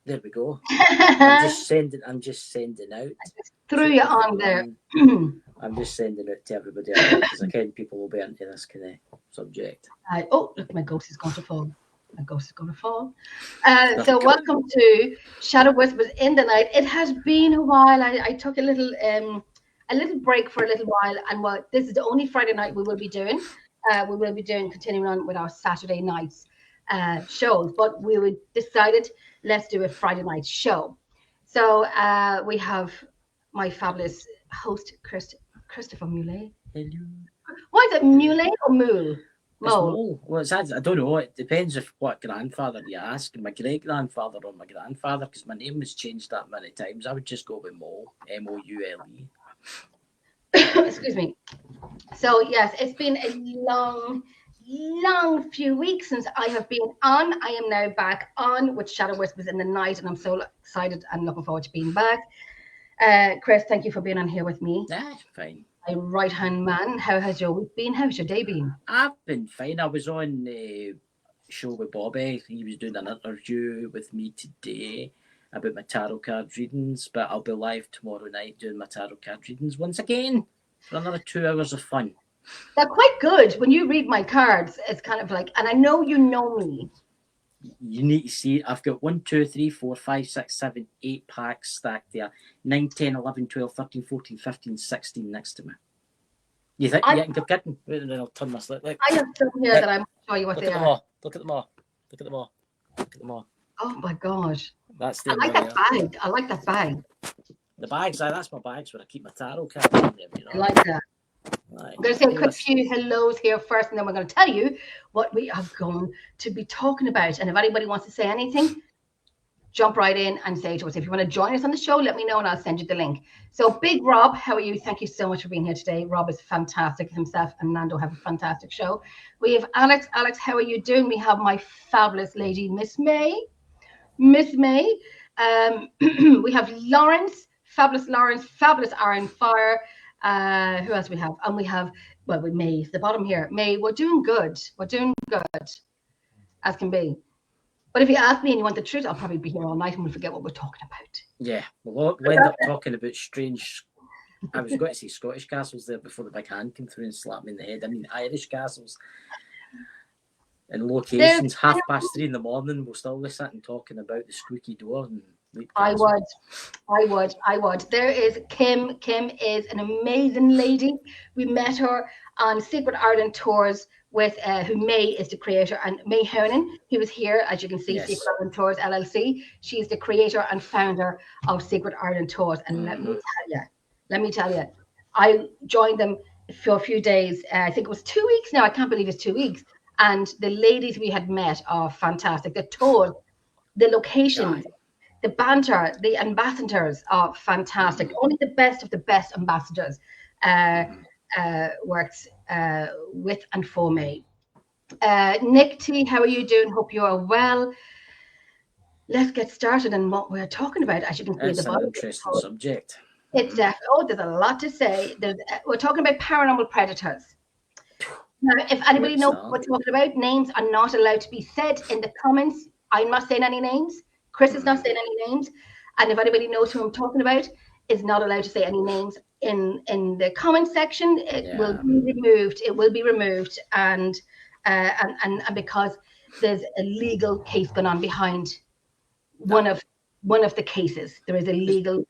There we go. I'm just sending out. Threw you on there. I'm just sending it to everybody because I can people will be into this kind of subject. Oh, look, my ghost is going to fall. My ghost is going to fall. So welcome to Shadow Whispers in the Night. It has been a while. I took a little break for a little while, and this is the only Friday night we will be doing. We will be continuing on with our Saturday nights shows, but we decided let's do a Friday night show. So we have my fabulous host, Christopher Mule. Hello. Why is it Mule or Mule? Mole. Well, I don't know. It depends if what grandfather you ask. My great grandfather or my grandfather, because my name was changed that many times. I would just go with Mole, Moule. Excuse me. So yes, it's been a long few weeks since I have been on. I am now back on with Shadow Whispers in the Night, and I'm so excited and looking forward to being back. Chris, thank you for being on here with me. Fine. My right-hand man. How has your week been? How's your day been? I've been fine. I was on a show with Bobby. He was doing an interview with me today about my tarot card readings, but I'll be live tomorrow night doing my tarot card readings once again for another 2 hours of fun. They're quite good. When you read my cards, it's kind of like, and I know you know me. You need to see it. I've got 1, 2, 3, 4, 5, 6, 7, 8 packs stacked there. 9, 10, 11, 12, 13, 14, 15, 16 next to me. You think you can get kidding? Wait, then I'll turn this. Look. I have some here that I'm show you what they are. Look at them all. Look at them all. Look at them all. Oh my gosh. That's I like that bag. I like that bag. The bags, that's my bags where I keep my tarot cards in there, you know. I like that. Right. I'm going to say a quick few hellos here first, and then we're going to tell you what we are going to be talking about. And if anybody wants to say anything, jump right in and say to us. If you want to join us on the show, let me know and I'll send you the link. So Big Rob, how are you? Thank you so much for being here today. Rob is fantastic. Himself and Nando have a fantastic show. We have Alex. Alex, how are you doing? We have my fabulous lady, Miss May. We have Lawrence, fabulous Iron Fire. Who else we have? And we have, with May, the bottom here. May, we're doing good. We're doing good, as can be. But if you ask me and you want the truth, I'll probably be here all night and we'll forget what we're talking about. Yeah, we'll end up talking about strange, I was going to say Scottish castles there before the big hand came through and slapped me in the head. I mean, Irish castles and locations, 3:30 in the morning, we'll still be sitting talking about the squeaky door. And I would. There is Kim. Kim is an amazing lady. We met her on Secret Ireland Tours with who May is the creator, and May Hernan, who was here, as you can see, yes. Secret Ireland Tours LLC. She's the creator and founder of Secret Ireland Tours. And let me tell you, I joined them for a few days. I think it was 2 weeks now. I can't believe it's 2 weeks. And the ladies we had met are fantastic. The tours, the locations, the banter, the ambassadors are fantastic. Only the best of the best ambassadors works with and for me. Nick T, how are you doing? Hope you are well. Let's get started on what we're talking about. As you can see, it's an interesting subject. It's there's a lot to say. We're talking about paranormal predators. Now, if anybody knows what we're talking about, names are not allowed to be said in the comments. I'm not saying any names. Chris is not saying any names. And if anybody knows who I'm talking about, is not allowed to say any names in the comment section. It will be removed. It will be removed. And because there's a legal case going on behind one of the cases. There is a legal.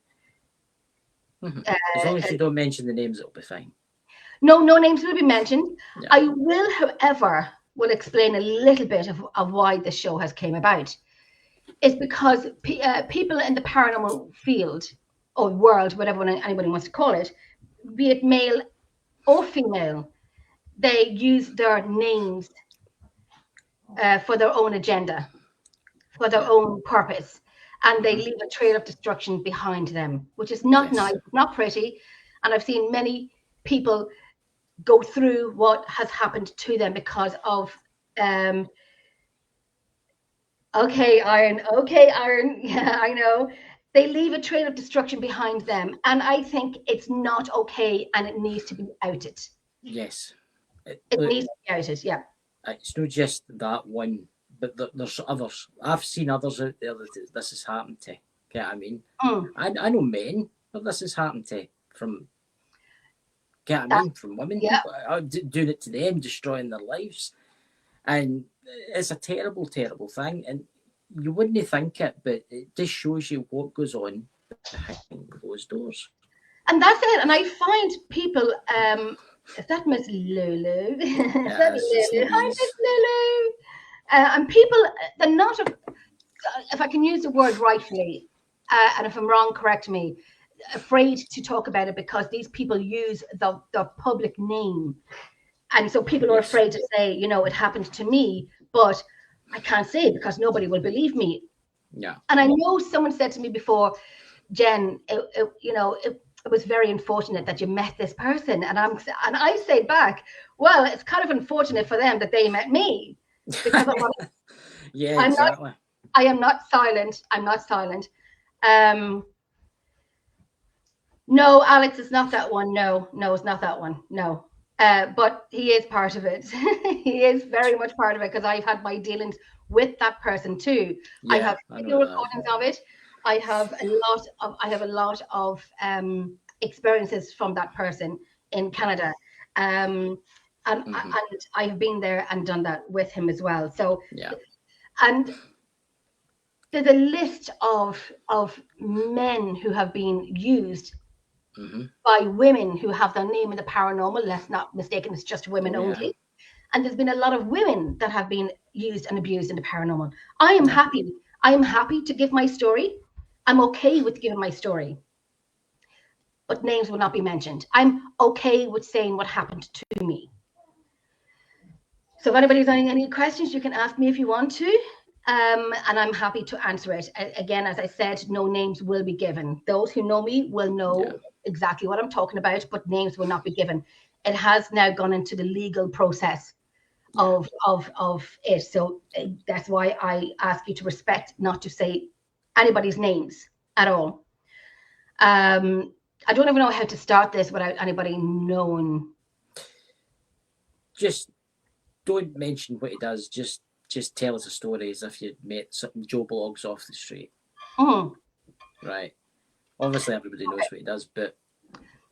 As long as you don't mention the names, it'll be fine. No names will be mentioned. Yeah. I will, however, explain a little bit of why the show has came about. It's because people in the paranormal field or world, whatever anybody wants to call it, be it male or female, they use their names for their own agenda, for their own purpose, and they leave a trail of destruction behind them, which is not nice, not pretty. And I've seen many people go through what has happened to them because of okay iron, yeah, I know, they leave a trail of destruction behind them, and I think it's not okay, and it needs to be outed. Yes, it needs to be outed. Yeah, it's not just that one but there's others. I've seen others out there that this has happened to. Get what I mean? Mm. I know men that this has happened to from. Get what I mean? From women, Yeah. doing it to them, destroying their lives, and it's a terrible, terrible thing. And you wouldn't think it, but it just shows you what goes on behind closed doors. And that's it. And I find people, is that Miss Lulu? Is that Lulu? Hi, Miss Lulu. And people, they're not, if I can use the word rightfully, and if I'm wrong, correct me, afraid to talk about it because these people use the public name. And so people are afraid to say, you know, it happened to me, but I can't say it because nobody will believe me. Yeah. And I know someone said to me before, Jen, it was very unfortunate that you met this person. And I say back, well, it's kind of unfortunate for them that they met me. Because yeah, exactly. I am not silent. I'm not silent. No, Alex, it's not that one. No, it's not that one. No. But he is part of it. He is very much part of it because I've had my dealings with that person too. Yeah, I have video recordings of it. I have a lot of experiences from that person in Canada. And I have been there and done that with him as well. So yeah. And there's a list of men who have been used by women who have their name in the paranormal. Let's not mistaken, it's just women only. And there's been a lot of women that have been used and abused in the paranormal. I am happy. I am happy to give my story. I'm okay with giving my story. But names will not be mentioned. I'm okay with saying what happened to me. So if anybody's got any questions, you can ask me if you want to. And I'm happy to answer it. Again, as I said, no names will be given. Those who know me will know exactly what I'm talking about, but names will not be given. It has now gone into the legal process of it. So that's why I ask you to respect not to say anybody's names at all. I don't even know how to start this without anybody knowing. Just don't mention what he does. Just tell us a story as if you'd met Joe Bloggs off the street. Right. Obviously, everybody knows what he does, but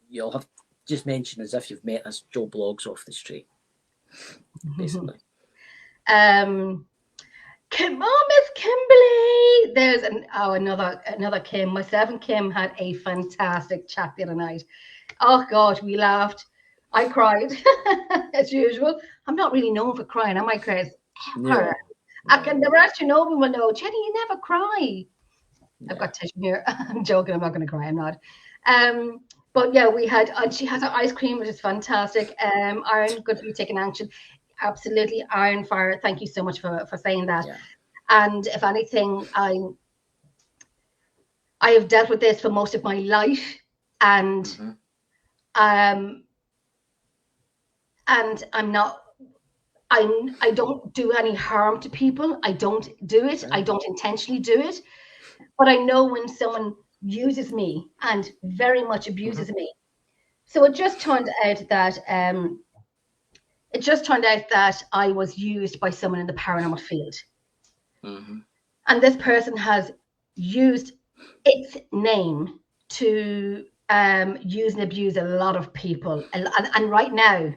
you'll have just mention as if you've met this Joe Bloggs off the street. Basically. Kim, Miss Kimberly. There's another Kim. Myself and Kim had a fantastic chat the other night. Oh God, we laughed. I cried as usual. I'm not really known for crying, am I, Chris? Ever. I can never actually know people know. Jenny, you never cry. I've got tissue here. I'm joking. I'm not going to cry. I'm not. But yeah, we had. She has her ice cream, which is fantastic. Iron, good for you taking action. Absolutely, Iron Fire. Thank you so much for saying that. Yeah. And if anything, I have dealt with this for most of my life, and I'm not. I don't do any harm to people. I don't do it. I don't intentionally do it. But I know when someone uses me and very much abuses me. So it just turned out that I was used by someone in the paranormal field. And this person has used its name to use and abuse a lot of people, and right now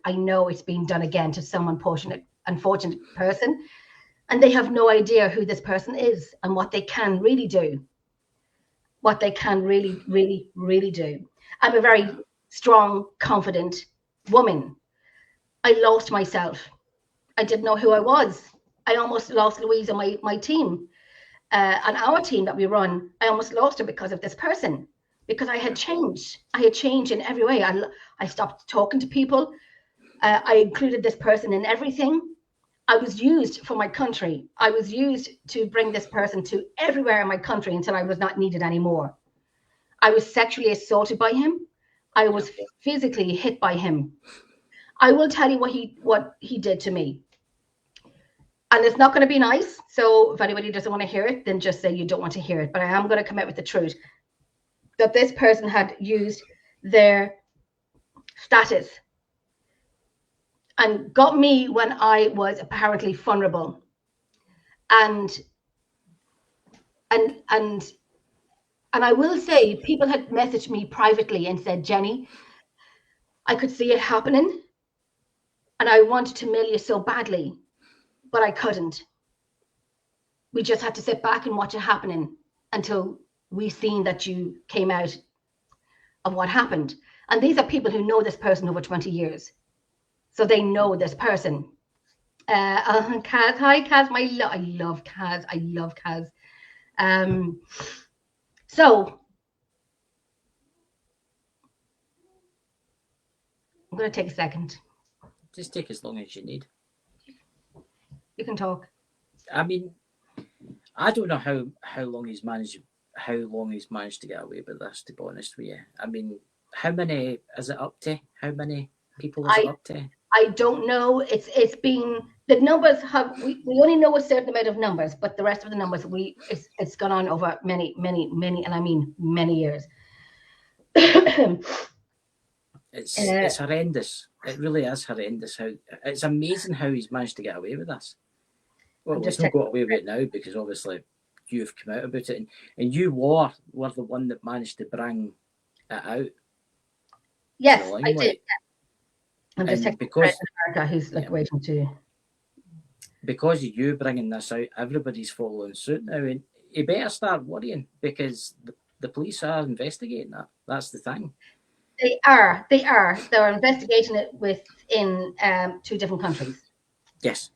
I know it's being done again to some unfortunate person, and they have no idea who this person is and what they can really do, what they can really do. I'm a very strong, confident woman. I lost myself. I didn't know who I was. I almost lost Louise and my team, and our team that we run. I almost lost her because of this person. Because I had changed. I had changed in every way. I stopped talking to people. I included this person in everything. I was used for my country. I was used to bring this person to everywhere in my country until I was not needed anymore. I was sexually assaulted by him. I was physically hit by him. I will tell you what he did to me. And it's not going to be nice. So if anybody doesn't want to hear it, then just say you don't want to hear it. But I am going to come out with the truth. That this person had used their status and got me when I was apparently vulnerable. And I will say, people had messaged me privately and said, Jenny, I could see it happening and I wanted to mail you so badly, but I couldn't. We just had to sit back and watch it happening until we seen that you came out of what happened. And these are people who know this person over 20 years. So they know this person. Kaz, hi Kaz, I love Kaz. I love Kaz. So I'm going to take a second. Just take as long as you need. You can talk. I mean, I don't know how long he's managed to get away with this, to be honest with you. I mean, how many is it up to? How many people is it up to? I don't know. It's been, the numbers have, we only know a certain amount of numbers, but the rest of the numbers it's gone on over many, and I mean many years. It's horrendous. It really is horrendous. It's amazing how he's managed to get away with this. Well, he's not got away with it now because obviously you've come out about it, and you were the one that managed to bring it out. Yes, I did. I'm just texting because America, who's like waiting to. Because of you bringing this out, everybody's following suit now, and you better start worrying because the police are investigating that. That's the thing. They are. They're investigating it within 2 different countries. Yes.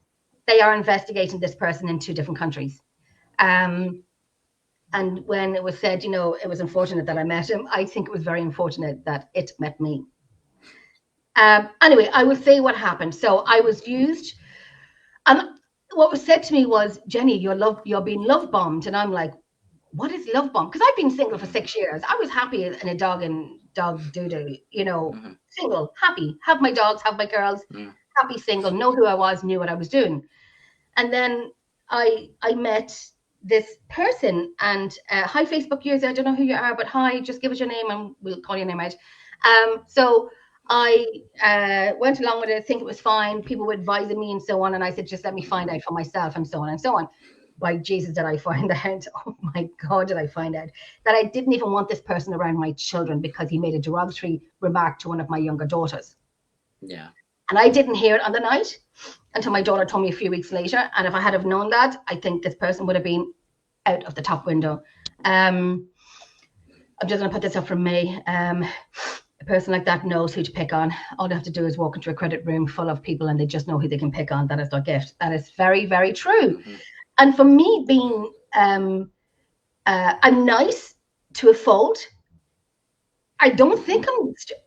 They are investigating this person in 2 different countries. And when it was said, it was unfortunate that I met him, I think it was very unfortunate that it met me. Anyway, I will say what happened. So I was used, and what was said to me was, Jenny, you're being love bombed. And I'm like, what is love bomb? Because I've been single for 6 years. I was happy in a dog doo-doo, single, happy, have my dogs, have my girls, happy single, know who I was, knew what I was doing. And then I met this person, and hi Facebook user, I don't know who you are, but hi, just give us your name and we'll call your name out. So I went along with it. I think it was fine. People were advising me and so on, and I said, just let me find out for myself and so on and so on. By Jesus, did I find out? Oh my God, did I find out that I didn't even want this person around my children because he made a derogatory remark to one of my younger daughters. Yeah. And I didn't hear it on the night until my daughter told me a few weeks later. And if I had have known that, I think this person would have been out of the top window. I'm just going to put this up from May. A person like that knows who to pick on. All they have to do is walk into a credit room full of people and they just know who they can pick on. That is their gift. That is very, very true. Mm-hmm. And for me being I'm nice to a fault, I don't think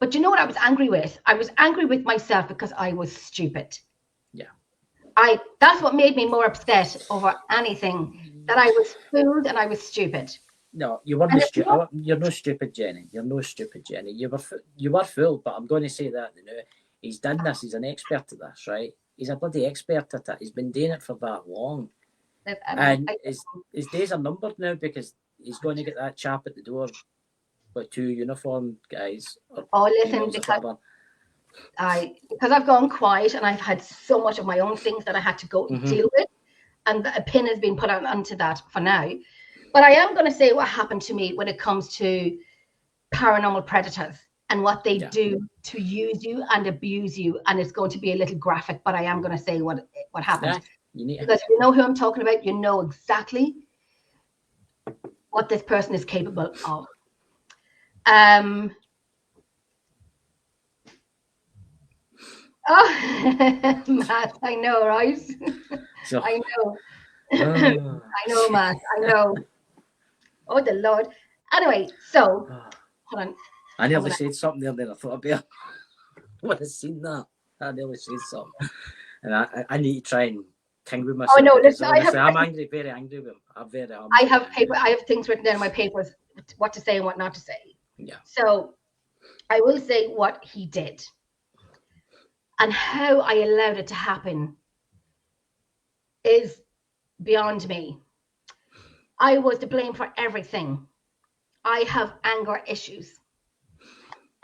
but you know what I was angry with? I was angry with myself because I was stupid. Yeah. That's what made me more upset over anything, that I was fooled and I was stupid. No, you weren't stupid. You're no stupid, Jenny. You're no stupid, Jenny. You were fooled, but I'm going to say that he's done this. He's an expert at this, right? He's a bloody expert at it. He's been doing it for that long. And his days are numbered now because he's going to get that chap at the door with 2 uniform guys. Listen, because I've gone quiet and I've had so much of my own things that I had to go deal with, and a pin has been put onto that for now. But I am going to say what happened to me when it comes to paranormal predators and what they do to use you and abuse you. And it's going to be a little graphic, but I am going to say what happened. Yeah. Because you know who I'm talking about, you know exactly what this person is capable of. Oh, Matt, I know, right? So, I know. I know, Matt, I know. Oh, the Lord. Anyway, so, hold on. I nearly said something there, then I thought I would have seen that. I nearly said something. And I need to try and ting with myself. Oh no, listen, I'm angry, very angry with him. I have things written down in my papers, what to say and what not to say. Yeah. So I will say what he did and how I allowed it to happen is beyond me. I was to blame for everything. I have anger issues,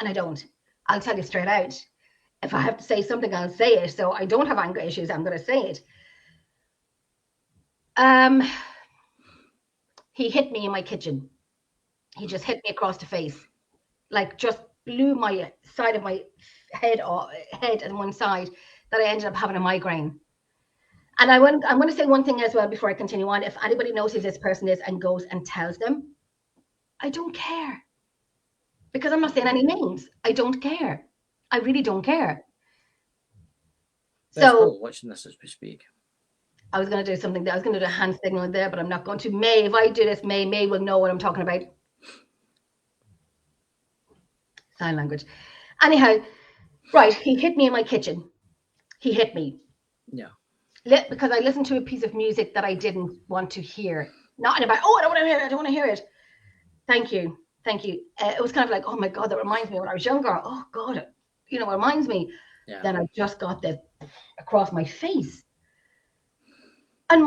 and I don't. I'll tell you straight out. If I have to say something, I'll say it. So I don't have anger issues. I'm going to say it. He hit me in my kitchen. He just hit me across the face, like just blew my side of my head on one side, that I ended up having a migraine. And I'm going to say one thing as well before I continue on. If anybody knows who this person is and goes and tells them, I don't care. Because I'm not saying any names. I don't care. I really don't care. So watching this as we speak. I was going to do something there. I was going to do a hand signal there, but I'm not going to. May, if I do this, May will know what I'm talking about. Sign language. Anyhow, right, he hit me in my kitchen. He hit me. Yeah. Because I listened to a piece of music that I didn't want to hear. Not in about, I don't want to hear it. I don't want to hear it. Thank you. It was kind of like, oh my God, that reminds me when I was younger. Oh God, it reminds me. Yeah. Then I just got this across my face. And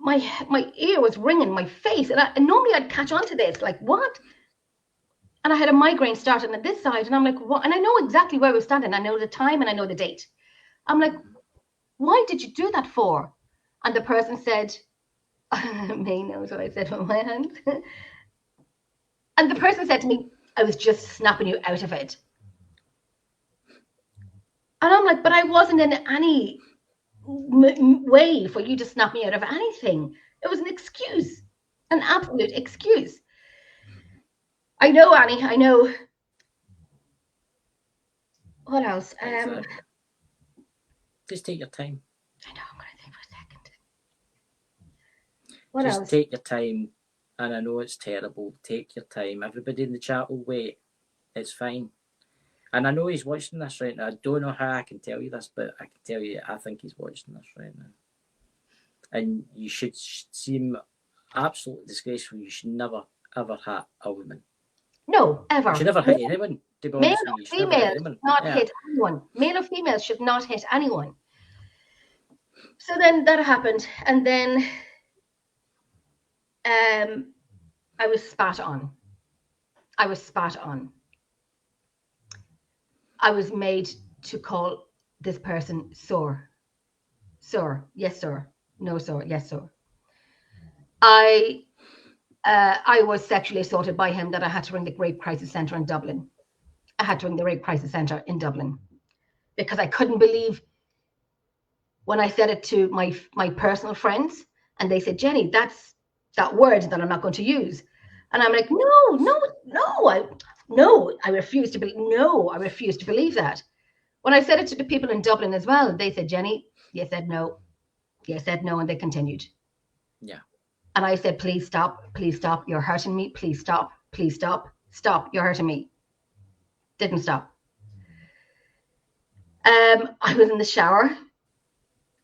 my ear was ringing, my face. And normally I'd catch on to this, like, what? And I had a migraine starting at this side. And I'm like, what? And I know exactly where we're standing. I know the time and I know the date. I'm like, why did you do that for? And the person said, May knows what I said with my hand. And the person said to me, I was just snapping you out of it. And I'm like, but I wasn't in any way for you to snap me out of anything. It was an excuse, an absolute excuse. I know, Annie, I know. What else? Just take your time. I know, I'm going to think for a second. What just else? Take your time. And I know it's terrible. Take your time. Everybody in the chat will wait. It's fine. And I know he's watching this right now. I don't know how I can tell you this, but I can tell you I think he's watching this right now. And you should see him absolutely disgraceful. You should never, ever hit a woman. No, ever. You should never hit anyone. Male or female should not hit anyone. Male or female should not hit anyone. So then that happened. And then I was spat on. I was made to call this person sir. Sir, yes, sir. No, sir, yes, sir. I was sexually assaulted by him that I had to ring the Rape Crisis Centre in Dublin. I had to ring the Rape Crisis Centre in Dublin because I couldn't believe when I said it to my personal friends, and they said, Jenny, that's that word that I'm not going to use. And I'm like, I refuse to believe that. When I said it to the people in Dublin as well, they said, Jenny, you said no, and they continued. Yeah. And I said, please stop, you're hurting me, please stop, you're hurting me. Didn't stop. I was in the shower,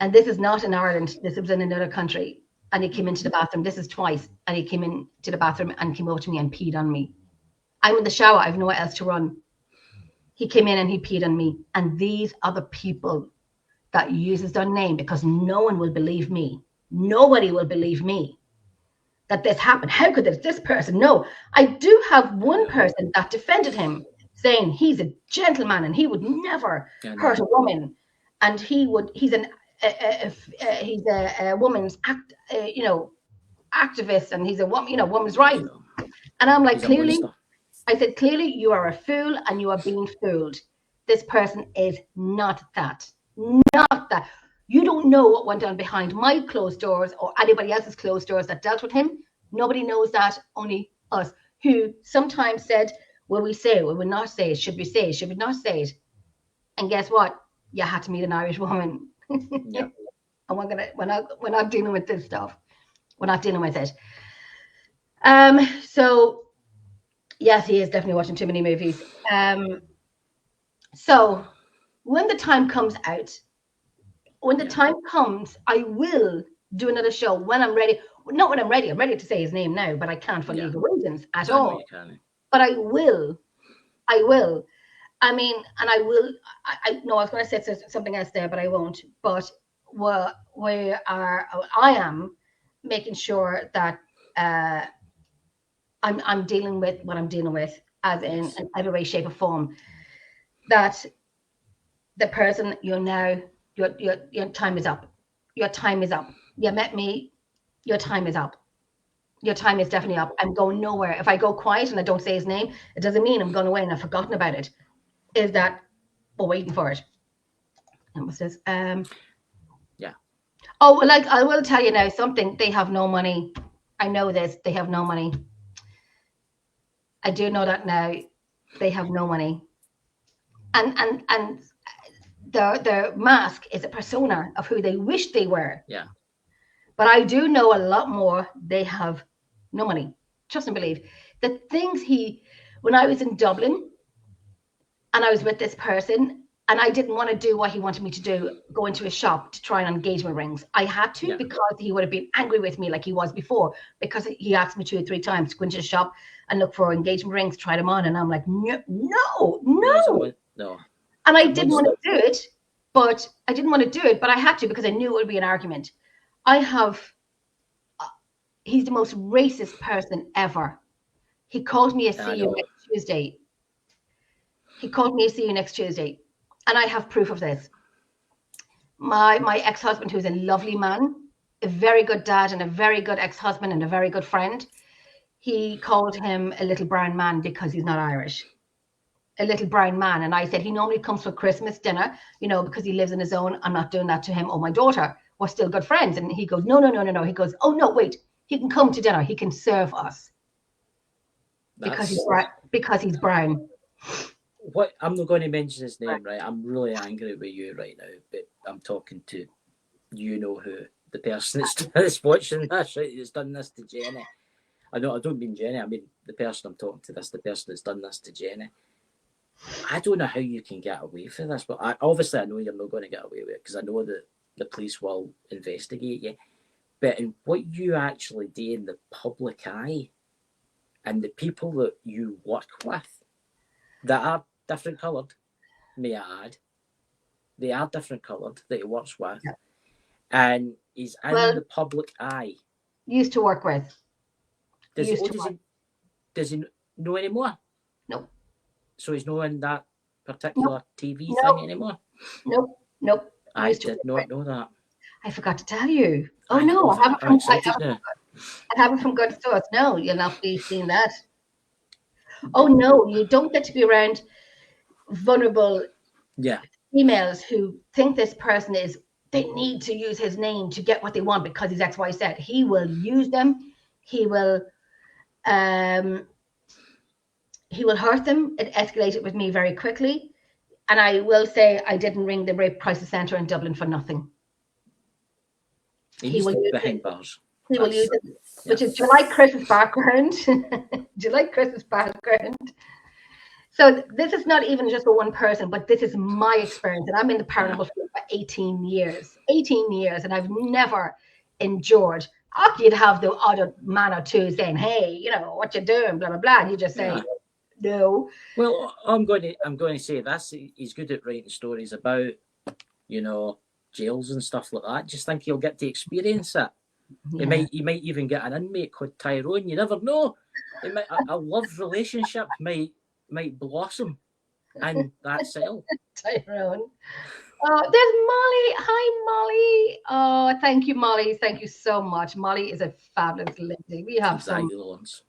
and this is not in Ireland, this was in another country. And he came into the bathroom. This is twice. And he came into the bathroom and came over to me and peed on me. I'm in the shower. I have nowhere else to run. He came in and he peed on me. And these are the people that uses their name, because no one will believe me. Nobody will believe me that this happened. How could this person know? I do have one person that defended him, saying he's a gentleman and he would never hurt a woman. And he's a woman's activist, and he's a woman, woman's rights. And I'm like, clearly you are a fool and you are being fooled. This person is not that. You don't know what went on behind my closed doors or anybody else's closed doors that dealt with him. Nobody knows that, only us, who sometimes said, will we say it, will we not say it, should we say it, should we not say it? And guess what? You had to meet an Irish woman. Yeah. And we're not dealing with this stuff. We're not dealing with it. So yes, he is definitely watching too many movies. So when the time comes out, I will do another show when I'm ready. Not when I'm ready. I'm ready to say his name now, but I can't for legal reasons at all. But I will. I mean, and I will. I was going to say something else there, but I won't. But I am making sure that I'm dealing with what I'm dealing with, as in every way, shape, or form. That the person your time is up. Your time is up. You met me your time is up. Your time is definitely up. I'm going nowhere. If I go quiet and I don't say his name, it doesn't mean I'm going away and I've forgotten about it. Is that we're waiting for it? And what's this? Yeah. Oh, like I will tell you now something. They have no money. I know this. They have no money. I do know that now. They have no money. And their mask is a persona of who they wish they were. Yeah. But I do know a lot more. They have no money. Trust and believe. The things when I was in Dublin and I was with this person and I didn't want to do what he wanted me to do, go into a shop to try on engagement rings. I had to because he would have been angry with me like he was before, because he asked me 2 or 3 times to go into the shop and look for engagement rings, try them on. And I'm like, no. And I didn't want to do it, but I had to because I knew it would be an argument. He's the most racist person ever. He called me a see you next Tuesday. And I have proof of this. My ex-husband, who's a lovely man, a very good dad and a very good ex-husband and a very good friend, he called him a little brown man because he's not Irish. A little brown man. And I said, he normally comes for Christmas dinner, because he lives in his own. I'm not doing that to him. Oh, my daughter, we're still good friends. And he goes, no. He goes, oh, no, wait. He can come to dinner. He can serve us. Because he's brown. What, I'm not going to mention his name, right? I'm really angry with you right now, but I'm talking to who, the person that's watching this, right? That's done this to Jenny. I don't mean Jenny. I mean the person I'm talking to. This the person that's done this to Jenny. I don't know how you can get away with this, but I know you're not going to get away with it because I know that the police will investigate you. But in what you actually do in the public eye, and the people that you work with that are different coloured, may I add, they are different coloured that he works with, and he's in the public eye. Used to work with. Does he know anymore? No. So he's not in that particular TV thing anymore? Nope. I did not know that. I forgot to tell you. Oh, no. I haven't from good source. No, you'll not be seeing that. Oh, no. You don't get to be around vulnerable females who think this person they need to use his name to get what they want because he's X, Y, Z. He will use them. He will hurt them. It escalated with me very quickly. And I will say I didn't ring the Rape Crisis Centre in Dublin for nothing. He will use behind bars. He will use it. Which is, do you like Chris's background? So this is not even just for one person, but this is my experience. And I'm in the paranormal field for 18 years. 18 years. And I've never endured. You'd have the other man or two saying, hey, what you doing, blah, blah, blah. And you just say, no. Well, I'm going to say this. He's good at writing stories about, jails and stuff like that. Just think he'll get to experience it. Yeah. He might even get an inmate called Tyrone. You never know. A love relationship might blossom in that cell. Tyrone. Oh, there's Molly. Hi, Molly. Oh, thank you, Molly. Thank you so much. Molly is a fabulous lady. We have some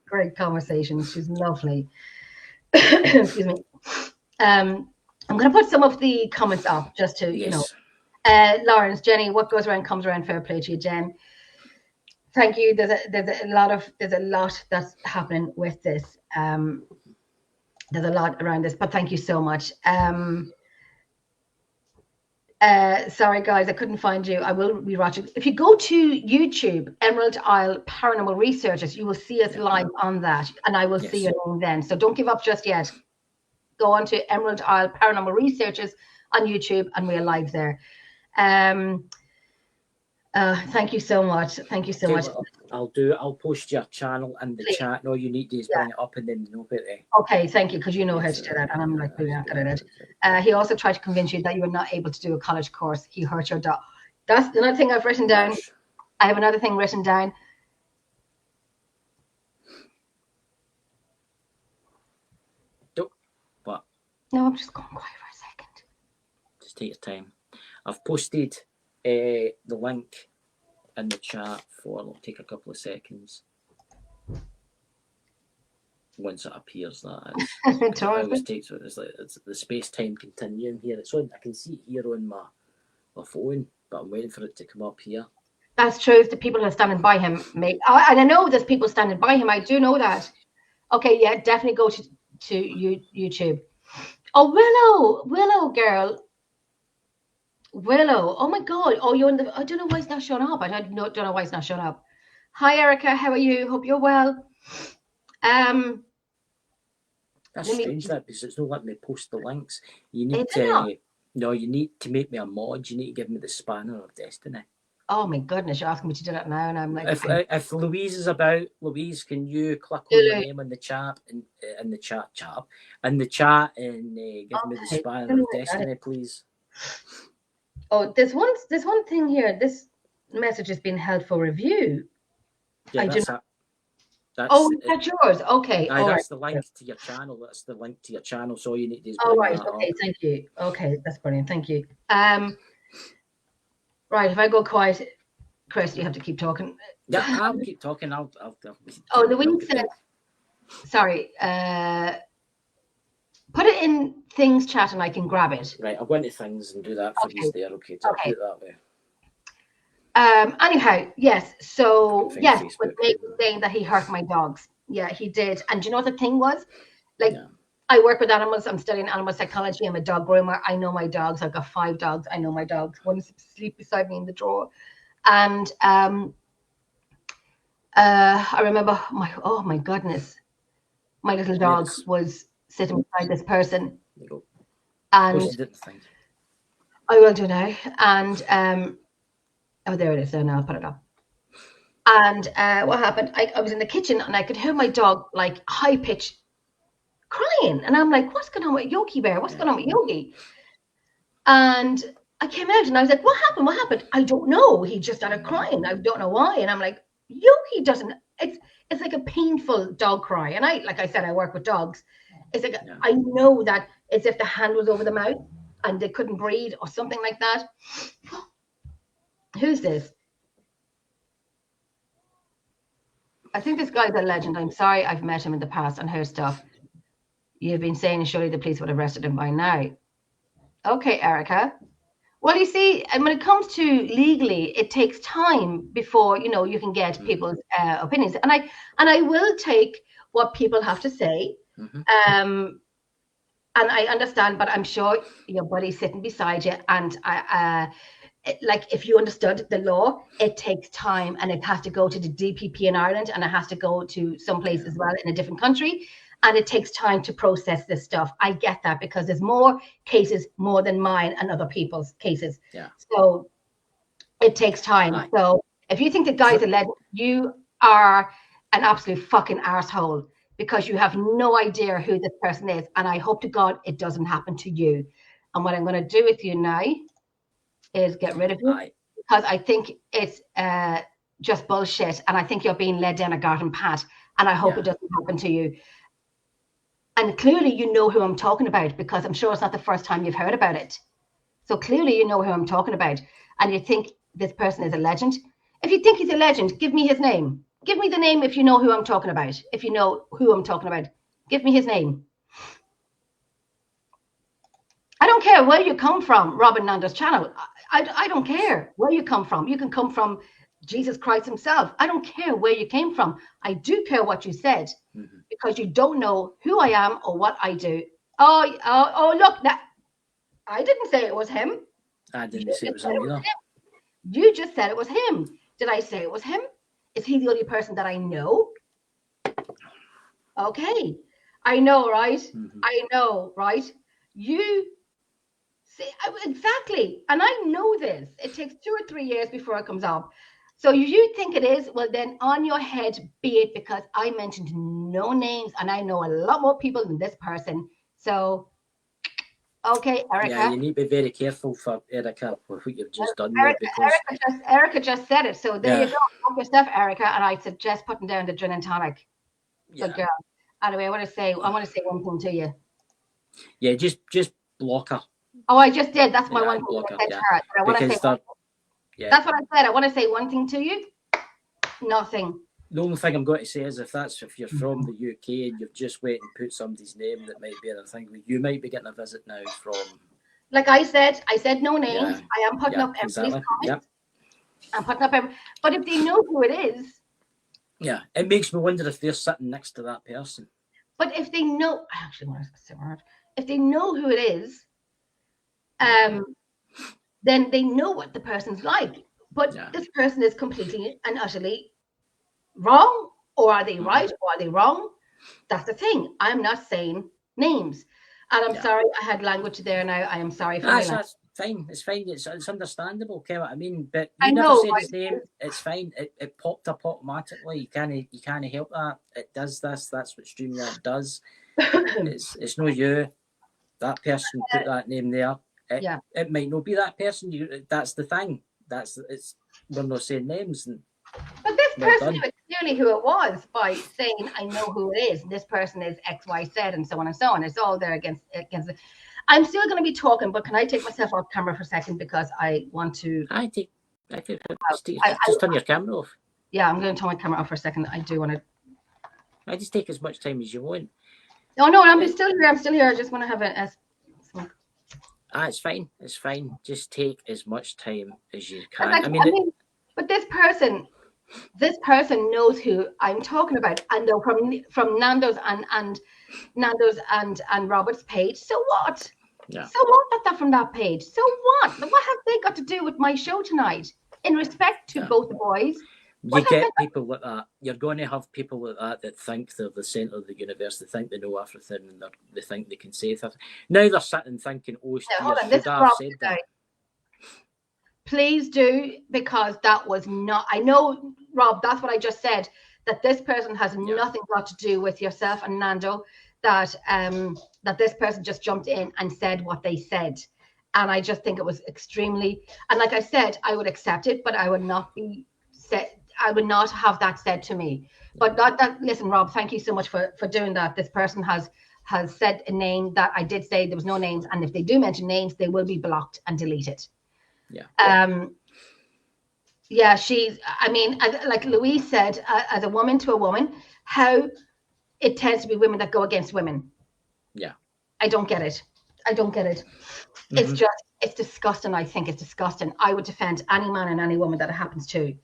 great conversations. She's lovely. Excuse me. I'm going to put some of the comments up just to, Lawrence, Jenny, what goes around comes around. Fair play to you, Jen. Thank you. There's a lot that's happening with this. There's a lot around this, but thank you so much. Sorry, guys, I couldn't find you. I will rewatch it. If you go to YouTube, Emerald Isle Paranormal Researchers, you will see us live on that, and I will see your name then. So don't give up just yet. Go on to Emerald Isle Paranormal Researchers on YouTube, and we're live there. Thank you so much. Thank you so much. I'll post your channel in the chat. And all you need to do is bring it up and then know about it. Okay, thank you, because you know how to do that, and I'm like really not good at it. He also tried to convince you that you were not able to do a college course. He hurt your dog. That's another thing I've written down. I have another thing written down. What? No, I'm just going quiet for a second. Just take your time. I've posted the link in the chat for, it'll take a couple of seconds. Once it appears, that is. It always takes, it's the space-time continuum here. It's on, I can see it here on my phone, but I'm waiting for it to come up here. That's true. If the people who are standing by him and I know there's people standing by him. I do know that. Okay, yeah, definitely go to YouTube. Oh, Willow girl. Willow. Oh my God. Oh, you're in the. I don't know why it's not showing up. I don't know why it's not showing up. Hi, Erica. How are you? Hope you're well. That's strange, that, because it's not letting me post the links. You need to. No, you need to make me a mod. You need to give me the Spanner of Destiny. Oh my goodness, you're asking me to do that now, and I'm like, if Louise is about, Louise, can you click on your name in the chat and in the chat and give me the Spanner of Destiny, please. Oh, there's one thing here. This message has been held for review. Yeah, that's that's yours. Okay. That's the link to your channel. That's the link to your channel. So all you need to do is right. Okay. Thank you. Okay, that's brilliant. Thank you. Right, if I go quiet, Chris, you have to keep talking. Yeah, I'll keep talking. I'll Louise said, sorry, put it in things chat and I can grab it. Right, I'll go into things and do that for you there. Okay, so I'll do it that way. Anyhow, yes, so, yes, with me saying that he hurt my dogs. Yeah, he did. And do you know what the thing was? Like, I work with animals. I'm studying animal psychology. I'm a dog groomer. I know my dogs. I've got 5 dogs. I know my dogs. One sleep beside me in the drawer. And I remember my goodness, my little dog was sitting beside this person. And I will do now. And there it is. There now, I'll put it up. And what happened? I was in the kitchen and I could hear my dog like high pitch crying, and I'm like, what's going on with Yogi Bear? What's going on with Yogi? And I came out and I was like, what happened? I don't know. He just started crying. I don't know why. And I'm like, Yogi doesn't. It's like a painful dog cry. And like I said, I work with dogs. It's like I know that it's if the hand was over the mouth and they couldn't breathe or something like that. Who's this? I think this guy's a legend. I'm sorry, I've met him in the past and heard stuff. You've been saying surely the police would have arrested him by now. Okay, Erica. Well, you see, and when it comes to legally, it takes time before you can get people's opinions. And I will take what people have to say. And I understand, but I'm sure your buddy's sitting beside you, and like if you understood the law, it takes time, and it has to go to the DPP in Ireland, and it has to go to some place as well in a different country. And it takes time to process this stuff. I get that, because there's more cases, more than mine and other people's cases. Yeah. So it takes time. Right. So if you think the guy's a legend, you are an absolute fucking arsehole, because you have no idea who this person is. And I hope to God it doesn't happen to you. And what I'm going to do with you now is get rid of you, because I think it's just bullshit. And I think you're being led down a garden path. And I hope it doesn't happen to you. And clearly you know who I'm talking about, because I'm sure it's not the first time you've heard about it. So clearly you know who I'm talking about. And you think this person is a legend. If you think he's a legend, give me his name. Give me the name if you know who I'm talking about. If you know who I'm talking about, give me his name. I don't care where you come from, Robin Nando's channel. I don't care where you come from. You can come from Jesus Christ himself. I don't care where you came from. I do care what you said, because you don't know who I am or what I do. Oh, look, that I didn't say it was him. I didn't say it was him either. You just said it was him. Did I say it was him? Is he the only person that I know? Okay. I know, right? I know, right? You see, exactly. And I know this. It takes 2 or 3 years before it comes up. So you think it is, well, then on your head be it, because I mentioned no names and I know a lot more people than this person. So, okay, Erica. Yeah, you need to be very careful for Erica with what you've just done there, because Erica just said it. So there you go. Help yourself, Erica, and I suggest putting down the gin and tonic. Good girl. Anyway, I want to say one thing to you. Yeah, just block her. Oh, I just did. That's my one thing I said to her. I want to say Yeah. That's what I said. I want to say one thing to you. Nothing. The only thing I'm going to say is if you're from the UK and you've just waited and put somebody's name that might be in a thing, you might be getting a visit now from. Like I said no names. Yeah. I am putting up everybody's comments. I'm putting up but if they know who it is. Yeah, it makes me wonder if they're sitting next to that person. But if they know, I actually want to say word. If they know who it is, then they know what the person's like. But this person is completely and utterly wrong, or are they right, or are they wrong? That's the thing. I'm not saying names, and I'm sorry I had language there now. I am sorry for that. That's fine. It's fine. It's understandable. Okay, what I mean, but you never said his name. It's fine. It popped up automatically. You can't help that. It does this. That's what StreamYard does. It's no you. That person put that name there. It might not be that person. That's the thing. We're not saying names. But this person knew clearly who it was by saying, "I know who it is. This person is X, Y, Z, and so on and so on." It's all there against it. I'm still going to be talking, but can I take myself off camera for a second because I want to? Just turn your camera off. Yeah, I'm going to turn my camera off for a second. I do want to. I just take as much time as you want. No, I'm still here. I'm still here. I just want to have a smoke. It's fine. It's fine. Just take as much time as you can. But this person knows who I'm talking about, and they're from Nando's and Nando's and Robert's page. So what? Yeah. So what? That's from that page. So what? What have they got to do with my show tonight? In respect to both the boys. You get people like that. You're going to have people like that think they're the centre of the universe. They think they know everything, and they think they can say everything. Now they're sitting thinking, "Oh, should I have said that?" Please do, because that was not. I know, Rob. That's what I just said. That this person has nothing got to do with yourself and Nando. That this person just jumped in and said what they said, and I just think it was extremely. And like I said, I would accept it, but I would not be said. I would not have that said to me. But listen, Rob, thank you so much for doing that. This person has said a name that I did say there was no names, and if they do mention names, they will be blocked and deleted. She's. I mean, like Louise said, as a woman to a woman, how it tends to be women that go against women. Yeah, I don't get it. Mm-hmm. It's disgusting. I think it's disgusting. I would defend any man and any woman that it happens to.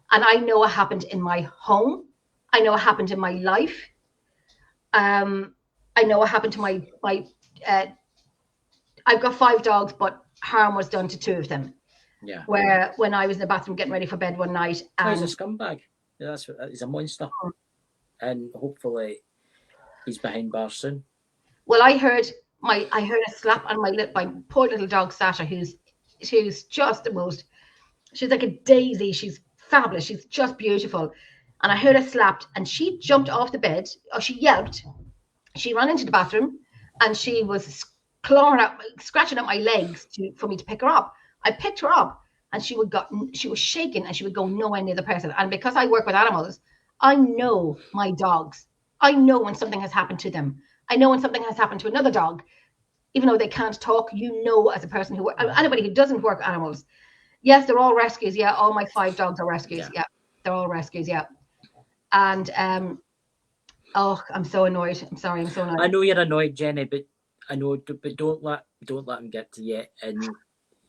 And I know it happened in my home. I know it happened in my life. I know it happened to my I've got 5 dogs, but harm was done to 2 of them. Yeah. Where when I was in the bathroom getting ready for bed one night, he's a scumbag. Yeah, he's a monster, and hopefully he's behind bars soon. Well, I heard a slap on my lip by poor little dog Sasha, who's just the most. She's like a daisy. She's fabulous. She's just beautiful. And I heard her slapped, and she jumped off the bed, or she yelped. She ran into the bathroom, and she was scratching at my legs for me to pick her up. I picked her up, and she was shaking, and she would go nowhere near the person. And because I work with animals, I know my dogs. I know when something has happened to them. I know when something has happened to another dog, even though they can't talk. You know, as a person anybody who doesn't work with animals. Yes, they're all rescues. Yeah, all my 5 dogs are rescues. Yeah, they're all rescues. Yeah, and I'm so annoyed. I'm sorry, I'm so annoyed. I know you're annoyed, Jenny, but don't let them get to you. And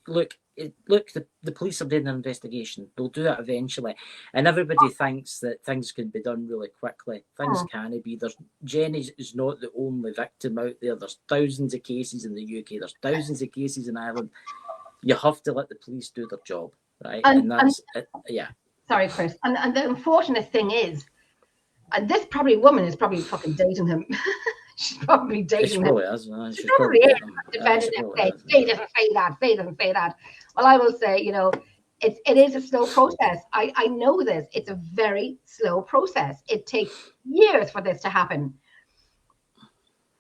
look, the police are doing an investigation. They'll do it eventually, and everybody thinks that things can be done really quickly. Things can't be. Jenny is not the only victim out there. There's thousands of cases in the UK. There's thousands of cases in Ireland. You have to let the police do their job, right? And that's it. Yeah. Sorry, Chris. And the unfortunate thing is, and this woman is probably fucking dating him. She's probably dating him. She probably is. Defending him. Faye doesn't say that. Faye doesn't say that. Well, I will say, it is a slow process. I know this. It's a very slow process. It takes years for this to happen.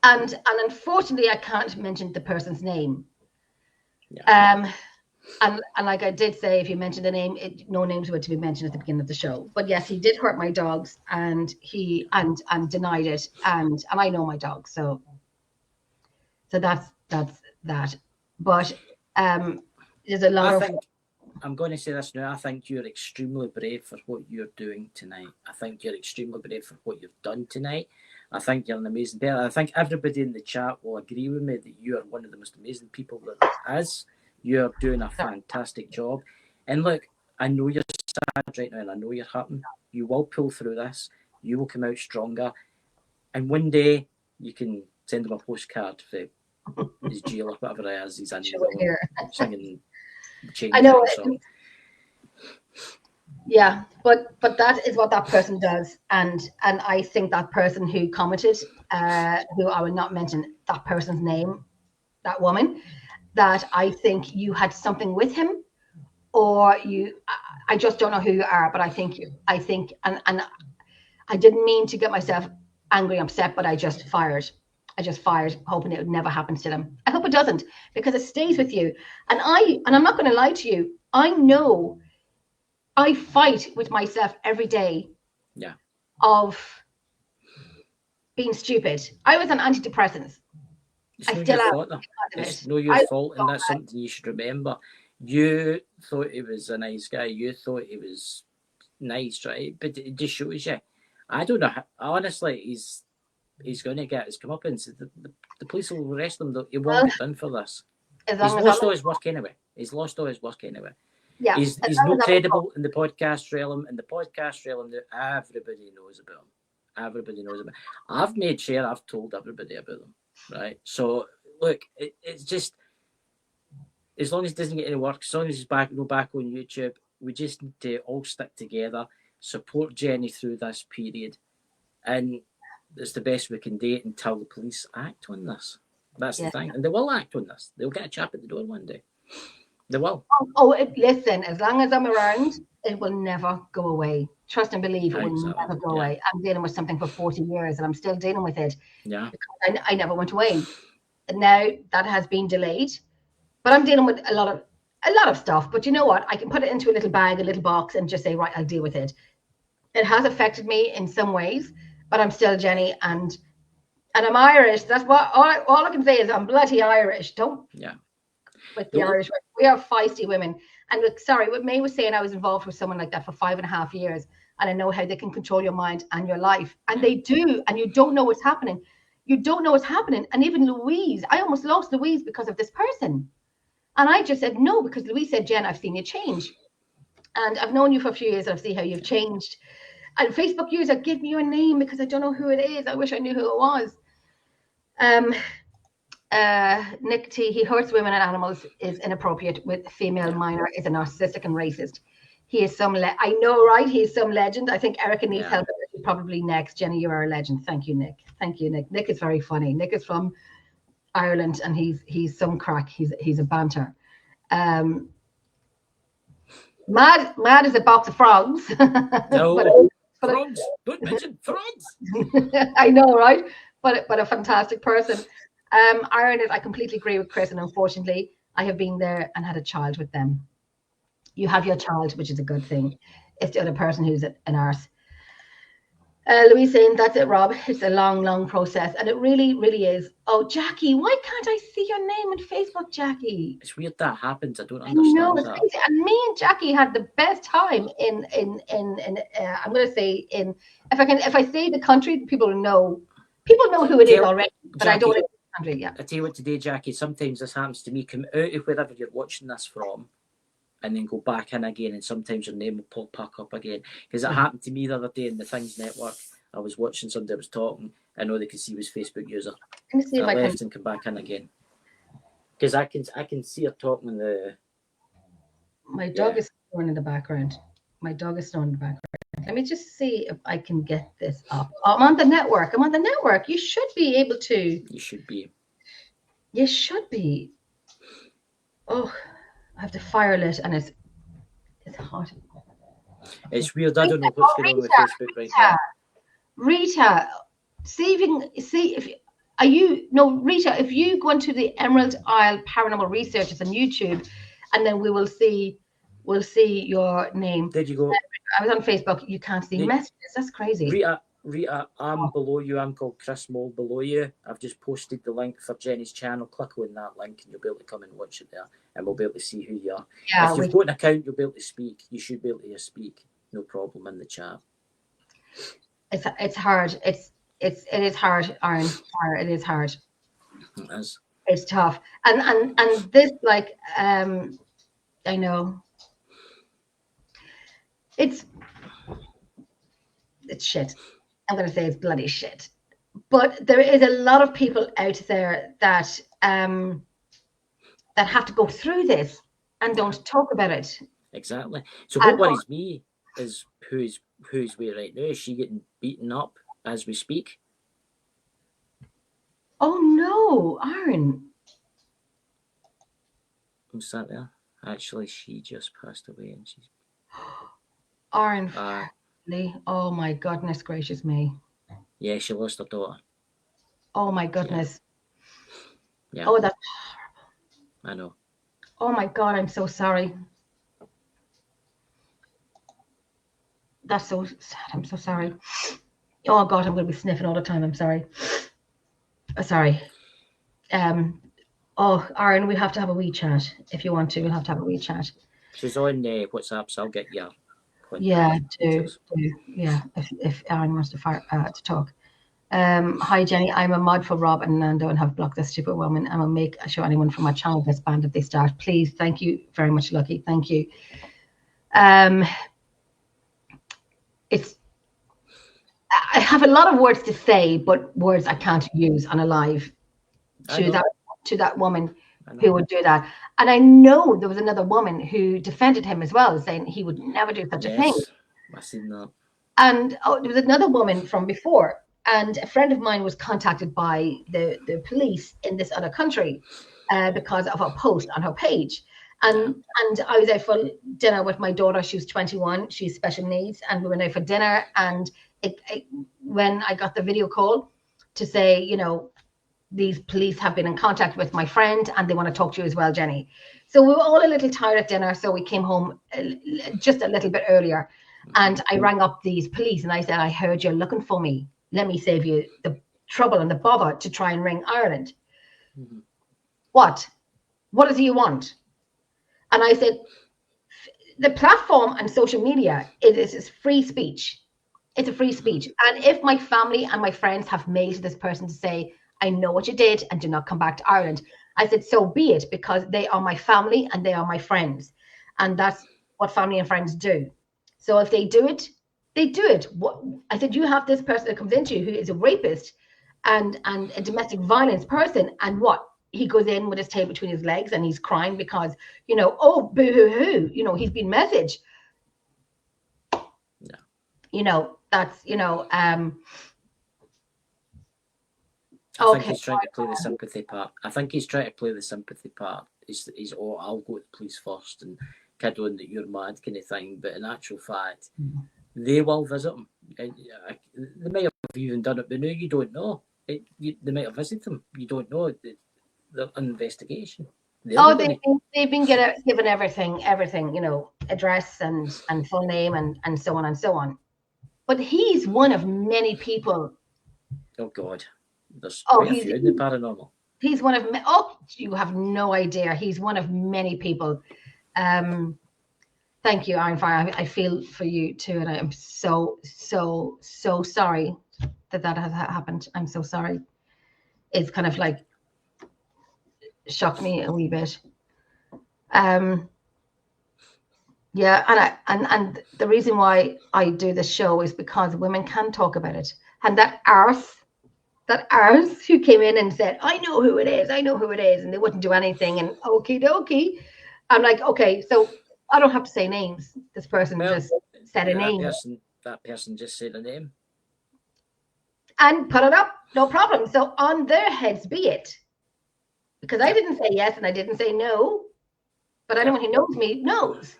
And unfortunately, I can't mention the person's name. Yeah. And like I did say, if you mentioned the name, no names were to be mentioned at the beginning of the show. But yes, he did hurt my dogs, and he denied it. And I know my dogs, so that's that. But there's a lot I'm going to say this now. I think you're extremely brave for what you're doing tonight. I think you're extremely brave for what you've done tonight. I think you're an amazing person. I think everybody in the chat will agree with me that you are one of the most amazing people that there is. You're doing a fantastic job. And look, I know you're sad right now and I know you're hurting. You will pull through this. You will come out stronger. And one day you can send him a postcard for his jail or whatever it is he's in, singing Chain I know. Song. Yeah, but that is what that person does, and I think that person who commented, who I will not mention that person's name, that woman, that I think you had something with him, or I just don't know who you are, but I think, and I didn't mean to get myself angry and upset, but I just fired, hoping it would never happen to them. I hope it doesn't, because it stays with you. And I'm not going to lie to you. I know I fight with myself every day. Yeah. Of being stupid. I was on antidepressants. It's no your fault. It's no your fault, and that's something you should remember. You thought he was a nice guy. You thought he was nice, right? But it just shows you. I don't know. Honestly, he's going to get his comeuppance. The police will arrest him. He won't get done for this. He's lost all his work anyway. Yeah, he's not credible in the podcast realm. In the podcast realm, everybody knows about him. Everybody knows about him. I've made sure I've told everybody about them, right? So look, it's just as long as it doesn't get any work, as long as he's back on YouTube, we just need to all stick together, support Jenny through this period, and it's the best we can do until the police act on this. That's the thing, and they will act on this. They'll get a chap at the door one day. They will. Listen, as long as I'm around, it will never go away. Trust and believe it will never go away. I'm dealing with something for 40 years and I'm still dealing with it. Yeah. Because I never went away. And now that has been delayed. But I'm dealing with a lot of stuff. But you know what? I can put it into a little bag, a little box, and just say, right, I'll deal with it. It has affected me in some ways, but I'm still Jenny, and I'm Irish. That's what all I can say is I'm bloody Irish. With the Irish, we are feisty women. And look, sorry, what May was saying, I was involved with someone like that for 5.5 years, and I know how they can control your mind and your life, and they do, and you don't know what's happening. And even Louise, I almost lost Louise because of this person, and I just said no, because Louise said, Jen, I've seen you change, and I've known you for a few years, and I've seen how you've changed. And Facebook user, give me your name because I don't know who it is. I wish I knew who it was. Nick T, he hurts women and animals, is inappropriate with female minor, is a narcissistic and racist. He is some I know, right? He is some legend. I think Erica needs help. Probably next. Jenny, you are a legend. Thank you, Nick. Nick is very funny. Nick is from Ireland and he's some crack. He's a banter. Mad is a box of frogs. No, frogs. Don't mention frogs. I know, right? But a fantastic person. Ireland, I completely agree with Chris, and unfortunately, I have been there and had a child with them. You have your child, which is a good thing. It's the other person who's an arse. Louise saying, that's it, Rob. It's a long, long process, and it really, really is. Oh, Jackie, why can't I see your name on Facebook, Jackie? It's weird that happens. I don't understand. No, it's crazy. And me and Jackie had the best time in I'm going to say if I say the country, people know who it is already, but Jackie, I don't. Yeah. I tell you what today, Jackie, sometimes this happens to me. Come out of wherever you're watching this from and then go back in again, and sometimes your name will pop back up again. Because it happened to me the other day in the Things Network. I was watching somebody that was talking. I know they could see his Facebook user. Let me see if I left and come back in again. Because I can see her talking in the... My dog is snoring in the background. Let me just see if I can get this up. Oh, I'm on the network. You should be able to. You should be. Oh, I have the fire lit and it's hot. It's weird. I don't know what's going on with Facebook right now. Rita, if you go into the Emerald Isle Paranormal Researchers on YouTube, and then we'll see your name. Did you go? I was on Facebook. You can't see messages. That's crazy. Rita, Rita, I'm below you. I'm called Chris Moll below you. I've just posted the link for Jenny's channel. Click on that link and you'll be able to come and watch it there, and we'll be able to see who you are. Yeah, if you've got an account, you'll be able to speak. You should be able to speak. No problem in the chat. It's hard. It is hard, Aaron. It is hard. It is. It's tough. And this, like, I know. It's shit. I'm going to say it's bloody shit. But there is a lot of people out there that that have to go through this and don't talk about it. Exactly. So what worries me is who's where right now. Is she getting beaten up as we speak? Oh no, Aaron. Who's that there? Actually, she just passed away, and she's Aaron. Oh my goodness gracious me. Yeah, she lost her daughter. Oh my goodness. Yeah. Oh, that's horrible. I know. Oh my God, I'm so sorry. That's so sad. I'm so sorry. Oh God, I'm going to be sniffing all the time. I'm sorry. Sorry. Oh, Aaron, we have to have a wee chat. If you want to, we'll have to have a wee chat. She's on WhatsApp, so I'll get you. Yeah, do. Yeah, if Aaron wants to talk. Hi Jenny, I'm a mod for Rob and Nando and have blocked this stupid woman, and will make sure anyone from my channel gets banned if they start. Please, thank you very much, Lucky. Thank you. I have a lot of words to say, but words I can't use on a live to that woman who would do that. And I know there was another woman who defended him as well, saying he would never do such a thing. I've seen that. And there was another woman from before, and a friend of mine was contacted by the police in this other country because of a post on her page. And I was out for dinner with my daughter. She was 21. She's special needs, and we went out for dinner. And when I got the video call to say, you know, these police have been in contact with my friend and they want to talk to you as well, Jenny. So we were all a little tired at dinner, so we came home just a little bit earlier. And I rang up these police and I said, I heard you're looking for me. Let me save you the trouble and the bother to try and ring Ireland. Mm-hmm. What is it you want? And I said, the platform and social media, it is free speech. It's a free speech. And if my family and my friends have mailed this person to say, I know what you did and do not come back to Ireland, I said, so be it, because they are my family and they are my friends. And that's what family and friends do. So if they do it, they do it. I said, you have this person that comes into you who is a rapist and a domestic violence person, and what? He goes in with his tail between his legs and he's crying because, you know, oh, boo-hoo-hoo, you know, he's been messaged. Yeah. You know, that's, you know, I think he's trying to play the sympathy part. He's I'll go to the police first and kid on that you're mad kind of thing. But in actual fact, they will visit him. They might have even done it, but no, you don't know. They might have visited him. You don't know. The investigation. They've been given everything, you know, address and full name and so on and so on. But he's one of many people. Oh God, there's quite a few in the paranormal. He's one of you have no idea. He's one of many people. Thank you, Iron Fire. I feel for you too, and I am so sorry that has happened. I'm so sorry. It's kind of like shocked me a wee bit. Yeah, and the reason why I do this show is because women can talk about it. And that arse who came in and said, I know who it is, and they wouldn't do anything, and okie dokie. I'm like, okay, so I don't have to say names. This person just said a name. That person just said a name. And put it up, no problem. So on their heads be it. Because I didn't say yes and I didn't say no, but anyone who knows me knows.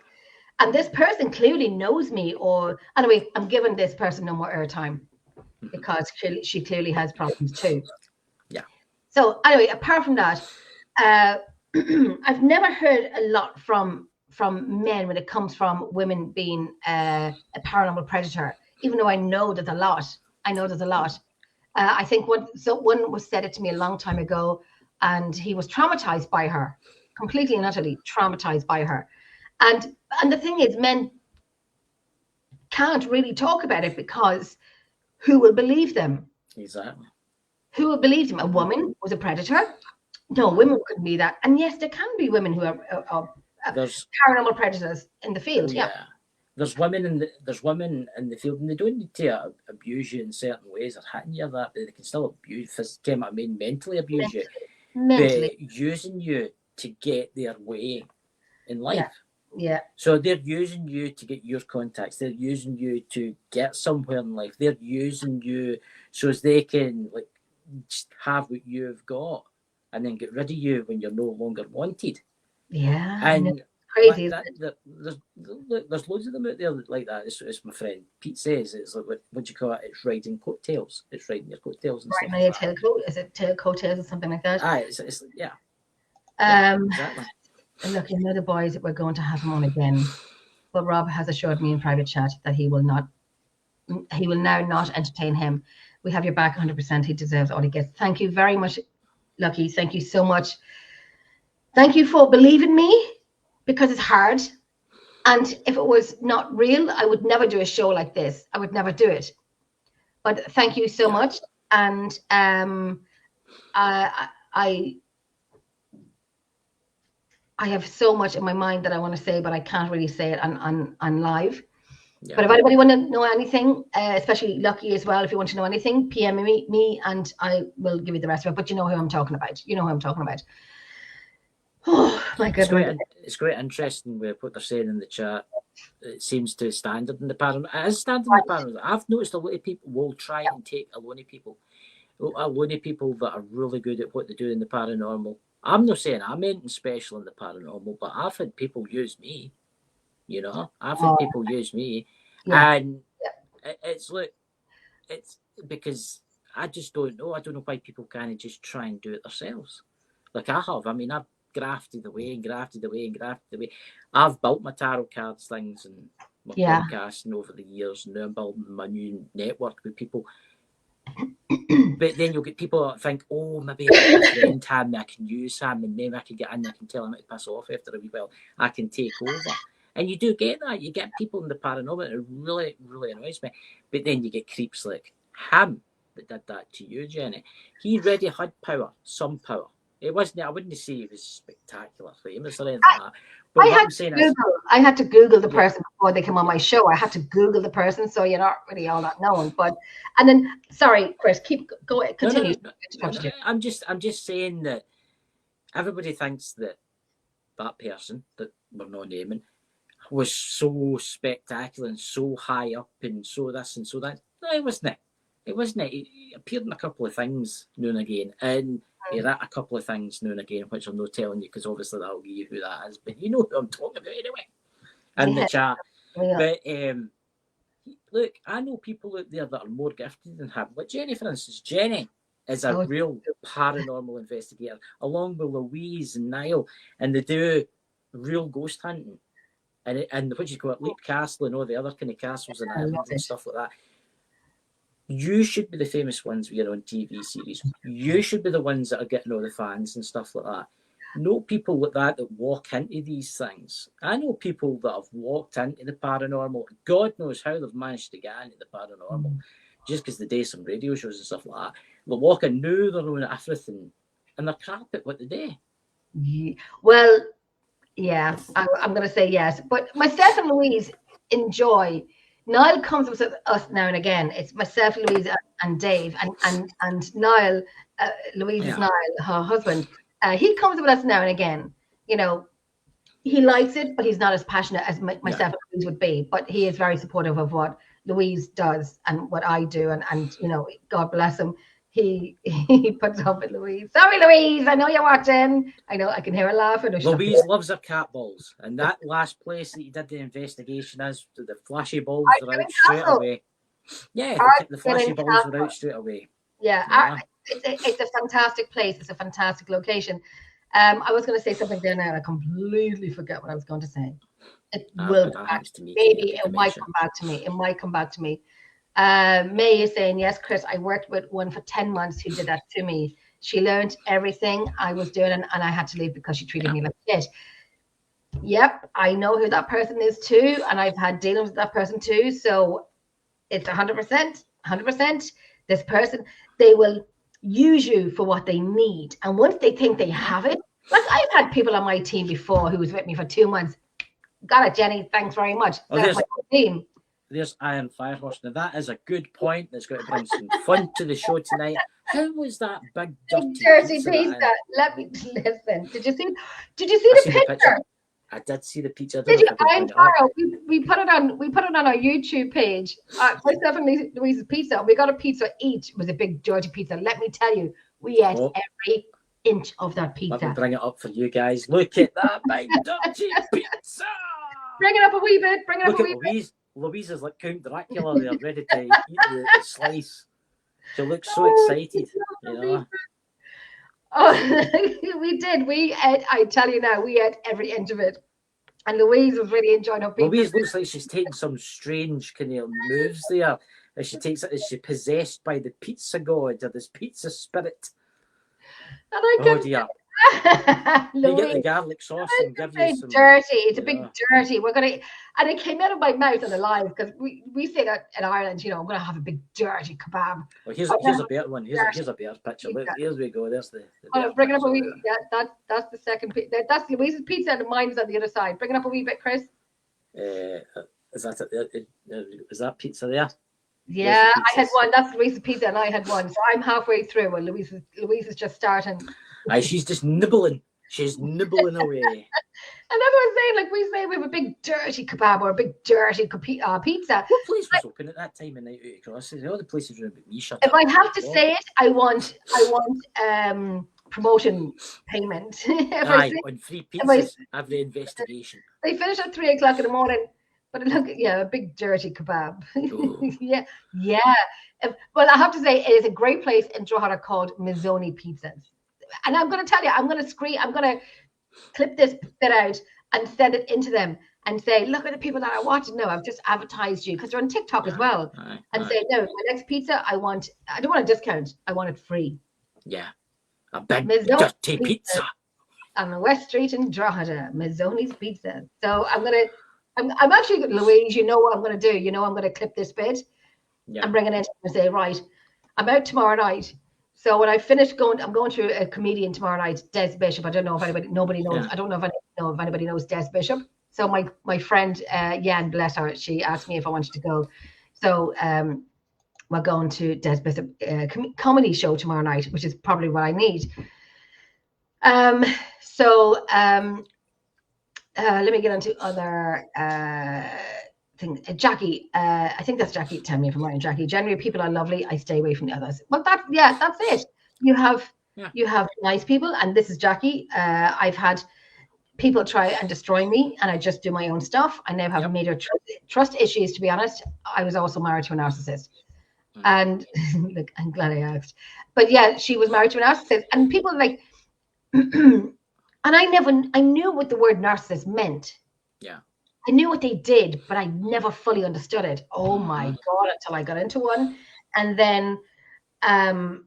And this person clearly knows me, or anyway, I'm giving this person no more airtime because she clearly has problems too. Yeah. So anyway, apart from that, I've never heard a lot from men when it comes from women being a paranormal predator, even though I know there's a lot. I know there's a lot. I think one was said it to me a long time ago, and he was traumatized by her, completely and utterly traumatized by her. And the thing is, men can't really talk about it because who will believe them? Exactly. Who will believe them? A woman was a predator? No, women couldn't be that. And yes, there can be women who are paranormal predators in the field. Yeah. There's women in the field, and they don't need to abuse you in certain ways or hitting you that, but they can still mentally abuse you, but using you to get their way in life. Yeah. So they're using you to get your contacts. They're using you to get somewhere in life. They're using you so as they can like just have what you've got, and then get rid of you when you're no longer wanted. Yeah. And crazy. There's loads of them out there like that. It's my friend Pete says. It's like what do you call it? It's riding coattails. It's riding your coattails and stuff. Right, is it tail coattails or something like that? It's yeah. Exactly. And look, you know the boys, we're going to have him on again. But Rob has assured me in private chat that he will now not entertain him. We have your back 100%. He deserves all he gets. Thank you very much, Lucky. Thank you so much. Thank you for believing me, because it's hard. And if it was not real, I would never do a show like this. I would never do it. But thank you so much. And I have so much in my mind that I want to say, but I can't really say it on live. Yeah. But if anybody want to know anything, especially Lucky as well, if you want to know anything, PM me and I will give you the rest of it. But you know who I'm talking about. Oh, my goodness. It's quite interesting with what they're saying in the chat. It seems to standard in the paranormal. It is standard in the paranormal. I've noticed a lot of people will try and take Aloni people that are really good at what they do in the paranormal. I'm not saying I'm anything special in the paranormal, but I've had people use me. You know, I've had people use me, and it's because I just don't know. I don't know why people can't just try and do it themselves. Like I have. I mean, I've grafted away. I've built my tarot cards things and my podcasting over the years, and now I'm building my new network with people. But then you'll get people that think, oh, maybe a friend had me, I can use him, and maybe I can get in, I can tell him to piss off after a wee while, I can take over. And you do get that. You get people in the paranormal, it really, really annoys me. But then you get creeps like him that did that to you, Jenny. He already had power, some power. It wasn't. I wouldn't say he was spectacular famous or anything like that. But I had to Google the person before they came on my show. I had to Google the person, so you're not really all that known. But and then, sorry, Chris, continue. No. I'm just saying that everybody thinks that person that we're not naming was so spectacular and so high up and so this and so that. No, it wasn't. He appeared in a couple of things now and again, and he wrote a couple of things now and again, which I'm not telling you because obviously that'll give you who that is, but you know who I'm talking about anyway in the chat. Yeah. But look, I know people out there that are more gifted than him. Like Jenny, for instance. Jenny is a real paranormal investigator, along with Louise and Niall, and they do real ghost hunting. And what you call it, Leap Castle and all the other kind of castles in Ireland and stuff like that. You should be the famous ones we are on TV series. You should be the ones that are getting all the fans and stuff like that. No people like that walk into these things. I know people that have walked into the paranormal. God knows how they've managed to get into the paranormal. Just because they do some radio shows and stuff like that. They walk in now, they're knowing everything. And they're crap at what they do. Yeah. Well, yeah, I'm going to say yes. But myself and Louise enjoy. Niall comes with us now and again. It's myself, Louise, and Dave, and Niall. Louise is Niall, her husband. He comes with us now and again. You know, he likes it, but he's not as passionate as myself and Louise would be. But he is very supportive of what Louise does and what I do, and you know, God bless him. He puts up with Louise. Sorry, Louise, I know you're watching. I know I can hear her laughing. Louise loves her cat balls, and that last place that you did the investigation is the flashy balls are out straight away. Yeah, the flashy balls were out straight away. Yeah. It's a fantastic place. It's a fantastic location. I was going to say something there now, and I completely forget what I was going to say. It will come back to me. Maybe it might come back to me. It might come back to me. May is saying, yes, Chris, I worked with one for 10 months who did that to me. She learned everything I was doing, and I had to leave because she treated me like shit. Yep, I know who that person is too, and I've had dealings with that person too. So it's 100%. This person, they will use you for what they need. And once they think they have it, like I've had people on my team before who was with me for 2 months. Got it, Jenny. Thanks very much. That's my team. There's Iron Firehorse. Now that is a good point. That's going to bring some fun to the show tonight. How was that big dirty pizza? Let me listen. Did you see the picture? I did see the pizza. Did you? We put it on our YouTube page. Myself and Louise's Pizza. We got a pizza each. It was a big dirty pizza. Let me tell you, we ate every inch of that pizza. Let me bring it up for you guys. Look at that big dirty pizza. Bring it up a wee bit. Louise is like Count Dracula. They're ready to eat the slice. She looks so excited. You know. Oh, we did. We ate. I tell you now, we ate every inch of it. And Louise was really enjoying her pizza. Louise looks like she's taking some strange kind of moves there. As she takes it, is she possessed by the pizza god or this pizza spirit? And I dear. You get the garlic sauce and give you some dirty. It's a big dirty. We're gonna, and it came out of my mouth on the live because we say that in Ireland, you know, I'm gonna have a big dirty kebab. Well, here's a better one. Here's a better picture. Look, here we go. There's the bring it up a wee. Yeah, that's the second pizza. That's Louise's pizza, and mine's on the other side. Bring it up a wee bit, Chris. Is that pizza there? Yeah, I had one. That's Louise's pizza, and I had one. So I'm halfway through, and Louise is just starting. Aye, she's just nibbling. She's nibbling away. And everyone's saying, like, we say we have a big dirty kebab or a big dirty pizza. What place was open at that time of night across? All the places were a bit niche. If I have to say it, I want promotion payment. On free pizzas, every investigation. They finish at 3 o'clock in the morning. But look, a big dirty kebab. Yeah. Well, I have to say, it is a great place in Drogheda called Mazzoni Pizzas. And I'm going to tell you, I'm going to clip this bit out and send it into them and say, look at the people that are watching. No, I've just advertised you because they're on TikTok as well. Say, no, my next pizza, I don't want a discount. I want it free. Yeah. A big dirty pizza. On West Street in Drogheda, Mazzoni's Pizza. So I'm actually, Louise, you know what I'm going to do. You know, I'm going to clip this bit and bring it in and say, right, I'm out tomorrow night. So when I finish I'm going to a comedian tomorrow night, Des Bishop. I don't know if nobody knows. I don't know if anybody knows Des Bishop. So my friend, Jan, bless her, she asked me if I wanted to go. So we're going to Des Bishop comedy show tomorrow night, which is probably what I need. Let me get into other things. Jackie, I think that's Jackie. Tell me if I'm right, Jackie. Generally, people are lovely. I stay away from the others. But that's it. You have nice people, and this is Jackie. I've had people try and destroy me, and I just do my own stuff. I now have major trust issues. To be honest, I was also married to a narcissist, and look, I'm glad I asked. But yeah, she was married to a narcissist, and people like. And I knew what the word narcissist meant. Yeah. I knew what they did, but I never fully understood it. Oh my God, until I got into one. And then, and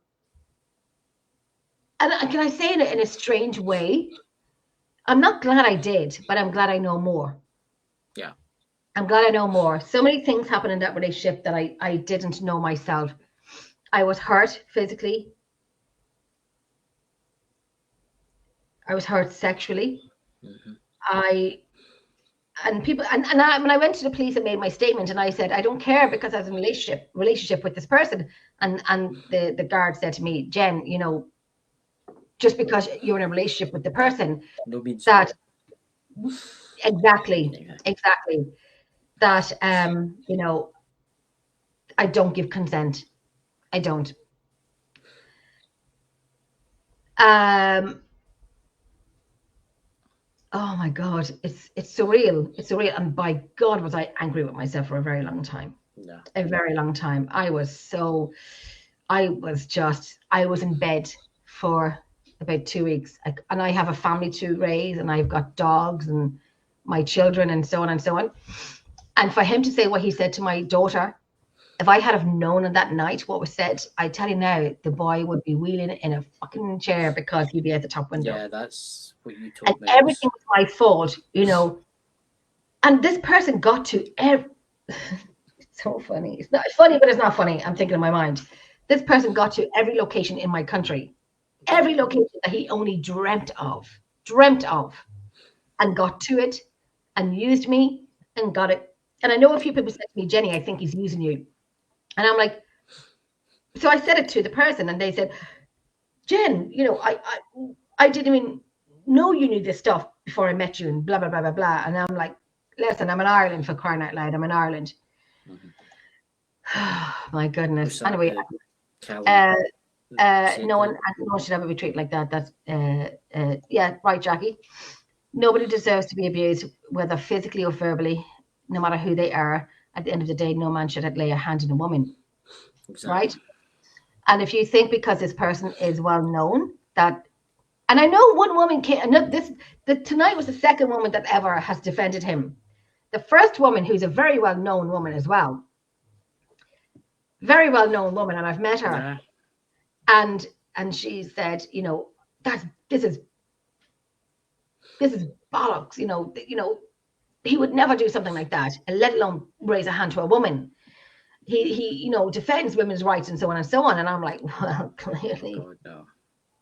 can I say it in a strange way? I'm not glad I did, but I'm glad I know more. Yeah. I'm glad I know more. So many things happened in that relationship that I didn't know myself. I was hurt physically. I was hurt sexually. When I went to the police and made my statement, and I said, I don't care because I was in a relationship with this person. And the guard said to me, Jen, you know, just because you're in a relationship with the person, that exactly that you know, I don't give consent. I don't. Oh my God, it's surreal. It's surreal. And by God, was I angry with myself for a very long time. Yeah. A very long time. I was in bed for about 2 weeks. And I have a family to raise, and I've got dogs and my children and so on and so on. And for him to say what he said to my daughter if I had have known on that night what was said, I tell you now, the boy would be wheeling in a fucking chair because he'd be at the top window. Yeah, that's what you And told me. everything was my fault, you know. And this person got to it's so funny. It's not funny, but it's not funny. I'm thinking in my mind. This person got to every location in my country, every location that he only dreamt of, and got to it and used me and got it. And I know a few people said to me, Jenny, I think he's using you. And I'm like, so I said it to the person and they said, Jen, you know, I didn't even know you knew this stuff before I met you and blah, blah, blah, blah, blah. And I'm like, listen, I'm in Ireland, for crying out loud. I'm in Ireland. My goodness. Anyway, no one should ever be treated like that. That's yeah, right, Jackie. Nobody deserves to be abused, whether physically or verbally, no matter who they are. At the end of the day, no man should lay a hand on a woman. Exactly. Right? And if you think because this person is well known that, and I know one woman tonight was the second woman that ever has defended him. The first woman, who's a very well known woman as well, very well known woman, and I've met her, and she said, you know, this is bollocks, you know, he would never do something like that, and let alone raise a hand to a woman. He you know, defends women's rights and so on and so on. And I'm like, well, clearly,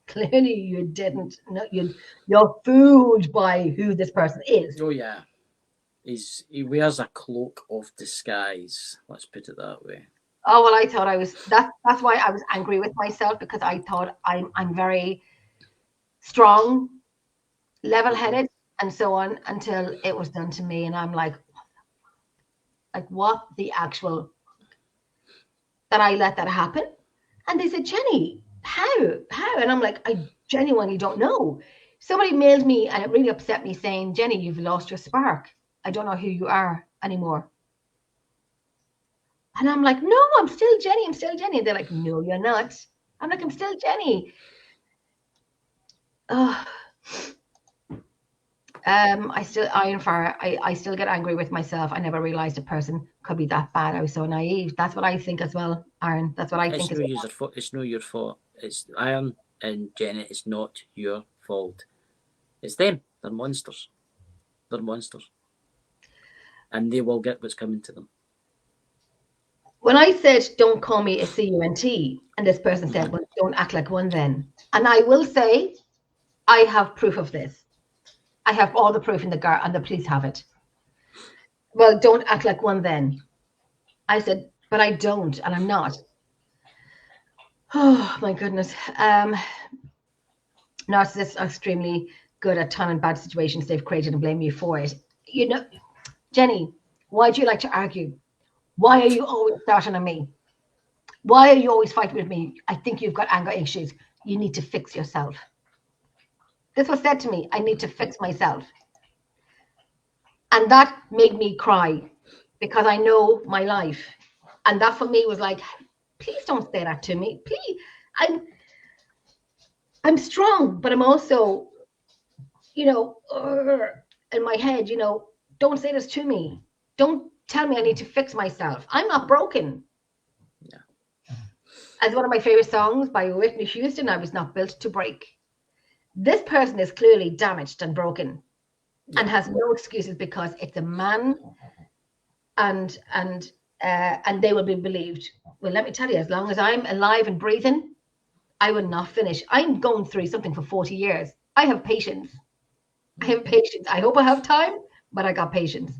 clearly you didn't. No, you're fooled by who this person is. Oh yeah, he wears a cloak of disguise. Let's put it that way. Oh well, I thought I was. That's why I was angry with myself, because I thought I'm very strong, level-headed, and so on, until it was done to me, and I'm like what the actual. That I let that happen. And they said, Jenny, how? And I'm like, I genuinely don't know. Somebody mailed me and it really upset me saying, Jenny, you've lost your spark. I don't know who you are anymore. And I'm like, no, I'm still Jenny. And they're like, no, you're not. I'm like, I'm still Jenny. I still get angry with myself. I never realized a person could be that bad. I was so naive. That's what I think as well, Aaron. That's what I think. It's not your fault. It's Aaron and Jenny. It's not your fault. It's them. They're monsters. And they will get what's coming to them. When I said, don't call me a C-U-N-T, and this person said, well, don't act like one then. And I will say, I have proof of this. I have all the proof in the car, and the police have it. Well, don't act like one then. I said, but I don't, and I'm not. Oh, my goodness. Narcissists are extremely good at turning bad situations they've created and blame you for it. You know, Jenny, why do you like to argue? Why are you always starting on me? Why are you always fighting with me? I think you've got anger issues. You need to fix yourself. This was said to me, I need to fix myself. And that made me cry because I know my life. And that for me was like, please don't say that to me. Please. I'm strong, but I'm also, you know, in my head, you know, don't say this to me. Don't tell me I need to fix myself. I'm not broken. Yeah. As one of my favorite songs by Whitney Houston, I was not built to break. This person is clearly damaged and broken and has no excuses because it's a man and they will be believed. Well, let me tell you, as long as I'm alive and breathing, I will not finish. I'm going through something for 40 years. I have patience. I hope I have time, but I got patience.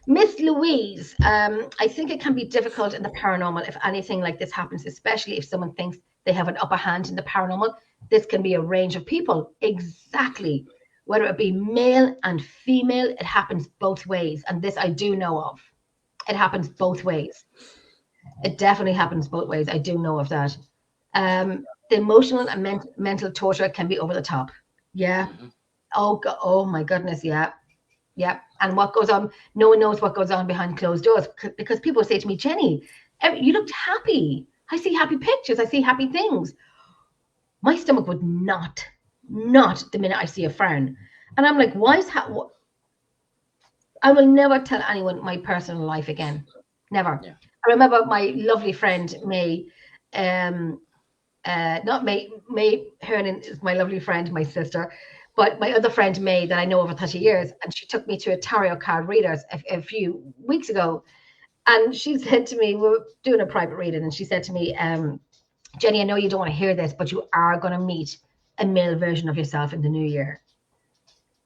Miss Louise, I think it can be difficult in the paranormal if anything like this happens, especially if someone thinks they have an upper hand in the paranormal. This can be a range of people. Exactly. Whether it be male and female, it happens both ways. And this I do know of. It happens both ways. It definitely happens both ways. I do know of that. The emotional and mental torture can be over the top. Yeah. Oh my goodness. Yeah. Yeah. And what goes on, no one knows what goes on behind closed doors, because people say to me, Jenny, you looked happy. I see happy pictures. I see happy things. My stomach would not the minute I see a frown. And I'm like, why is that? I will never tell anyone my personal life again. Never. Yeah. I remember my lovely friend May, not May Hernan is my lovely friend, my sister, but my other friend May that I know over 30 years, and she took me to a tarot card readers a few weeks ago, and she said to me, we were doing a private reading, and she said to me, Jenny, I know you don't want to hear this, but you are going to meet a male version of yourself in the new year.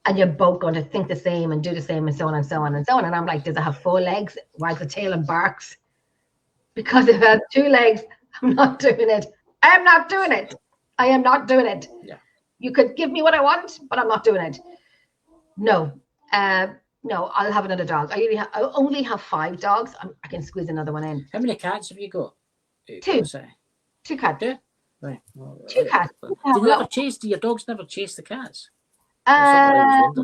And you're both going to think the same and do the same and so on and so on and so on. And I'm like, does it have 4 legs, wags the tail and barks? Because if it has 2 legs, I'm not doing it. I'm not doing it. I am not doing it. Yeah. You could give me what I want, but I'm not doing it. No. No, I'll have another dog. I only have 5 dogs. I can squeeze another one in. How many cats have you got? 2. 2 cats. Yeah. Right. Well, 2 cats. Do your dogs never chase the cats? No,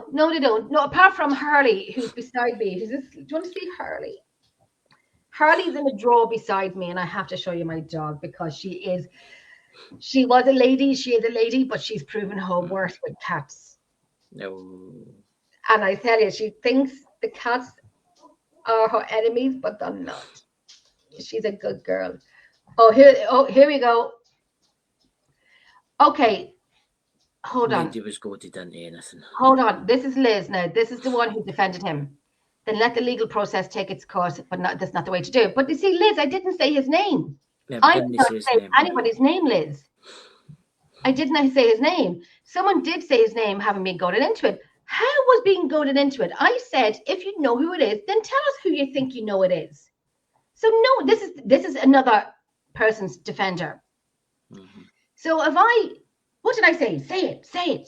they don't. No, apart from Harley, who's beside me. Do you want to see Harley? Harley's in a drawer beside me, and I have to show you my dog because she was a lady. She is a lady, but she's proven her worth with cats. No. And I tell you, she thinks the cats are her enemies, but they're not. She's a good girl. Here we go. Okay. Hold on. He was goated into anything. Hold on. This is Liz now. This is the one who defended him. Then let the legal process take its course, but that's not the way to do it. But you see, Liz, I didn't say his name. Yeah, I didn't say anybody's name, Liz. I didn't say his name. Someone did say his name, having been goaded into it. How was being goaded into it? I said, if you know who it is, then tell us who you think you know it is. So no, this is another person's defender. Mm-hmm. So what did I say? Say it. Say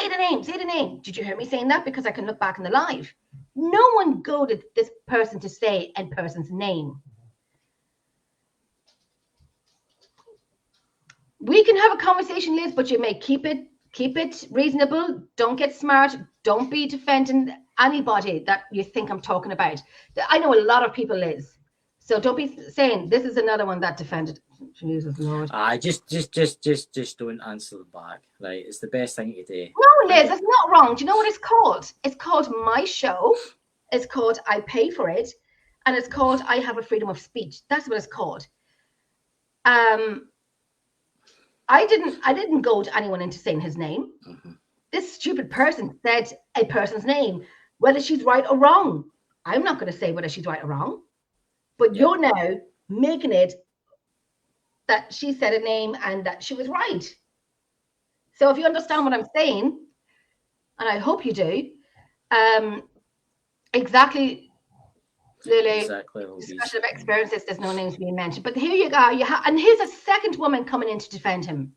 the name. Did you hear me saying that? Because I can look back in the live. No one goaded this person to say a person's name. We can have a conversation, Liz, but you may keep it reasonable. Don't get smart. Don't be defending anybody that you think I'm talking about. I know a lot of people, Liz. So don't be saying this is another one that defended. Jesus Lord. Just don't answer the back. Right, it's the best thing to do. No, Liz, it's not wrong. Do you know what it's called? It's called my show. It's called I pay for it, and it's called I have a freedom of speech. That's what it's called. I didn't goad anyone into saying his name. Mm-hmm. This stupid person said a person's name, whether she's right or wrong. I'm not going to say whether she's right or wrong. But you're now making it that she said a name and that she was right. So if you understand what I'm saying, and I hope you do, exactly, Lily, discussion of experiences, there's no names being mentioned. But here you go. And here's a second woman coming in to defend him.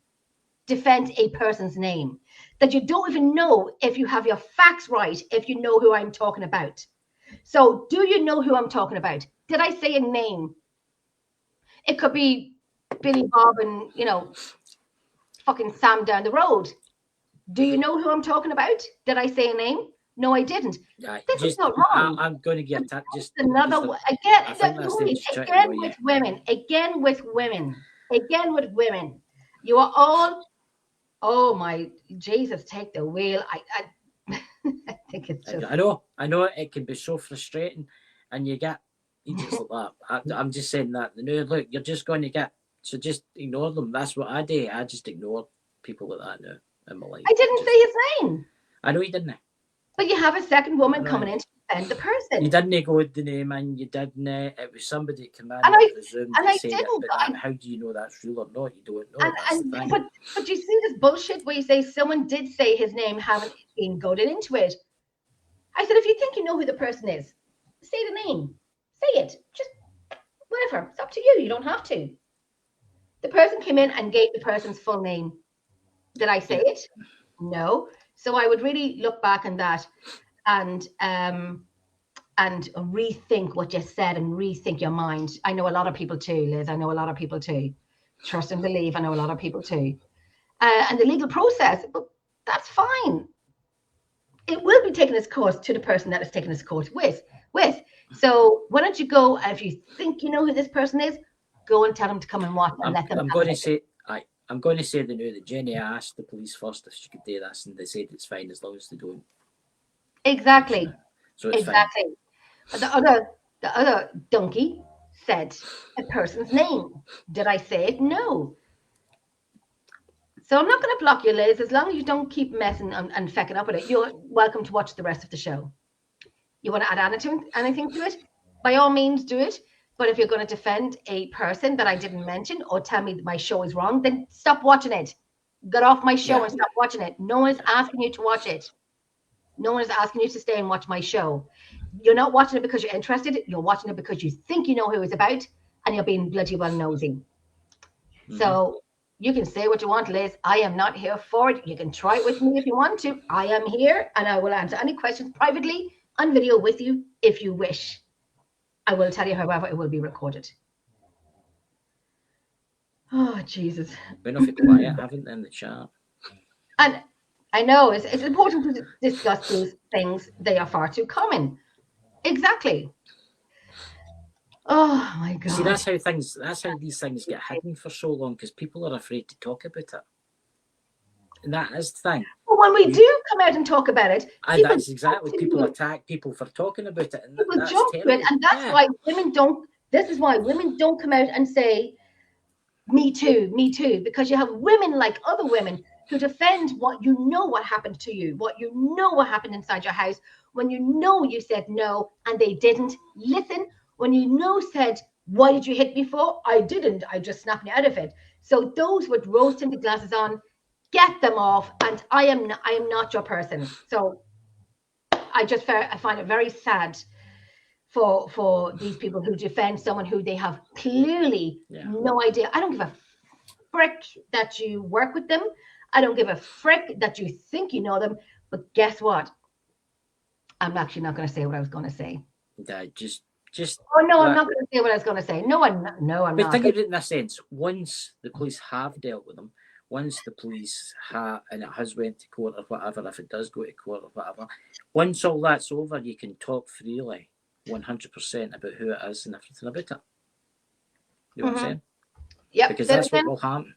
Defend a person's name that you don't even know if you have your facts right, if you know who I'm talking about. So do you know who I'm talking about? Did I say a name? It could be Billy Bob and, fucking Sam down the road. Do you know who I'm talking about? Did I say a name? No, I didn't. This is not wrong. I'm going to get that. Just another one. Again with women. You are all, oh my Jesus, take the wheel. I think it's just. I know it can be so frustrating, and you just like that. I'm just saying that. Look, you're just going to get. So just ignore them. That's what I do. I just ignore people like that now in my life. I didn't say his name. I know you didn't. But you have a second woman coming in to defend the person. You didn't go with the name, and you didn't. It was somebody coming in. I didn't. How do you know that's real or not? You don't know. But you see this bullshit where you say someone did say his name, haven't been goaded into it. I said, if you think you know who the person is, say the name. Say it. Just whatever. It's up to you. You don't have to. The person came in and gave the person's full name. Did I say it? No. So I would really look back on that and rethink what you said and rethink your mind. I know a lot of people too, Liz. I know a lot of people too. Trust and believe. I know a lot of people too. And the legal process, that's fine. It will be taking its course to the person that is taking its course with. So why don't you go, if you think you know who this person is, go and tell them to come and watch and let them. I'm going to say they knew that Jenny asked the police first if she could do this, and they said it's fine as long as they don't. Exactly. So it's exactly. fine. The other donkey said a person's name. Did I say it? No. So I'm not going to block you, Liz. As long as you don't keep messing and fecking up with it, you're welcome to watch the rest of the show. You want to add anything to it? By all means, do it. But if you're going to defend a person that I didn't mention or tell me that my show is wrong, then stop watching it. Get off my show and stop watching it. No one is asking you to watch it. No one is asking you to stay and watch my show. You're not watching it because you're interested. You're watching it because you think you know who it's about and you're being bloody well nosy. So you can say what you want, Liz. I am not here for it. You can try it with me if you want to. I am here and I will answer any questions privately on video with you if you wish. I will tell you, however, it will be recorded. Oh, Jesus. Been off it quiet, haven't they, in the chat? And I know it's important to discuss these things. They are far too common. Exactly. Oh my God. See, that's how these things get hidden for so long, because people are afraid to talk about it. And that is the thing. Well, when we do come out and talk about it, that's exactly, people attack people for talking about it. And people jump to it, and that's why women don't. This is why women don't come out and say, "Me too, me too," because you have women like other women who defend what you know what happened to you, what you know what happened inside your house, when you know you said no and they didn't listen, when you know said, "Why did you hit me for?" "I didn't, I just snapped me out of it." So those with rose-tinted glasses on, get them off, and I am not your person. So I find it very sad for these people who defend someone who they have clearly no idea. I don't give a frick that you work with them. I don't give a frick that you think you know them. But guess what? I'm actually not going to say what I was going to say. Just. Oh no, I'm not going to say what I was going to say. No, I'm not. But think of it in a sense. Once the police have dealt with them, once the police and it has went to court or whatever, if it does go to court or whatever, once all that's over, you can talk freely, 100% about who it is and everything about it. You know what I'm saying? Yeah. Because that's what will happen.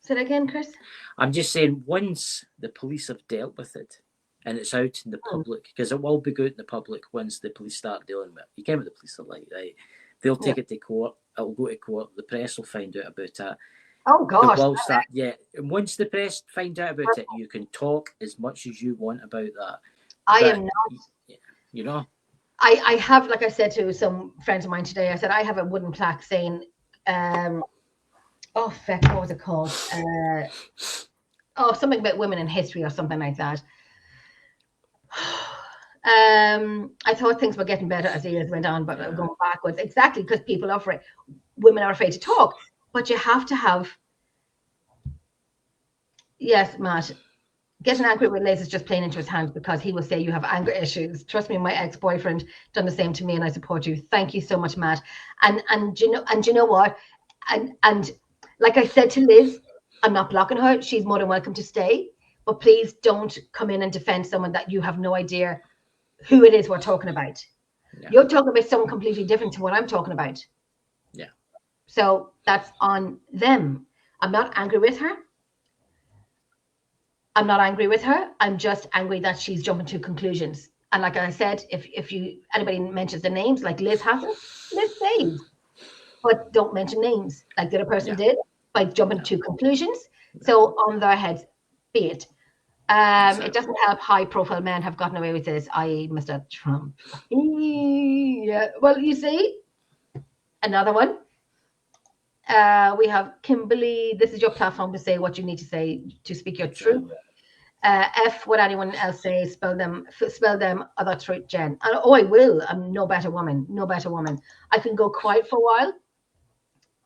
Say that again, Chris. I'm just saying, once the police have dealt with it and it's out in the public, because it will be out in the public once the police start dealing with it. You can't what the police are like, right? They'll take it to court. It'll go to court. The press will find out about it. Oh gosh! And once the press find out about it, you can talk as much as you want about that. I am not. You know. I have, like I said to some friends of mine today, I said I have a wooden plaque saying, "Oh feck, what was it called? Something about women in history or something like that." I thought things were getting better as the years went on, but going backwards. Exactly, because people are afraid. Women are afraid to talk. But you have to have, yes, Matt, getting angry with Liz is just playing into his hands because he will say you have anger issues. Trust me, my ex-boyfriend done the same to me, and I support you. Thank you so much, Matt. And you know what? And like I said to Liz, I'm not blocking her. She's more than welcome to stay. But please don't come in and defend someone that you have no idea who it is we're talking about. Yeah. You're talking about someone completely different to what I'm talking about. Yeah. So that's on them. I'm not angry with her. I'm just angry that she's jumping to conclusions. And like I said, if anybody mentions the names, like Liz hasn't, Liz says, but don't mention names like the other person did by jumping to conclusions. So on their heads, be it. It doesn't help high-profile men have gotten away with this, i.e. Mr. Trump. Yeah. Well, you see, another one. We have Kimberly. This is your platform to say what you need to say, to speak your truth. F what anyone else says, spell them other truth, Jen. And, I will. I'm no better woman. I can go quiet for a while,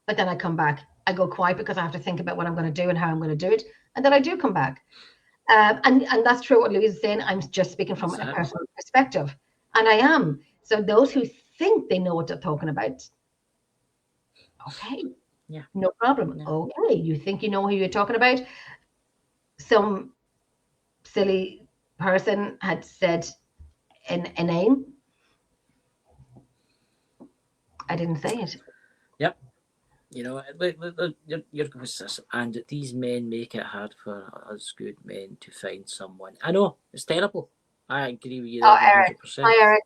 but then I come back. I go quiet because I have to think about what I'm going to do and how I'm going to do it, and then I do come back. And that's true what Louise is saying. I'm just speaking from a personal perspective, and I am. So those who think they know what they're talking about, okay, no problem. Okay, you think you know who you're talking about? Some silly person had said a name. I didn't say it. Yep. You know, you're and these men make it hard for us good men to find someone. I know, it's terrible. I agree with you Oh, there Eric. 100%. Hi, Eric.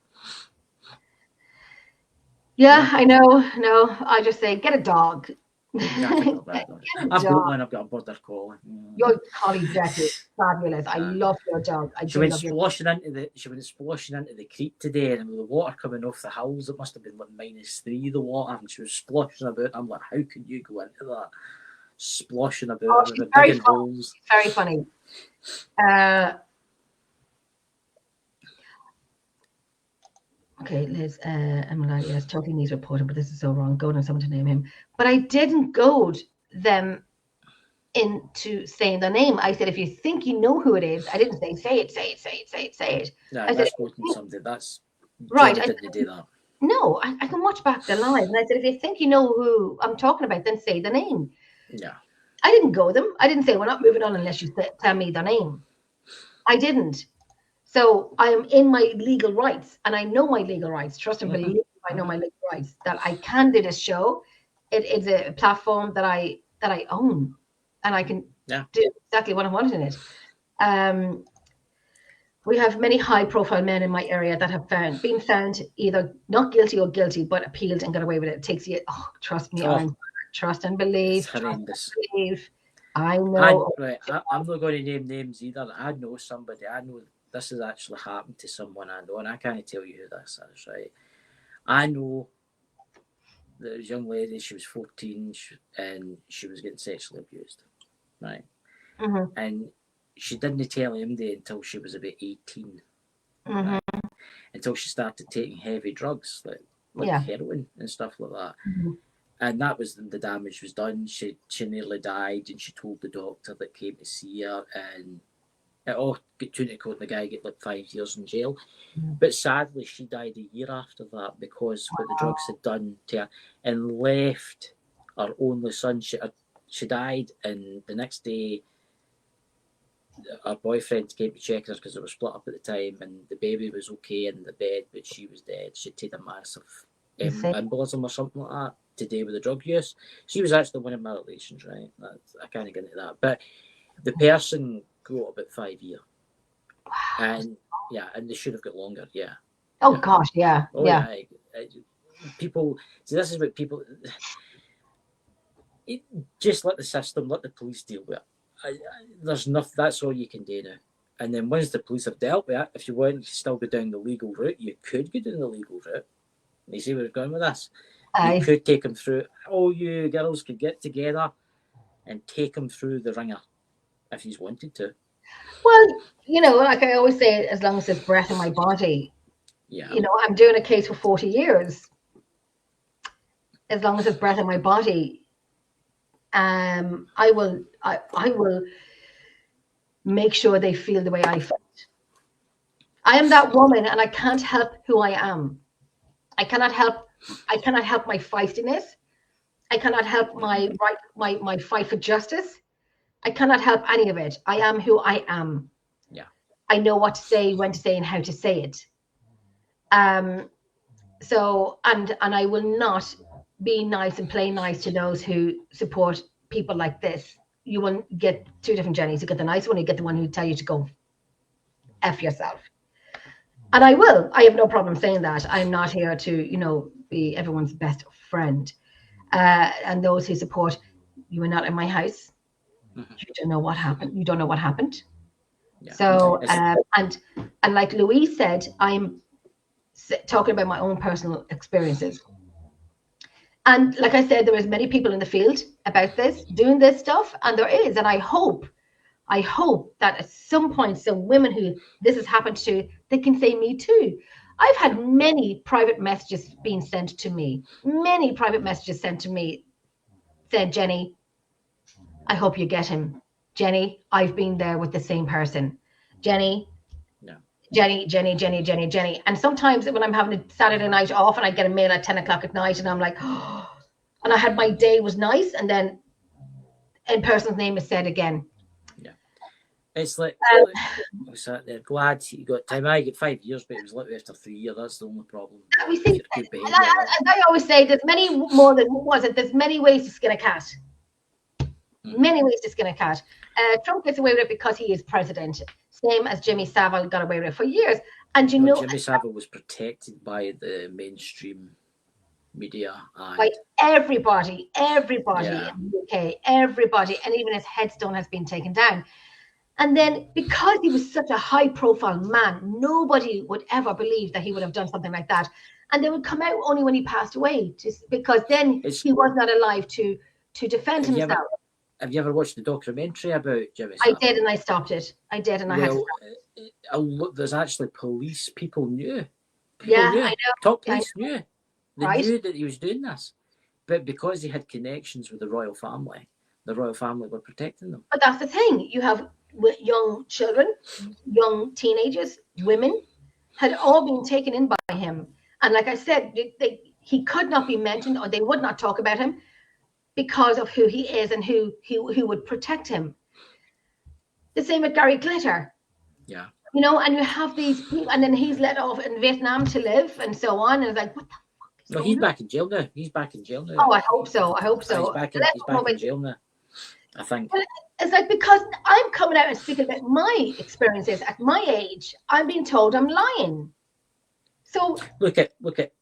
Yeah, I know. No, I just say get a dog. Yeah, I think about it. I've got one. I've got a border collie. Your collie Jackie is fabulous. I love your dog. I She do went love your splashing into the creek today, and with the water coming off the hills, it must have been like -3 the water, and she was splashing about. I'm like, how can you go into that? Splashing about Oh, with she's the very digging funny. holes. Very funny. Okay, Liz, Emily, yes, totally needs reporting, but this is so wrong. Goad on someone to name him. But I didn't goad them into saying the name. I said, if you think you know who it is, I didn't say it. Yeah, I said, that's quoting something. That's right. Jenny didn't do that. No, I can watch back the live. And I said, if you think you know who I'm talking about, then say the name. Yeah. I didn't go them. I didn't say, we're not moving on unless you tell me the name. I didn't. So I am in my legal rights, and I know my legal rights. Trust and believe I know my legal rights, that I can do this show. It is a platform that I own, and I can do exactly what I want in it. We have many high-profile men in my area that have been found either not guilty or guilty, but appealed and got away with it. It takes you. Oh, trust me, trust and believe. It's horrendous. Trust and believe. I know. I'm not going to name names either. I know somebody. I know this has actually happened to someone I know, and I can't tell you who this is, right? I know that this young lady, she was 14, and she was getting sexually abused, right? Mm-hmm. And she didn't tell MD until she was about 18, right? Until she started taking heavy drugs like heroin and stuff like that. Mm-hmm. And that was the damage was done. She nearly died, and she told the doctor that came to see her, and it all got to the court. The guy got like 5 years in jail. Mm-hmm. But sadly, she died a year after that because what the drugs had done to her, and left her only son. She died, and the next day, her boyfriend came to check her because they were split up at the time, and the baby was okay in the bed, but she was dead. She'd taken a massive embolism or something like that to do with the drug use. She was actually one of my relations, right? I can't get into that. But the person got about 5 years. And and they should have got longer, Oh gosh, yeah. Oh yeah. People, so this is what people, just let the system, let the police deal with it. There's nothing, that's all you can do now. And then once the police have dealt with it, if you want to still go down the legal route, you could go down the legal route. You see where we're going with this? You could take them through. All you girls could get together and take them through the ringer if you wanted to. Well, like I always say, as long as there's breath in my body, I'm doing a case for 40 years. As long as there's breath in my body, I will make sure they feel the way I felt. I am that woman, and I can't help who I am. I cannot help my feistiness. I cannot help my fight for justice. I cannot help any of it. I am who I am. Yeah. I know what to say, when to say, and how to say it. So, and I will not be nice and play nice to those who support people like this. You will get two different Jennies. You get the nice one, you get the one who tell you to go F yourself. And I will. I have no problem saying that. I'm not here to, be everyone's best friend. And those who support, you are not in my house. You don't know what happened. You don't know what happened. Yeah. So, and like Louise said, I'm talking about my own personal experiences. And like I said, there is many people in the field about this, doing this stuff, and there is. And I hope that at some point, some women who this has happened to, they can say me too. I've had many private messages being sent to me. Many private messages sent to me said, Jenny, I hope you get him. Jenny, I've been there with the same person. Jenny. And sometimes when I'm having a Saturday night off and I get a mail at 10 o'clock at night and I'm like, oh, and I had my day was nice, and then a person's name is said again. Yeah. It's like, they're glad you got time. I get 5 years, but it was literally after 3 years. That's the only problem. We see, I always say there's many more than there's many ways to skin a cat. Many ways to skin a cat. Trump gets away with it because he is president. Same as Jimmy Savile got away with it for years. And you know, Jimmy Savile was protected by the mainstream media. By everybody Yeah. in the UK, everybody, and even his headstone has been taken down. And then because he was such a high-profile man, nobody would ever believe that he would have done something like that. And they would come out only when he passed away, just because then he was not alive to defend himself. Have you ever watched the documentary about Jimmy I Savile? did, and I stopped it. I did, and I had to stop. There's actually police. People knew. Yeah, I know. Top police knew. They Right. knew that he was doing this. But because he had connections with the royal family were protecting them. But that's the thing. You have young children, young teenagers, women, had all been taken in by him. And like I said, he could not be mentioned, or they would not talk about him because of who he is and who would protect him. The same with Gary Glitter. Yeah. You know, and you have these people, and then he's let off in Vietnam to live and so on. And it's like, what the fuck is No, going he's on? back in jail now. He's back in jail now. Oh, I hope so. I hope so. He's back in jail now, I think. It's like, because I'm coming out and speaking about my experiences at my age, I'm being told I'm lying. So Look at.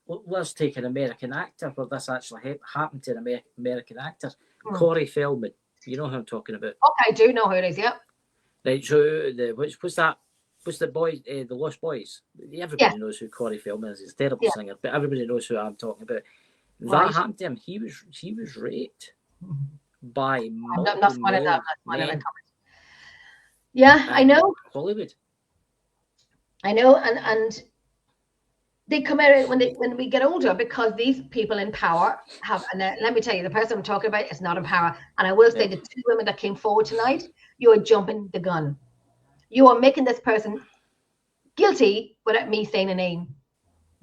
Let's take an American actor where this actually happened to an American actor, Corey Feldman. You know who I'm talking about? okay, I do know who it is. Yep. Right. So what's that? What's the boys? The Lost Boys. Everybody knows who Corey Feldman is. He's a terrible singer, but everybody knows who I'm talking about. That happened to him. He was raped by That's one of them. Yeah, I know. Hollywood. I know, and they come out when we get older, because these people in power have, and let me tell you, the person I'm talking about is not in power. And I will say, the two women that came forward tonight, you are jumping the gun. You are making this person guilty without me saying a name.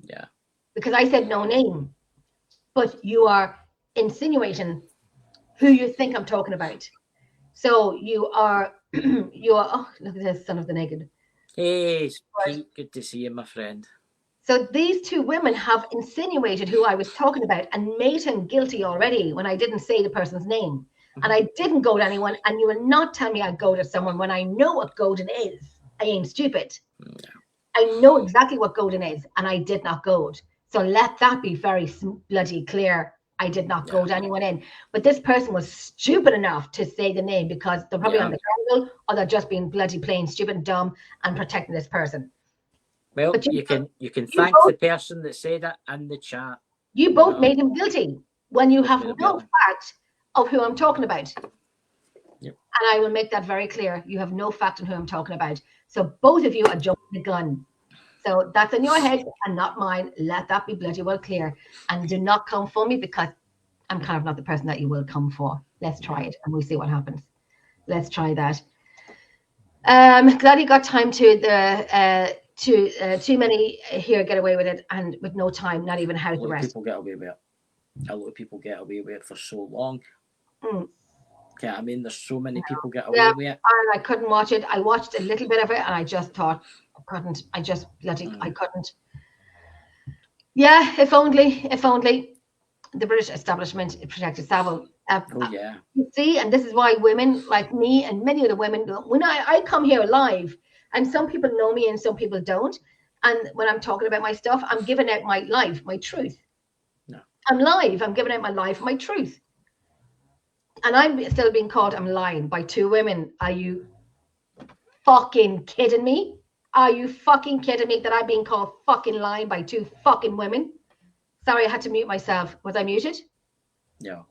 Yeah. Because I said no name, but you are insinuating who you think I'm talking about. So you are, oh, look at this, son of the naked. Hey, Pete, good to see you, my friend. So these two women have insinuated who I was talking about and made him guilty already when I didn't say the person's name. And I didn't goad anyone, and you will not tell me I goaded someone when I know what goading is. I ain't stupid. Yeah. I know exactly what goading is, and I did not goad. So let that be very bloody clear. I did not goad anyone in. But this person was stupid enough to say the name, because they're probably on the ground, or they're just being bloody plain stupid and dumb and protecting this person. Well, you can thank the person that said it in the chat. You both made him guilty when you have no fact of who I'm talking about. Yep. And I will make that very clear. You have no fact on who I'm talking about. So both of you are jumping the gun. So that's in your head and not mine. Let that be bloody well clear. And do not come for me, because I'm kind of not the person that you will come for. Let's try it and we'll see what happens. Let's try that. Glad you got time to the too many here get away with it, and with no time, not even how the rest. People get away with it. A lot of people get away with it for so long. Okay, I mean, there's so many people get away with it. And I couldn't watch it. I watched a little bit of it, and I just thought I couldn't. I couldn't. Yeah, if only the British establishment protected Savile. You see, and this is why women like me and many other women, when I come here live, and some people know me and some people don't, and when I'm talking about my stuff, I'm giving out my life, my truth. No. I'm live. I'm giving out my life, my truth. And I'm still being called I'm lying by two women. Are you fucking kidding me? Are you fucking kidding me that I'm being called fucking lying by two fucking women? Sorry, I had to mute myself. Was I muted? No.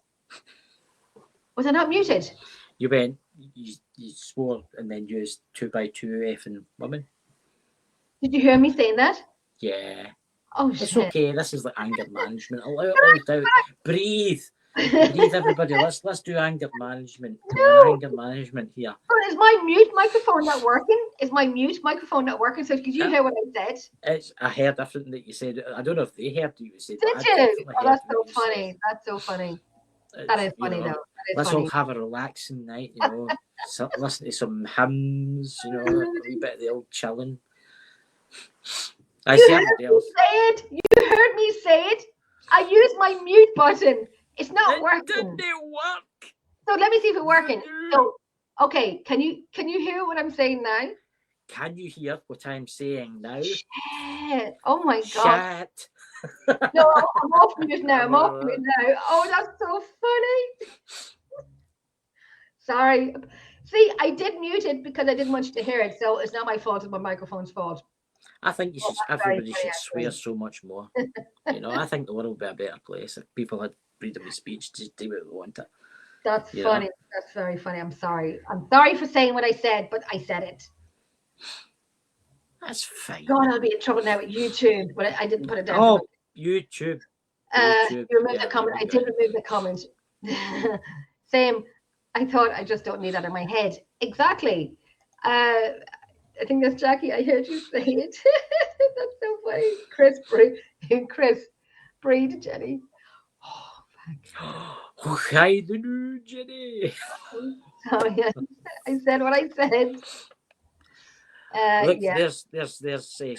Was I not muted? You went, you swore and then used 2x2 effing women. Did you hear me saying that? Yeah. Oh, it's shit. Okay. This is like anger management. Allow it all out. Breathe. Breathe, everybody. Let's do anger management. No. Anger management here. Oh, is my mute microphone not working? Is my mute microphone not working? So did you hear what I said? I heard everything that you said. I don't know if they heard you said. Did you? Oh, that's so funny. That's so funny. That is funny, though. Let's all have a relaxing night, you know. Listen to some hymns, you know, a wee bit of the old chilling. You heard me say it. I used my mute button. It's not working. Didn't it work? So let me see if it's working. So, okay, can you hear what I'm saying now? Can you hear what I'm saying now? Shit. Oh my God. Shit. No, I'm off mute now. I'm off mute now. Oh, that's so funny. Sorry. See, I did mute it because I didn't want you to hear it. So it's not my fault. It's my microphone's fault. I think everybody should swear so much more. You know, I think the world would be a better place if people had freedom of speech to do what they wanted. That's funny. That's very funny. I'm sorry. I'm sorry for saying what I said, but I said it. That's fine. God, I'll be in trouble now with YouTube, but I didn't put it down. Oh, YouTube. You removed the comment. I did remove the comment. Same. I thought I just don't need that in my head. Exactly. I think that's Jackie. I heard you say it. That's so funny. Chris, breathe, Jenny. Oh, oh, hi, the new Jenny. Sorry, I said what I said. Look, yeah. there's Louise, I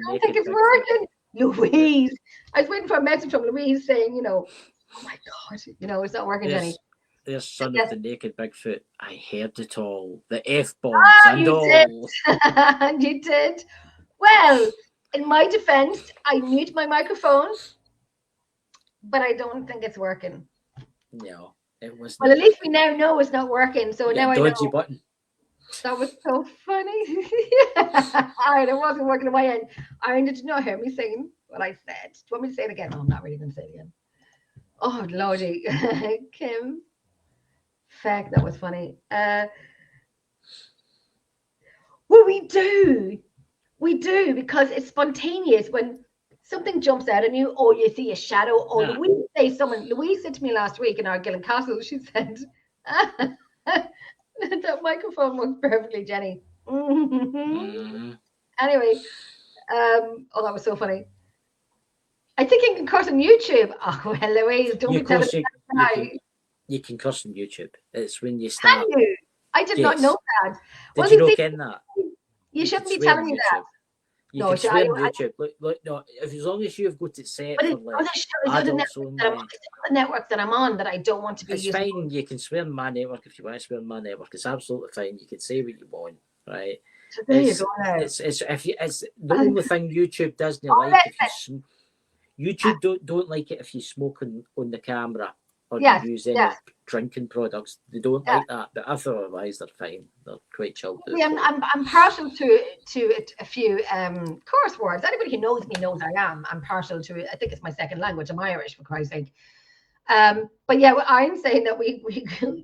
don't think it's working. Louise, I was waiting for a message from Louise saying, you know, oh my God, you know, it's not working, Jenny. There's Son of the Naked Bigfoot. I heard it all. The F-bombs and all. Did. You did. Well, in my defense, I mute my microphone, but I don't think it's working. No, it wasn't. Well, at least we now know it's not working. So now I know. Dodgy button. That was so funny. It wasn't working on my end. Aaron, did you not hear me saying what I said? Do you want me to say it again? No, I'm not really going to say it again. Oh, Lordy. Kim. Fact, that was funny. Well, we do, because it's spontaneous when something jumps out at you, or you see a shadow, or Louise said to me last week in our Gillen Castle, she said, that microphone works perfectly, Jenny. Anyway, oh, that was so funny. I think you can curse on YouTube. Oh, well, Louise, don't be telling me. You can curse on YouTube. It's when you start. Can you? I did not know that. Did you not get that? You shouldn't be telling me that. You can swear on YouTube. Look, no, as long as you've got it set for like adults only. The network that I'm on that I don't want to be using. It's fine. You can swear on my network if you want to swear on my network. It's absolutely fine. You can say what you want, right? So there you go now. It's the only thing YouTube doesn't like. If YouTube don't like it if you smoke on the camera or you use any drinking products. They don't like that, but otherwise they're fine. They're quite chilled. Yeah, I'm partial to a few curse words. Anybody who knows me knows I am. I'm partial to it. I think it's my second language. I'm Irish, for Christ's sake. But yeah, I'm saying that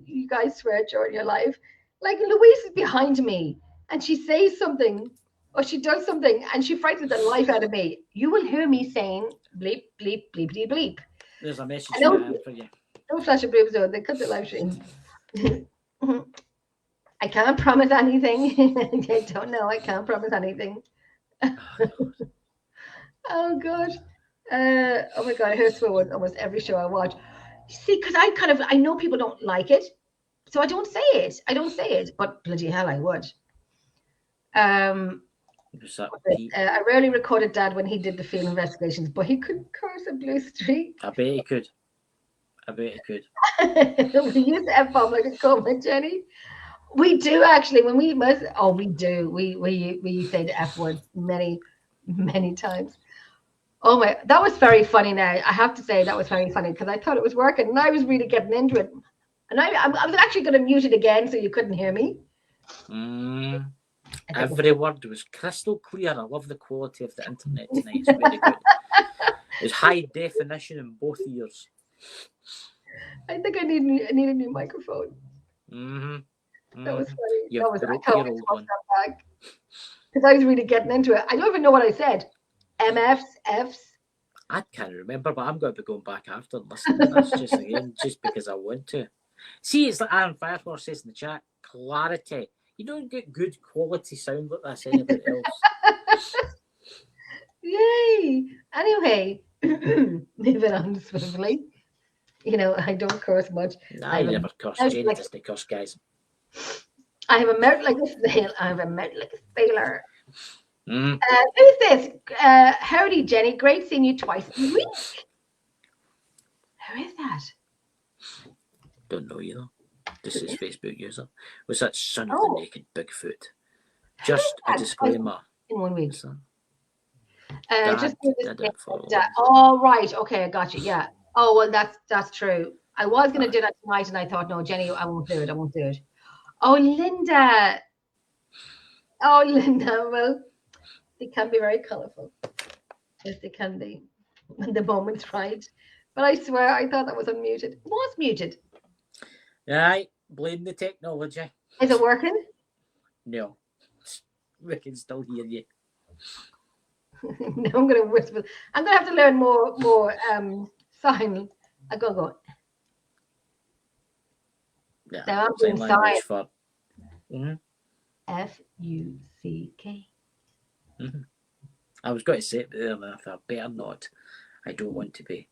you guys swear during your life. Like Louise is behind me and she says something or she does something and she frightens the life out of me. You will hear me saying bleep, bleep, bleepity bleep. There's a message for you. Don't flash a blue zone. They cut the live stream. I can't promise anything. I don't know. I can't promise anything. Oh God. Oh my God. I heard swear words almost every show I watch. See, because I know people don't like it, so I don't say it. But bloody hell, I would. I rarely recorded Dad when he did the field investigations, but he could curse a blue streak. I bet he could. We use the F-bomb like a comment, Jenny. We do actually when we must. Oh, we do. We say the F word many times. Oh my, that was very funny. Now I have to say that was very funny because I thought it was working and I was really getting into it. And I was actually going to mute it again so you couldn't hear me. Every word was crystal clear. I love the quality of the internet tonight. It's very good. It's high definition in both ears. I think I need a new microphone. That was funny. Because I was really getting into it. I don't even know what I said. MFs, Fs. I can't remember, but I'm going to be going back after and listening to this just because I want to. See, it's like Aaron Fireflower says in the chat, clarity. You don't get good quality sound like this anybody else. Yay! Anyway, moving on swiftly. You know, I don't curse much. I never curse. Jane doesn't curse, guys. I have a mouth like a sailor. Who's this? Howdy, Jenny. Great seeing you twice a week. Who is that? Don't know, you know. Just his Facebook user. Was that Son of Oh. the Naked Bigfoot? Just a disclaimer. In 1 week. So, Just didn't follow. oh, right. Okay, I got you. Yeah. Oh, well, that's true. I was going to do that tonight, and I thought, no, Jenny, I won't do it. I won't do it. Oh, Linda. Oh, Linda. Well, they can be very colourful. Yes, they can be when the moment's right. But I swear, I thought that was unmuted. It was muted. Right. Blame the technology. Is it working? No. We can still hear you. No, I'm going to whisper. I'm going to have to learn more sign. I go. Yeah. Now I'm Sign doing language sign. for. Mm-hmm. F-U-C-K. Mm-hmm. I was going to say it there, and I better not. I don't want to be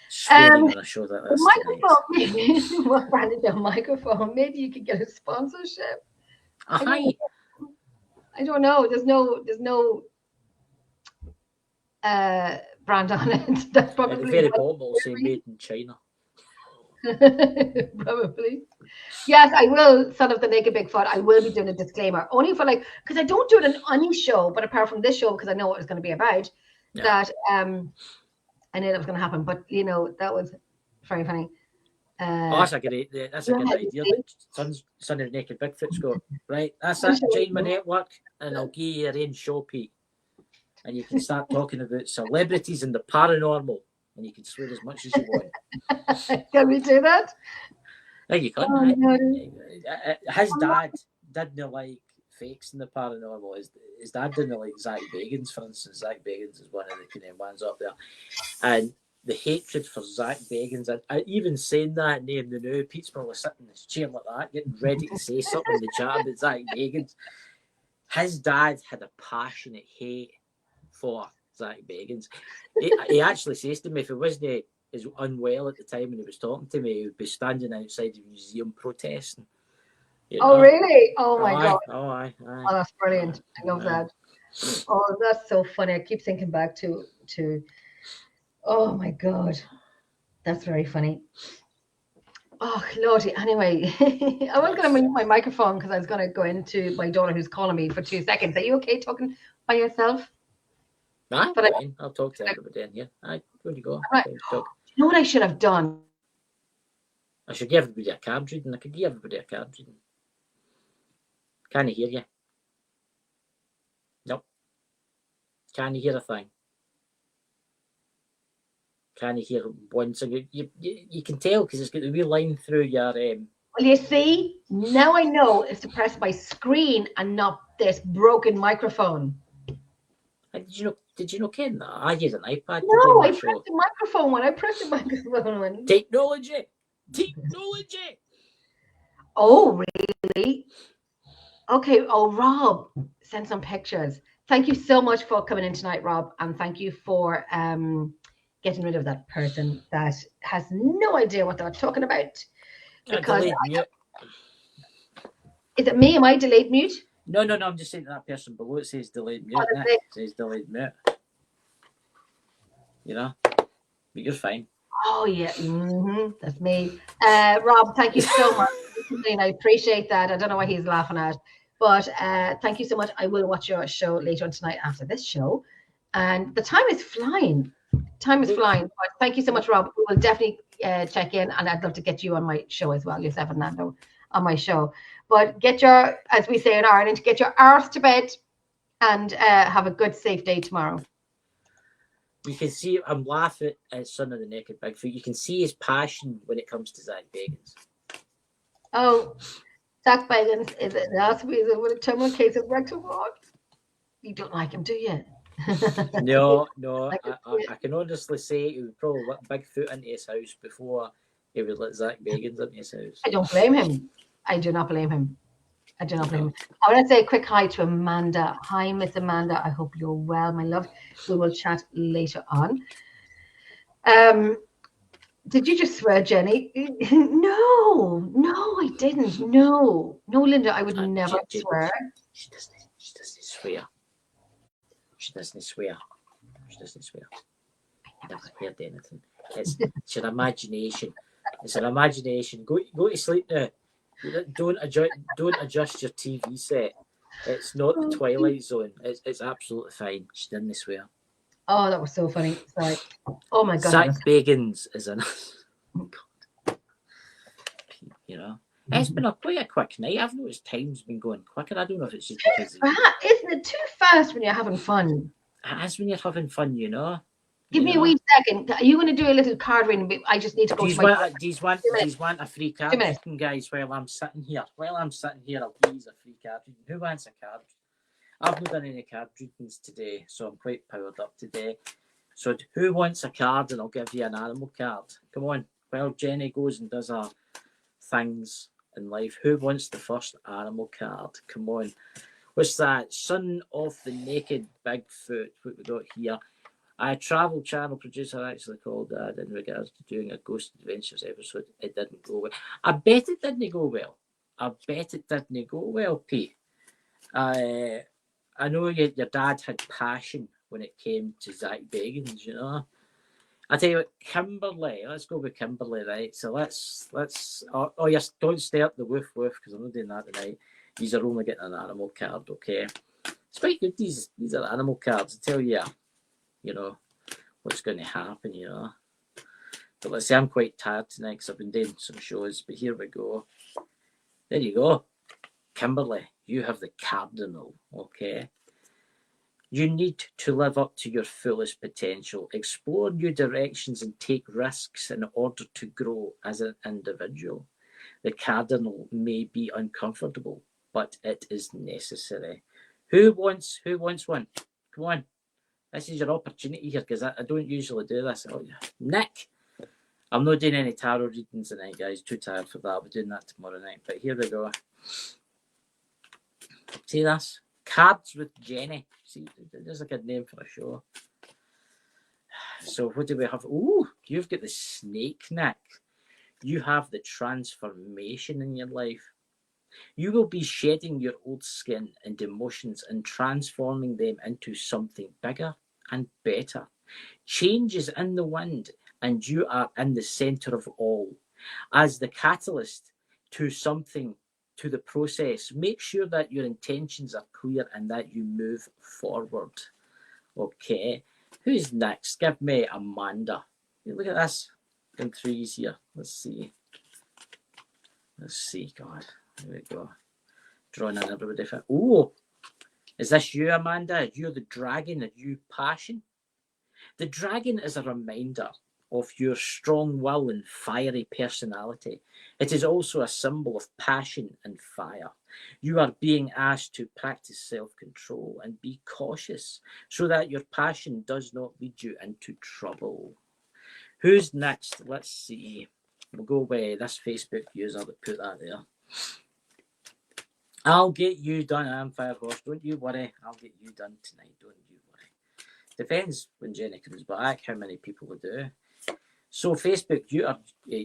swearing on a show that The this microphone, well, Brandon, the microphone. Maybe you could get a sponsorship. Hi. I don't know. There's no brand on it. That's probably At the very bottom, it'll say made in China. Probably. Yes, I will. Son of the Naked Bigfoot. I will be doing a disclaimer only for because I don't do it on any show, but apart from this show, because I know what it's going to be about. Yeah. That I knew that was going to happen, but that was very funny. That's a good idea. Son of the Naked Bigfoot's got right. That's it. Join my network, and I'll give you your own show, Pete. And you can start talking about celebrities and the paranormal, and you can swear as much as you want. Can we do that? Yeah, you can. Oh, no. His dad didn't like fakes in the paranormal. His dad didn't like Zach Bagans, for instance. Zach Bagans is one of the kind of ones up there, and the hatred for Zach Bagans. I even saying that name, the new Pete's probably sitting in his chair like that, getting ready to say something in the chat about Zach Bagans. His dad had a passionate hate for Zach Bagans. He actually says to me, if he wasn't as unwell at the time when he was talking to me, he would be standing outside the museum protesting. Oh, really? Oh, my God. Oh, aye. Oh, that's brilliant. I love that. Oh, that's so funny. I keep thinking back to oh, my God. That's very funny. Oh, Lordy. Anyway, I was going to mute my microphone because I was going to go into my daughter who's calling me for 2 seconds. Are you okay talking by yourself? Aye, but I'll talk to everybody in here. Aye, where do you go? Right. You know what I should have done? I should give everybody a card reading. I could give everybody a card reading. Can he hear you? Nope. Can you hear a thing? Can you hear one thing? You can tell because it's got the wee line through your. Well, you see, now I know it's to press my screen and not this broken microphone. Did you know ken that? I use an iPad. No, I pressed the microphone when I pressed the microphone. Technology. Oh, really? Okay. Oh, Rob, send some pictures. Thank you so much for coming in tonight, Rob, and thank you for getting rid of that person that has no idea what they're talking about. Because is it me? Am I delete mute? No. I'm just saying that person below it says delete mute. It says delete mute. But you're fine. Oh yeah, that's me. Rob, thank you so much. I appreciate that. I don't know what he's laughing at, but thank you so much. I will watch your show later on tonight after this show, and the time is flying. But thank you so much, Rob. We will definitely check in, and I'd love to get you on my show as well, yourself and Nando on my show. But get your, as we say in Ireland, get your arse to bed, and have a good, safe day tomorrow. You can see I'm laughing at Son of the Naked Bigfoot. You can see his passion when it comes to Zach Bagans. Oh, Zach Bagans is a nasty with a terminal case of rectal wart. You don't like him, do you? No. I can honestly say he would probably let Bigfoot into his house before he would let Zach Bagans into his house. I don't blame him. I do not blame him. I want to say a quick hi to Amanda. Hi, Miss Amanda. I hope you're well, my love. We will chat later on. Did you just swear, Jenny? No, I didn't. No, Linda, I would never swear. She doesn't swear. She doesn't swear. I never heard anything. It's an imagination. It's an imagination. Go to sleep now. Don't adjust your TV set. It's not the Twilight Zone. It's absolutely fine. She didn't swear. Oh, that was so funny. Sorry. Oh my God. Zach Bagans is in God. You know. It's been quite a quick night. I've noticed time's been going quicker. I don't know if it's just because isn't it too fast when you're having fun? It is when you're having fun, you know. Give me a wee second. Are you going to do a little card reading? I just need to go to my... Do you want a free card reading, guys, while I'm sitting here? While I'm sitting here, I'll please a free card reading. Who wants a card? I've not done any card readings today, so I'm quite powered up today. So who wants a card, and I'll give you an animal card. Come on. While Jenny goes and does her things in life, who wants the first animal card? Come on. What's that? Son of the Naked Bigfoot. What we got here? A travel channel producer actually called that in regards to doing a Ghost Adventures episode. It didn't go well. I bet it didn't go well, Pete. I know your dad had passion when it came to Zach Bagans, you know. I tell you what, Kimberly. Let's go with Kimberly, right? So let's. Oh yes, don't stay up the woof because I'm not doing that tonight. These are only getting an animal card, okay? It's quite good. These are animal cards. I tell you. You know, what's going to happen, you know. But let's say I'm quite tired tonight because I've been doing some shows. But here we go. There you go. Kimberly, you have the cardinal, okay? You need to live up to your fullest potential, explore new directions and take risks in order to grow as an individual. The cardinal may be uncomfortable, but it is necessary. Who wants one? Come on. This is your opportunity here because I don't usually do this. Oh, Nick, I'm not doing any tarot readings tonight, guys. Too tired for that. I'll be doing that tomorrow night. But here we go. See this? Cards with Jenny. See, there's a good name for a show. So what do we have? Ooh, you've got the snake, Nick. You have the transformation in your life. You will be shedding your old skin and emotions and transforming them into something bigger and better. Change is in the wind, and you are in the center of all. As the catalyst to something, to the process, make sure that your intentions are clear and that you move forward. Okay, who's next? Give me Amanda. Look at this in threes here. Let's see. God. There we go. Drawing in everybody. Oh, is this you, Amanda? You're the dragon. Are you passion? The dragon is a reminder of your strong will and fiery personality. It is also a symbol of passion and fire. You are being asked to practice self-control and be cautious so that your passion does not lead you into trouble. Who's next? Let's see. We'll go with this Facebook user that put that there. I'll get you done, I'm Firehorse. Don't you worry. I'll get you done tonight. Don't you worry. Depends when Jenny comes back, how many people will do. So Facebook, you are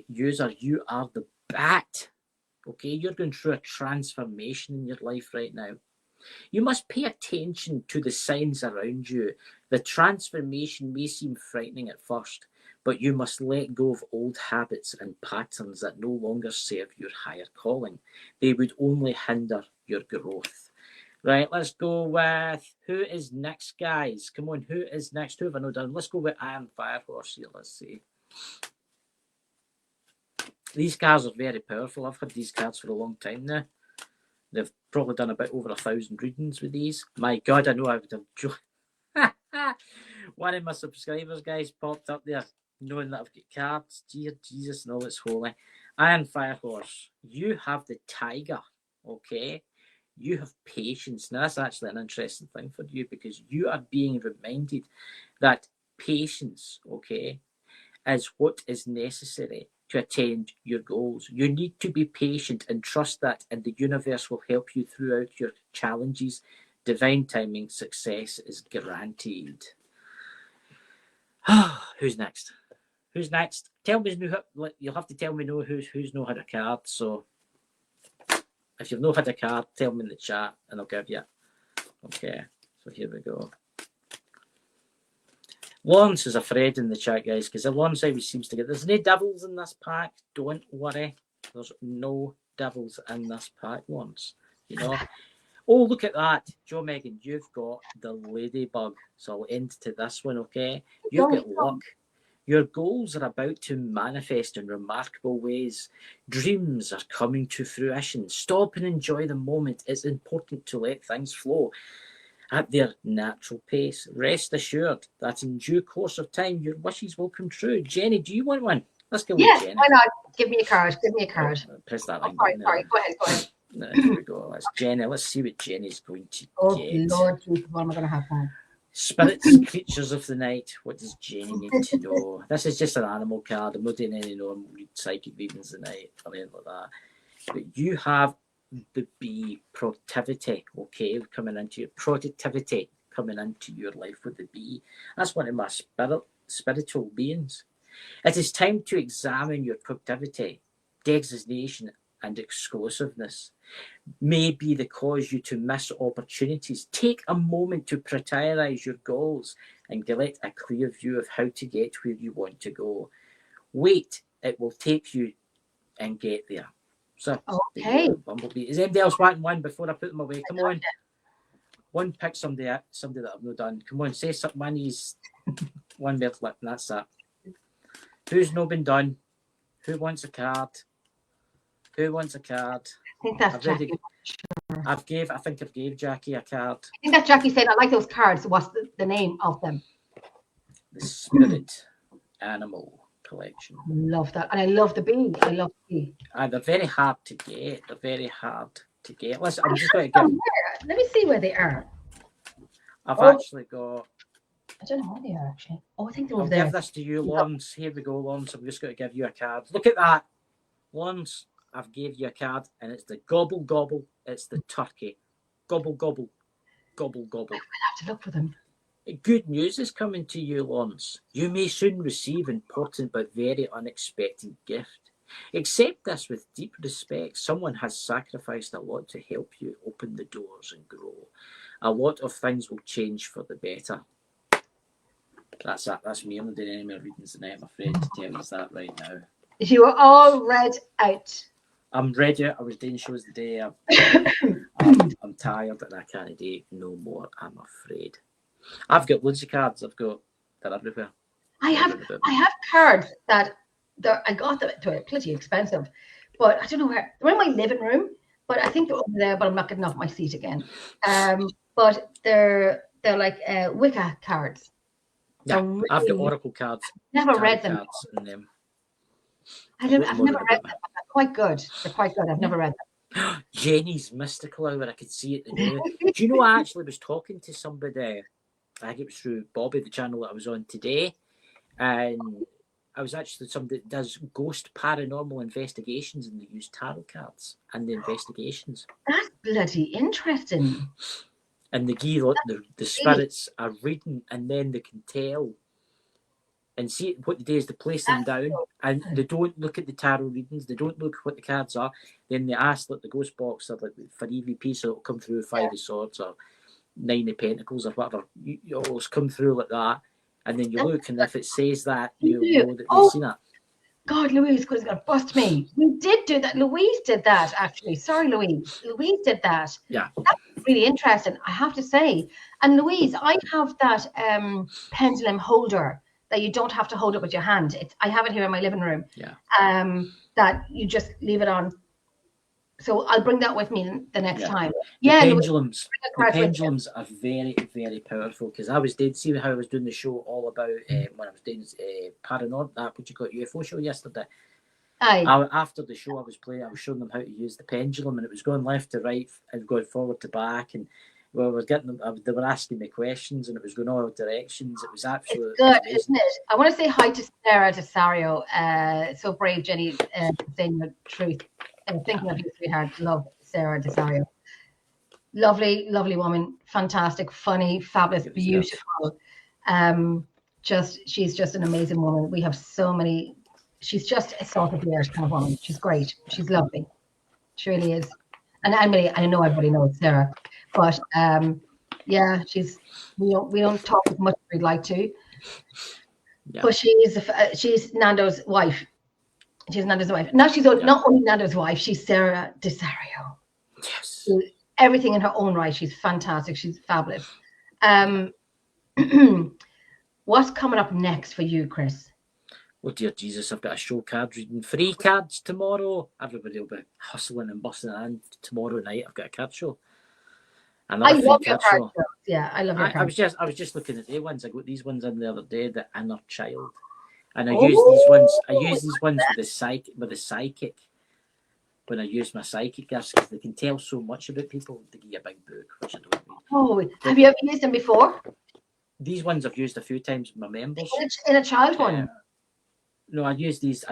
user, you are the bat. Okay, you're going through a transformation in your life right now. You must pay attention to the signs around you. The transformation may seem frightening at first, but you must let go of old habits and patterns that no longer serve your higher calling. They would only hinder your growth. Right, let's go with who is next, guys. Come on, who is next? Who have I not done? Let's go with Iron Firehorse here. Let's see. These cards are very powerful. I've had these cards for a long time now. They've probably done about over 1,000 readings with these. My God, I know I would have. One of my subscribers, guys, popped up there, knowing that I've got cards. Dear Jesus and all that's holy. Iron Firehorse, you have the tiger, okay? You have patience. Now, that's actually an interesting thing for you because you are being reminded that patience, okay, is what is necessary to attain your goals. You need to be patient and trust that, and the universe will help you throughout your challenges. Divine timing, success is guaranteed. Who's next? Who's next? Tell me, you'll have to tell me who's not had a card. So if you've not had a card, tell me in the chat and I'll give you. Okay, so here we go. Lawrence is afraid in the chat, guys, because Lawrence always seems to get. There's no devils in this pack. Don't worry. There's no devils in this pack once, you know. Oh, look at that, Joe Megan, you've got the ladybug. So I'll end to this one, okay? You've got luck. Your goals are about to manifest in remarkable ways. Dreams are coming to fruition. Stop and enjoy the moment. It's important to let things flow at their natural pace. Rest assured that in due course of time, your wishes will come true. Jenny, do you want one? Let's go with Jenny. Why not? Give me a card. Give me a card. Press that. Sorry. Go ahead. There we go. That's Jenny. Let's see what Jenny's going to get. Lord Jesus, what am I going to have now? Spirits and creatures of the night. What does Jenny need to know? This is just an animal card. I'm not doing any normal psychic readings tonight or anything like that. But you have the bee productivity, okay, coming into your productivity, coming into your life with the bee. That's one of my spiritual beings. It is time to examine your productivity, designation, and exclusiveness. May be the cause you to miss opportunities. Take a moment to prioritize your goals and get a clear view of how to get where you want to go. Wait, it will take you and get there. So, okay. Bumblebee. Is anybody else wanting one before I put them away? Come on. One, pick somebody that I've not done. Come on, say something. One word flip, and that's that. Who's not been done? Who wants a card? Who wants a card? I think that's Jackie. I think I've gave Jackie a card. I think that's Jackie saying, I like those cards. What's the name of them? The Spirit Animal Collection. Love that. And I love the bee. I love the bee. They're very hard to get. Listen, I'm just going to give... Let me see where they are. I've actually got... I don't know where they are, actually. Oh, I think they're over there. there. I'll give this to you, Lawrence. Here we go, Lawrence. I'm just going to give you a card. Look at that. Lawrence, I've gave you a card, and it's the gobble, gobble. It's the turkey. Gobble, gobble. Gobble, gobble. I will have to look for them. Good news is coming to you, Lawrence. You may soon receive important but very unexpected gift. Accept this with deep respect. Someone has sacrificed a lot to help you open the doors and grow. A lot of things will change for the better. That's it. That's me. I'm not doing any more readings tonight, I'm afraid to tell you that right now. You are all read out. I'm ready. I was doing shows today. I'm tired and I can't do no more, I'm afraid. I've got loads of cards. They're everywhere. I have cards that I got them. They're pretty expensive, but I don't know where. They're in my living room, but I think they're over there. But I'm not getting off my seat again. But they're like Wicca cards. Yeah, really, I've got Oracle cards. Never read them. I've never read them. They're quite good. I've never read them. Jenny's Mystical Hour. I could see it today. Do you know, I actually was talking to somebody, I think it was through Bobby, the channel that I was on today, and I was actually somebody that does ghost paranormal investigations, and they use tarot cards and the investigations. That's bloody interesting. And the spirits are reading, and then they can tell and see what the day is to place them down. And they don't look at the tarot readings. They don't look what the cards are. Then they ask like the ghost box or like for EVP, so it'll come through 5 of Swords or 9 of Pentacles or whatever. You always come through like that, and then you look, and if it says that, you know that you've seen it. God, Louise was going to bust me. We did do that. Louise did that, actually. Sorry, Louise. Louise did that. Yeah. That's really interesting, I have to say. And Louise, I have that pendulum holder that you don't have to hold it with your hand. I have it here in my living room. Yeah. That you just leave it on. So I'll bring that with me the next time. The pendulums are very, very powerful, because I did see how I was doing the show all about when I was doing paranormal, what you call it, UFO show yesterday. After the show I was showing them how to use the pendulum, and it was going left to right and going forward to back, and they were asking me questions, and it was going all directions. It was absolutely good, amazing. Isn't it? I want to say hi to Sarah Desario. So brave, Jenny, saying the truth. Thinking of you, sweetheart. Love Sarah Desario. Lovely, lovely woman. Fantastic, funny, fabulous, beautiful. She's just an amazing woman. We have so many. She's just a salt of the earth kind of woman. She's great. She's lovely. She really is. And I know everybody knows Sarah, but yeah, we don't talk as much as we'd like to. Yeah. But she's Nando's wife. She's Nando's wife. Now she's not only Nando's wife, she's Sarah Desario. Yes. Everything in her own right. She's fantastic. She's fabulous. What's coming up next for you, Chris? Oh dear Jesus, I've got a show card reading. 3 cards tomorrow. Everybody will be hustling and bustling in. Tomorrow night I've got a card show. I love your card shows. Yeah, I love your card. I was just looking at the ones. I got these ones in the other day, the Inner Child. And I use these ones. I use these ones with the psychic. When I use my psychic gifts, because they can tell so much about people. They give you a big book, which I don't read. Oh, have you ever used them before? These ones I've used a few times with my members. In a child one. No, I use these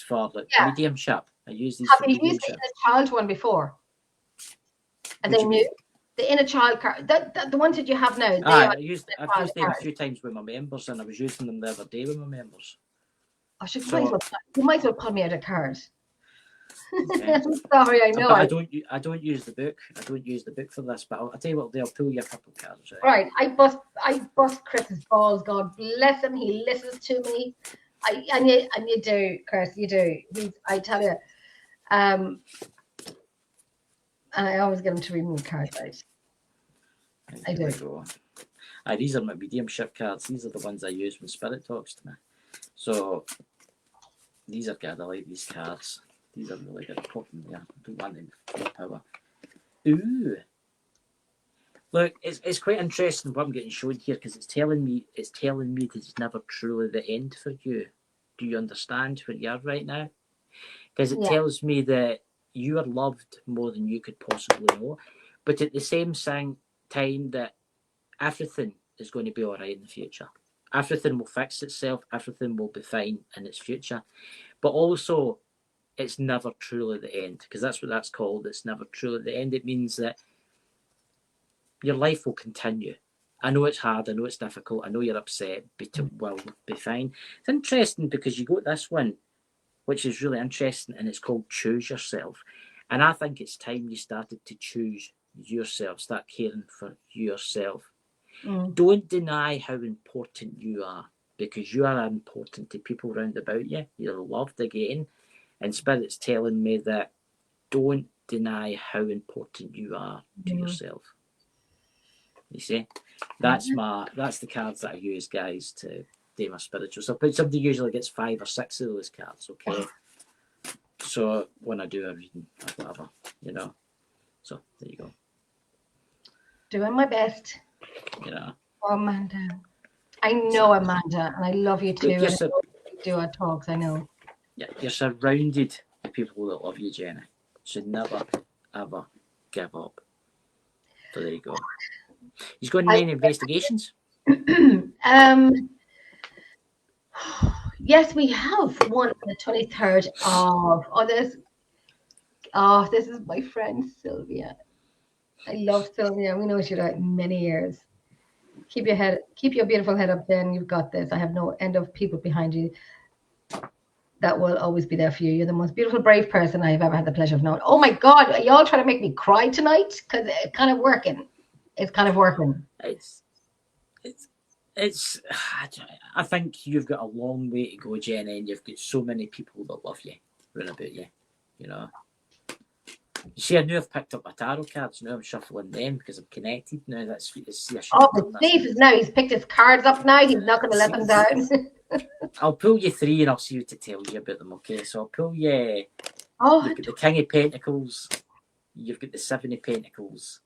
for mediumship. I use these. Have you used the inner child one before? And they knew the inner child card. The ones that you have now. I've used them a few times with my members, and I was using them the other day with my members. You might as well pull me out a card. Okay. I'm sorry, I know. But I don't use the book. I don't use the book for this. But I'll tell you what, I'll pull you a couple of cards. Right. I bust Chris's balls. God bless him. He listens to me. And you do, Chris. You do. I tell you. And I always get him to read me cards out. I do. These are my mediumship cards. These are the ones I use when Spirit talks to me. So these are good. I like these cards. These are really good. Put them there. I don't want them for power. Ooh. Look, it's quite interesting what I'm getting shown here, because it's telling me that it's never truly the end for you. Do you understand where you are right now? Because it tells me that you are loved more than you could possibly know, but at the same time that everything is going to be all right in the future. Everything will fix itself. Everything will be fine in its future. But also, it's never truly the end, because that's what that's called. It's never truly the end. It means that your life will continue. I know it's hard. I know it's difficult. I know you're upset, but it will be fine. It's interesting because you got this one, which is really interesting, and it's called Choose Yourself. And I think it's time you started to choose yourself, start caring for yourself. Don't deny how important you are, because you are important to people around about you. You're loved again. And Spirit's telling me that don't deny how important you are to yourself. You see? That's the cards that I use, guys, to do my spiritual stuff. But somebody usually gets 5 or 6 of those cards, okay? So when I do a reading or whatever, So there you go. Doing my best. Oh, Amanda. I know Amanda, and I love you too. We do our talks, I know. Yeah, you're surrounded by people that love you, Jenny. Should never, ever give up. So there you go. He's got any investigations? Yes, we have one on the 23rd of August. This is my friend Sylvia. I love Sylvia. We know each other many years. Keep your beautiful head up, then you've got this. I have no end of people behind you that will always be there for you. You're the most beautiful, brave person I've ever had the pleasure of knowing. Oh my God, are y'all trying to make me cry tonight? Because it's kind of working. It's kind of working. I think you've got a long way to go, Jenny, and you've got so many people that love you, round about you, You see, I knew I've picked up my tarot cards. Now I'm shuffling them because I'm connected. Now the thief is now. He's picked his cards up now. He's not going to let them down. I'll pull you 3 and I'll see what to tell you about them, okay? So I'll pull you... You've got the King of Pentacles, you've got the 7 of Pentacles,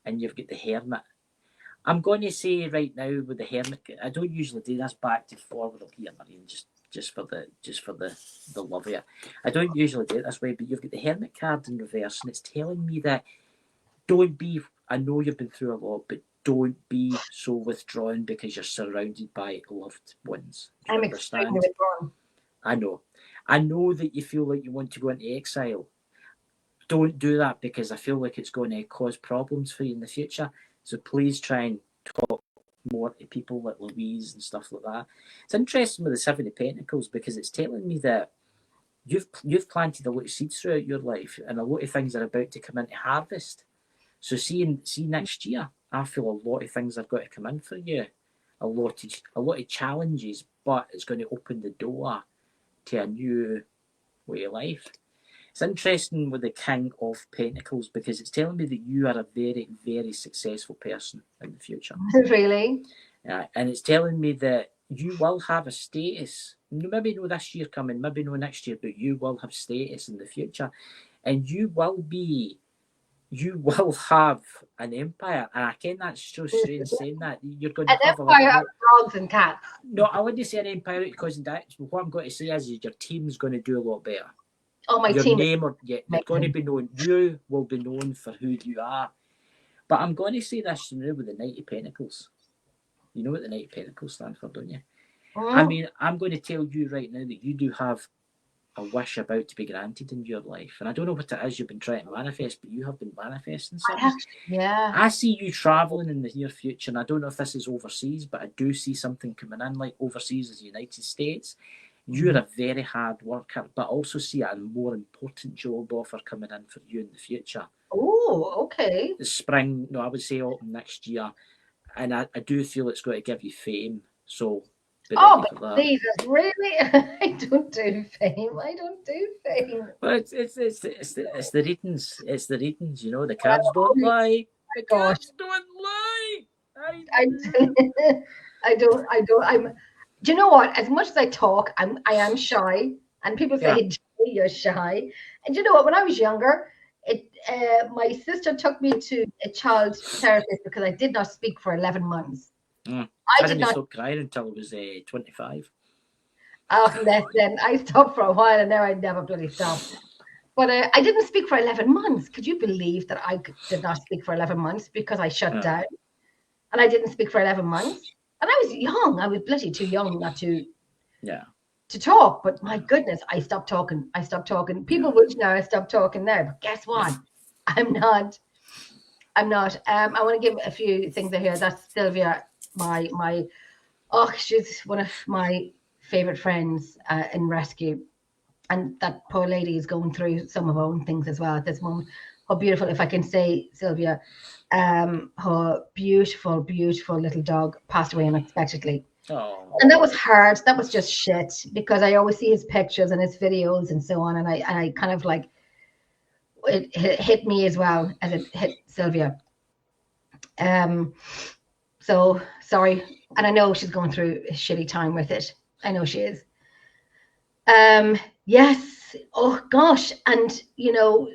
and you've got the Hermit. I'm going to say right now with the Hermit, I don't usually do this back to forward up here, Marine, just for the love of it. I don't usually do it this way, but you've got the Hermit card in reverse, and it's telling me that I know you've been through a lot, but don't be so withdrawn because you're surrounded by loved ones. I'm extremely withdrawn. I know that you feel like you want to go into exile. Don't do that, because I feel like it's going to cause problems for you in the future. So please try and talk more to people like Louise and stuff like that. It's interesting with the 7 of Pentacles, because it's telling me that you've planted a lot of seeds throughout your life, and a lot of things are about to come into harvest. So see next year, I feel a lot of things have got to come in for you. A lot of challenges, but it's going to open the door to a new with your life. It's interesting with the King of Pentacles because it's telling me that you are a very, very successful person in the future. Really? And it's telling me that you will have a status. Maybe no this year coming, maybe no next year, but you will have status in the future. And you will have an empire. And I can that's so strange saying that. You're going to An have empire of dogs and cats. No, I wouldn't say an empire because that's what I'm going to say is your team's going to do a lot better. Oh, my your team. name or you're going to be known. You will be known for who you are. But I'm going to say this now with the Knight of Pentacles. You know what the Knight of Pentacles stands for, don't you? I mean, I'm going to tell you right now that you do have a wish about to be granted in your life. And I don't know what it is you've been trying to manifest, but you have been manifesting something. Yeah. I see you travelling in the near future, and I don't know if this is overseas, but I do see something coming in, like overseas as the United States. You're a very hard worker, but I also see a more important job offer coming in for you in the future. Oh, okay. The spring, no, I would say autumn next year. And I do feel it's going to give you fame. So, but Jesus, really? I don't do fame. I don't do fame. Well, it's the readings. It's the readings, you know. The cards don't lie. The cards don't lie. I don't. Do you know what? As much as I talk, I am shy, and people say you're shy. And you know what? When I was younger, my sister took me to a child therapist because I did not speak for 11 months. I didn't stop crying until I was 25. Oh, listen, I stopped for a while, and there I never bloody stopped. But I didn't speak for 11 months. Could you believe that I did not speak for 11 months because I shut down? And I didn't speak for 11 months. And I was young. I was bloody too young not to talk. But my goodness, I stopped talking. People would know I stopped talking there. But guess what? I'm not. I want to give a few things here. That's Sylvia, she's one of my favorite friends in rescue. And that poor lady is going through some of her own things as well at this moment. How beautiful, if I can say, Sylvia, her beautiful, beautiful little dog passed away unexpectedly. Oh. And that was hard. That was just shit because I always see his pictures and his videos and so on. And I kind of like, it hit me as well as it hit Sylvia. So sorry. And I know she's going through a shitty time with it. I know she is. Yes. Oh gosh. And you know,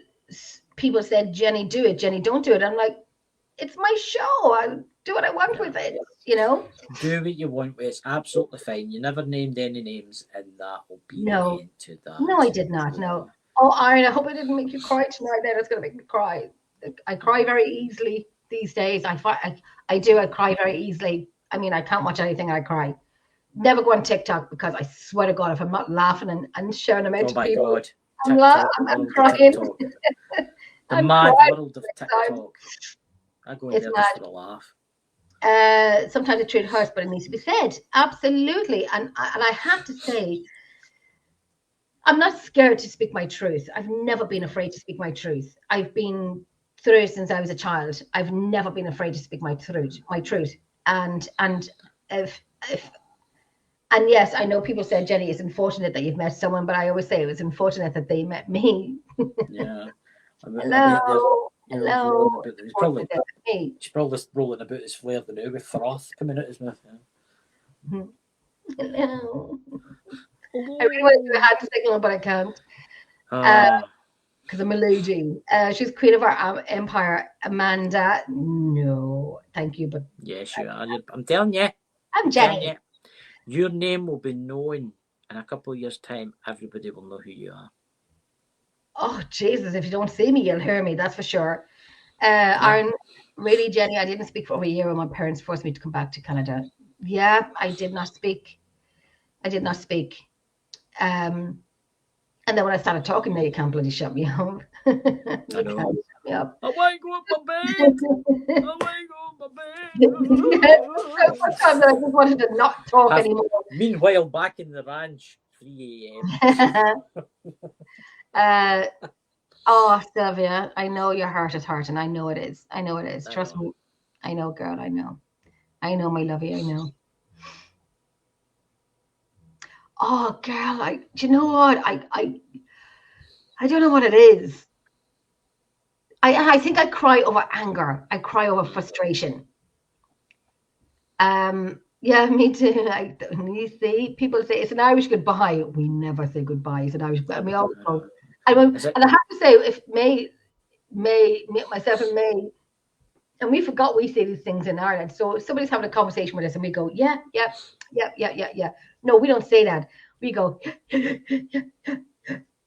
people said, Jenny, do it. Jenny, don't do it. I'm like, it's my show. I'll do what I want with it, you know? Do what you want with it. It's absolutely fine. You never named any names, and that will be the end to that. No, I did not. No. Oh, Aaron, I hope I didn't make you cry tonight. That's going to make me cry. I cry very easily these days. I cry very easily. I mean, I can't watch anything. I cry. Never go on TikTok because I swear to God, if I'm not laughing and sharing them out to people, I'm crying. The mad world of TikTok. I go in there just for a laugh. Sometimes the truth hurts, but it needs to be said. Absolutely. And I have to say, I'm not scared to speak my truth. I've never been afraid to speak my truth. I've been through it since I was a child. I've never been afraid to speak my truth. And yes, I know people said, Jenny, it's unfortunate that you've met someone, but I always say it was unfortunate that they met me. Yeah. Hello. He's probably rolling about his flare now with froth coming out his mouth. Yeah. Hello. I really want to do a hand signal, but I can't. Because I'm a lady. She's queen of our empire. Amanda, no, thank you, but yes, you are. I'm telling you. I'm Jenny. Your name will be known in a couple of years' time. Everybody will know who you are. Oh Jesus! If you don't see me, you'll hear me. That's for sure. Aaron, really, Jenny, I didn't speak for over a year when my parents forced me to come back to Canada. Yeah, I did not speak. And then when I started talking, now you can't bloody shut me up. I know. Shut me up. I want to go up my bed. Sometimes I just wanted to not talk anymore. Meanwhile, back in the ranch, 3 a.m. Oh, Sylvia, I know your heart is hurting. I know it is. Trust me. I know, girl. I know, my lovey. I know. Oh, girl, do you know what? I don't know what it is. I think I cry over anger. I cry over frustration. Yeah, me too. You see, people say it's an Irish goodbye. We never say goodbye. It's an Irish goodbye. We always go. And I have to say, if myself and May, and we forgot we say these things in Ireland. So if somebody's having a conversation with us and we go, yeah. No, we don't say that. We go,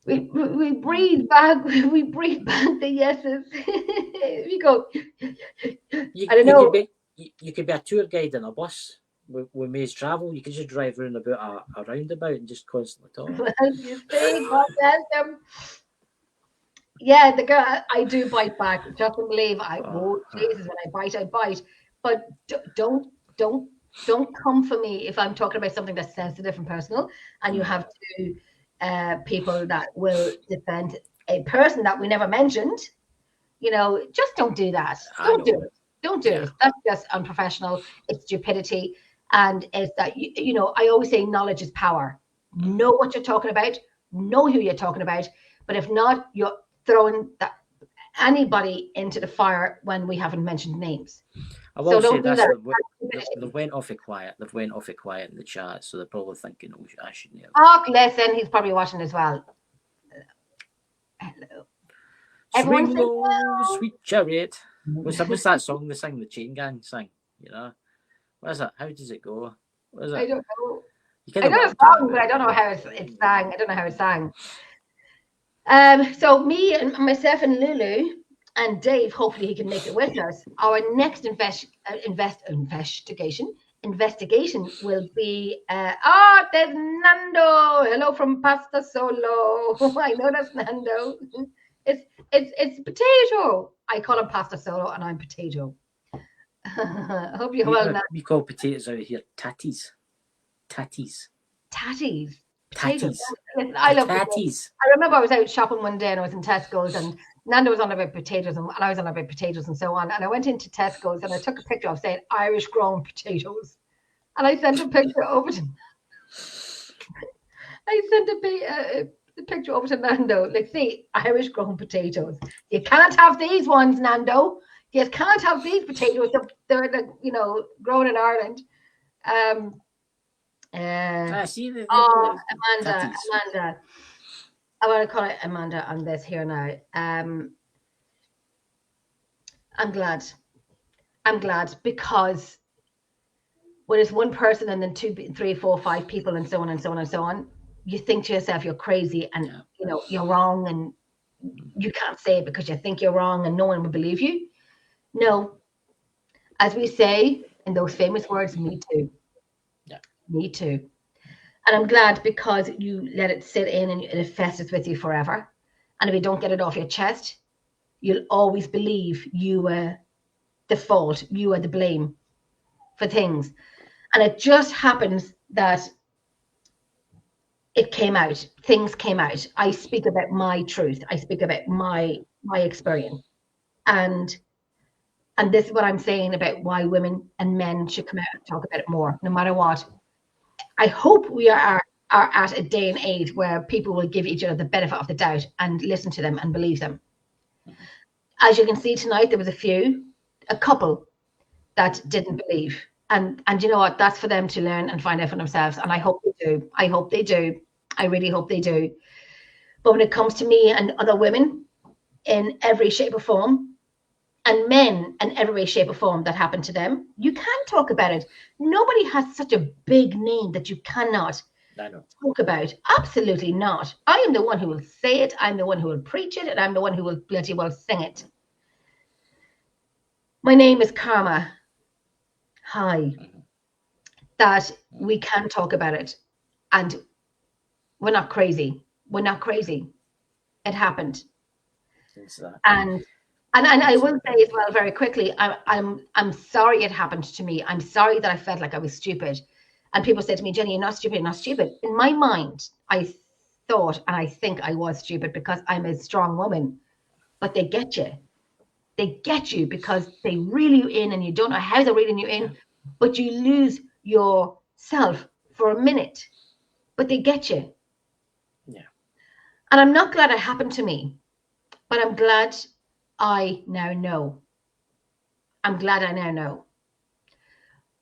we breathe back. We breathe back the yeses. We go. I don't know. You could be a tour guide in a bus with May's Travel. You could just drive around about a roundabout and just constantly talk. Well, you see, God bless them. Yeah, the girl, I do bite back. Just believe Jesus, when I bite. But don't come for me if I'm talking about something that's sensitive and personal, and you have people that will defend a person that we never mentioned. Just don't do that. Don't do it. Don't do it. That's just unprofessional. It's stupidity. And it's that, I always say knowledge is power. Know what you're talking about. Know who you're talking about. But if not, you're throwing anybody into the fire when we haven't mentioned names. I will say this, they went off it quiet. They've went off it quiet in the chat, so they're probably thinking, I shouldn't have. Oh, listen, he's probably watching as well. Hello. Swing low, sweet chariot. What's that song they sing, the Chain Gang sing? What is it? How does it go? What is it? I don't know. I know the song, but I don't know how it's sang. I don't know how it's sang. So me and myself and Lulu and Dave, hopefully he can make it with us. Our next investigation will be there's Nando. Hello from Pasta Solo. I know that's Nando. It's potato. I call him Pasta Solo and I'm potato. I hope you're well, Nando. We call potatoes out here tatties. Tatties. Tatties. I love tatties. I remember I was out shopping one day and I was in Tesco's and Nando was on about potatoes and I was on about potatoes and so on. And I went into Tesco's and I took a picture of saying Irish grown potatoes. And I sent a picture over to the picture over to Nando. Like, see, Irish grown potatoes. You can't have these ones, Nando. You can't have these potatoes. They're grown in Ireland. Amanda. I want to call it Amanda on this here now. I'm glad because when it's one person and then 2, 3, 4, 5 people and so on and so on and so on, you think to yourself you're crazy and you're wrong and you can't say it because you think you're wrong and no one will believe you. No, as we say in those famous words, me too. Me too. And I'm glad because you let it sit in and it festers with you forever. And if you don't get it off your chest, you'll always believe you were the fault, you are the blame for things. And it just happens that it came out, things came out. I speak about my truth. I speak about my experience. And this is what I'm saying about why women and men should come out and talk about it more, no matter what. I hope we are at a day and age where people will give each other the benefit of the doubt and listen to them and believe them. As you can see tonight, there was a couple that didn't believe. And you know what? That's for them to learn and find out for themselves. And I hope they do. I hope they do. I really hope they do. But when it comes to me and other women in every shape or form, and men in every way, shape or form that happened to them, you can talk about it. Nobody has such a big name that you cannot talk about. Absolutely not. I am the one who will say it. I'm the one who will preach it. And I'm the one who will bloody well sing it. My name is Karma. Hi. That we can talk about it. And we're not crazy. We're not crazy. It happened. And I will say as well very quickly, I'm sorry it happened to me. I'm sorry that I felt like I was stupid. And people said to me, Jenny, you're not stupid, you're not stupid. In my mind, I thought and I think I was stupid because I'm a strong woman. But they get you. They get you because they reel you in and you don't know how they're reeling you in, but you lose yourself for a minute. But they get you. Yeah. And I'm not glad it happened to me, but I'm glad I now know. I'm glad I now know.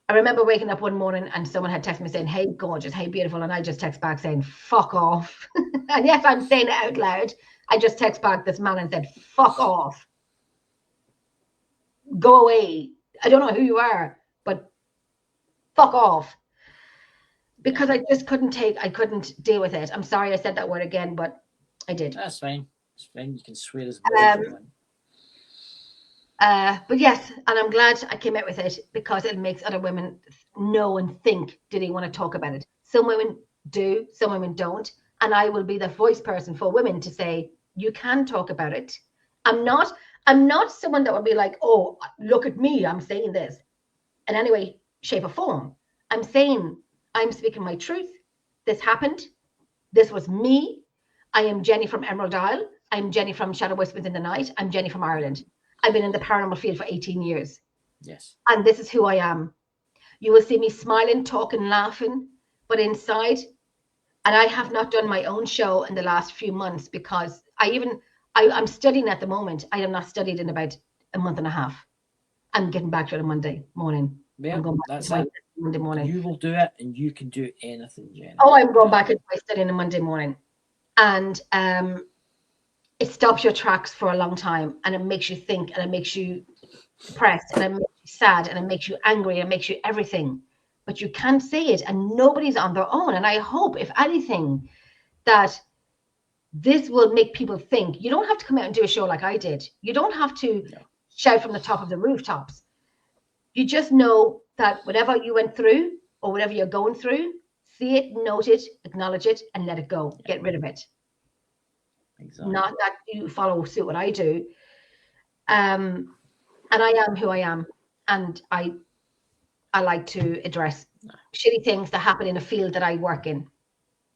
I remember waking up one morning and someone had texted me saying, hey, gorgeous, hey, beautiful. And I just text back saying, fuck off. And yes, I'm saying it out loud. I just text back this man and said, fuck off. Go away. I don't know who you are, but fuck off. Because I just couldn't deal with it. I'm sorry I said that word again, but I did. That's fine. It's fine. You can swear as much as you want. But yes, and I'm glad I came out with it because it makes other women know and think, do they want to talk about it? Some women do, some women don't. And I will be the voice person for women to say, you can talk about it. I'm not someone that would be like, oh, look at me, I'm saying this in any way, shape or form. I'm saying, I'm speaking my truth. This happened. This was me. I am Jenny from Emerald Isle. I'm Jenny from Shadow Whispers in the Night. I'm Jenny from Ireland. I've been in the paranormal field for 18 years. Yes. And this is who I am. You will see me smiling, talking, laughing, but inside, and I have not done my own show in the last few months because I'm studying at the moment. I have not studied in about a month and a half. I'm getting back to it on Monday morning. Yeah, I'm going back that's to my it. Monday morning. You will do it and you can do anything, Jenny. Oh, I'm going back into my studying on Monday morning. And it stops your tracks for a long time and it makes you think and it makes you depressed and it makes you sad and it makes you angry and it makes you everything. But you can't say it and nobody's on their own. And I hope, if anything, that this will make people think. You don't have to come out and do a show like I did. You don't have to shout from the top of the rooftops. You just know that whatever you went through or whatever you're going through, see it, note it, acknowledge it, and let it go. Get rid of it. Exactly. Not that you follow suit what I do. And I am who I am. And I like to address shitty things that happen in a field that I work in.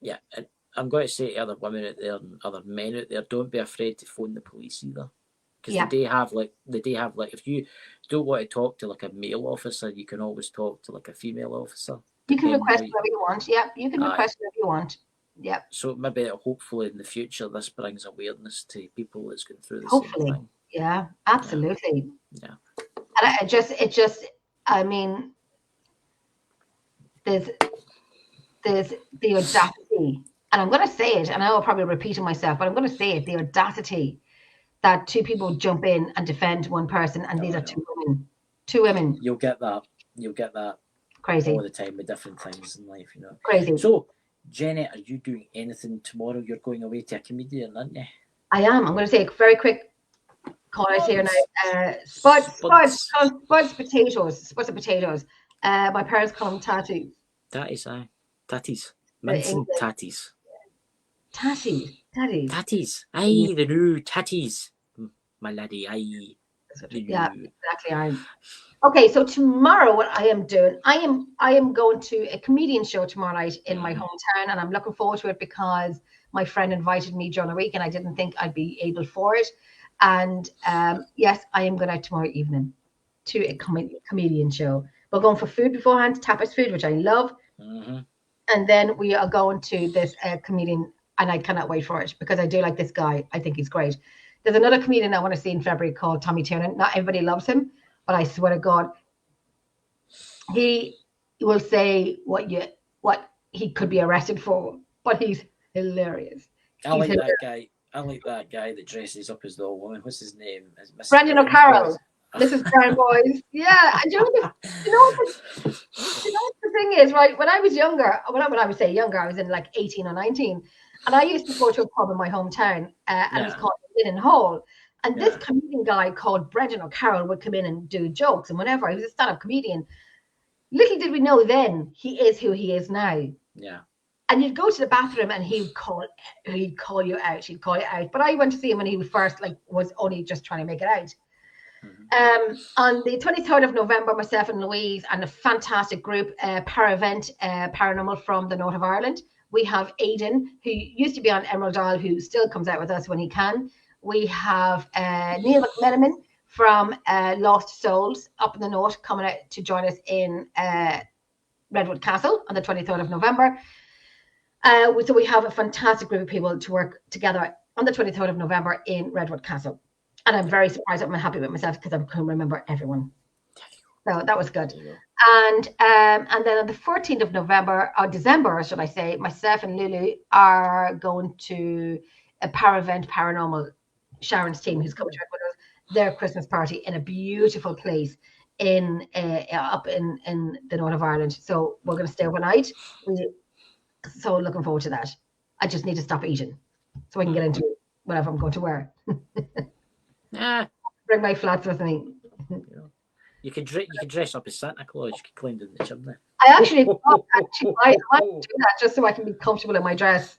Yeah. And I'm going to say to other women out there and other men out there, don't be afraid to phone the police either. Because they have like, if you don't want to talk to like a male officer, you can always talk to like a female officer. You can request whatever you want. Yeah, you can request whatever you want. Yeah. So maybe hopefully in the future this brings awareness to people that's going through the same thing. Yeah, absolutely. Yeah. And it just I mean, there's the audacity, and I'm going to say it, and I will probably repeat myself, but I'm going to say it: the audacity that two people jump in and defend one person, and these are two women. Two women. You'll get that. Crazy all the time with different things in life, you know. Crazy. So, Jenny, are you doing anything tomorrow? You're going away to a comedian, aren't you? I am. I'm going to take a very quick call out here now. Spuds potatoes. My parents call them tatties. Tatties. Mincing tatties. Tatties. Aye, the new tatties. My laddie, aye. Yeah, exactly. Okay, so tomorrow what I am doing, I am going to a comedian show tomorrow night in my hometown, and I'm looking forward to it because my friend invited me during the week and I didn't think I'd be able for it. And yes, I am going out tomorrow evening to a comedian show. We're going for food beforehand, tapas food, which I love. Mm-hmm. And then we are going to this comedian, and I cannot wait for it because I do like this guy. I think he's great. There's another comedian I want to see in February called Tommy Tiernan. Not everybody loves him, but I swear to God, he will say what he could be arrested for, but he's hilarious. I like that guy that dresses up as the old woman. What's his name? Brendan O'Carroll. Mrs. Brown Boys. Yeah. And you know what the thing is, right? When I was younger, when I would say younger, I was in like 18 or 19. And I used to go to a pub in my hometown, and it was called Linen Hall. And this comedian guy called Brendan O'Carroll would come in and do jokes and whatever. He was a stand-up comedian. Little did we know then he is who he is now. Yeah. And you'd go to the bathroom and he'd call you out. But I went to see him when he was first, was only just trying to make it out. Mm-hmm. On the 23rd of November, myself and Louise and a fantastic group, Paravent Paranormal from the north of Ireland. We have Aidan, who used to be on Emerald Isle, who still comes out with us when he can. We have Neil McMenamin from Lost Souls up in the north coming out to join us in Redwood Castle on the 23rd of November. So we have a fantastic group of people to work together on the 23rd of November in Redwood Castle. And I'm very surprised. I'm happy with myself because I can remember everyone. So that was good. And then on the 14th of November, or December, should I say, myself and Lulu are going to a Paravent Paranormal, Sharon's team, who's coming to with us, their Christmas party in a beautiful place up in the north of Ireland. So we're going to stay overnight. So looking forward to that. I just need to stop eating so I can get into whatever I'm going to wear. Bring my flats with me. You can dress up as Santa Claus. You can climb down the chimney. I actually might do that just so I can be comfortable in my dress.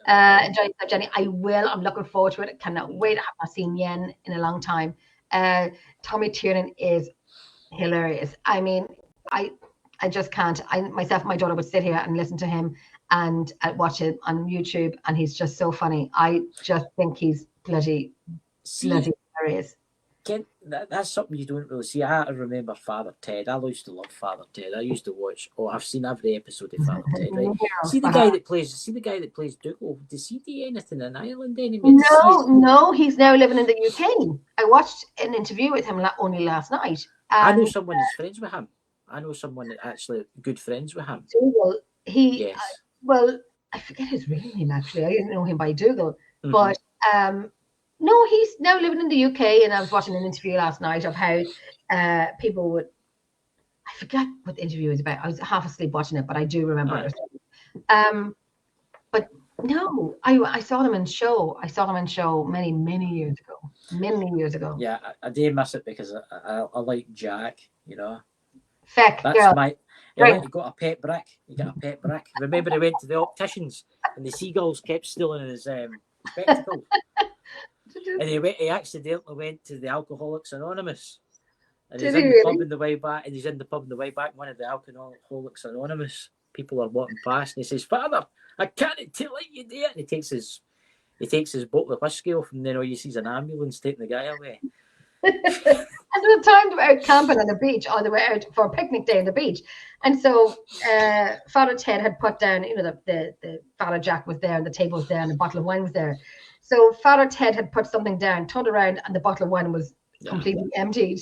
Enjoy yourself, Jenny. I will. I'm looking forward to it. I cannot wait. I have not seen Yen in a long time. Tommy Tiernan is hilarious. I mean, I just can't. Myself and my daughter would sit here and listen to him and watch it on YouTube, and he's just so funny. I just think he's bloody hilarious. Ken, that's something you don't really see. I remember Father Ted. I used to love Father Ted. I used to watch. I've seen every episode of Father Ted. Right? See the guy that plays Dougal. Does he do anything in Ireland anymore? No, he's now living in the UK. I watched an interview with him only last night. I know someone who's friends with him. I know someone that actually good friends with him. Dougal. Well, I forget his real name actually. I didn't know him by Dougal, but no, he's now living in the UK, and I was watching an interview last night of how people would. I forget what the interview was about. I was half asleep watching it, but I do remember it. But no, I saw them in show. I saw them in show many years ago. Many years ago. Yeah, I do miss it because I like Jack. You know. Feck, that's girl. You got a pet brick. You got a pet brick. Remember, he went to the opticians, and the seagulls kept stealing his spectacles. And he accidentally went to the Alcoholics Anonymous. And he's in the pub on the way back, and he's in the pub on the way back. One of the Alcoholics Anonymous people are walking past, and he says, "Father, I can't let you do it." And he takes his bottle of whiskey off, and then all you see is an ambulance taking the guy away. And there was time they were out camping on the beach, or they were out for a picnic day on the beach. And so Father Ted had put down, the Father Jack was there, and the table was there, and the bottle of wine was there. So Father Ted had put something down, turned around, and the bottle of wine was completely emptied.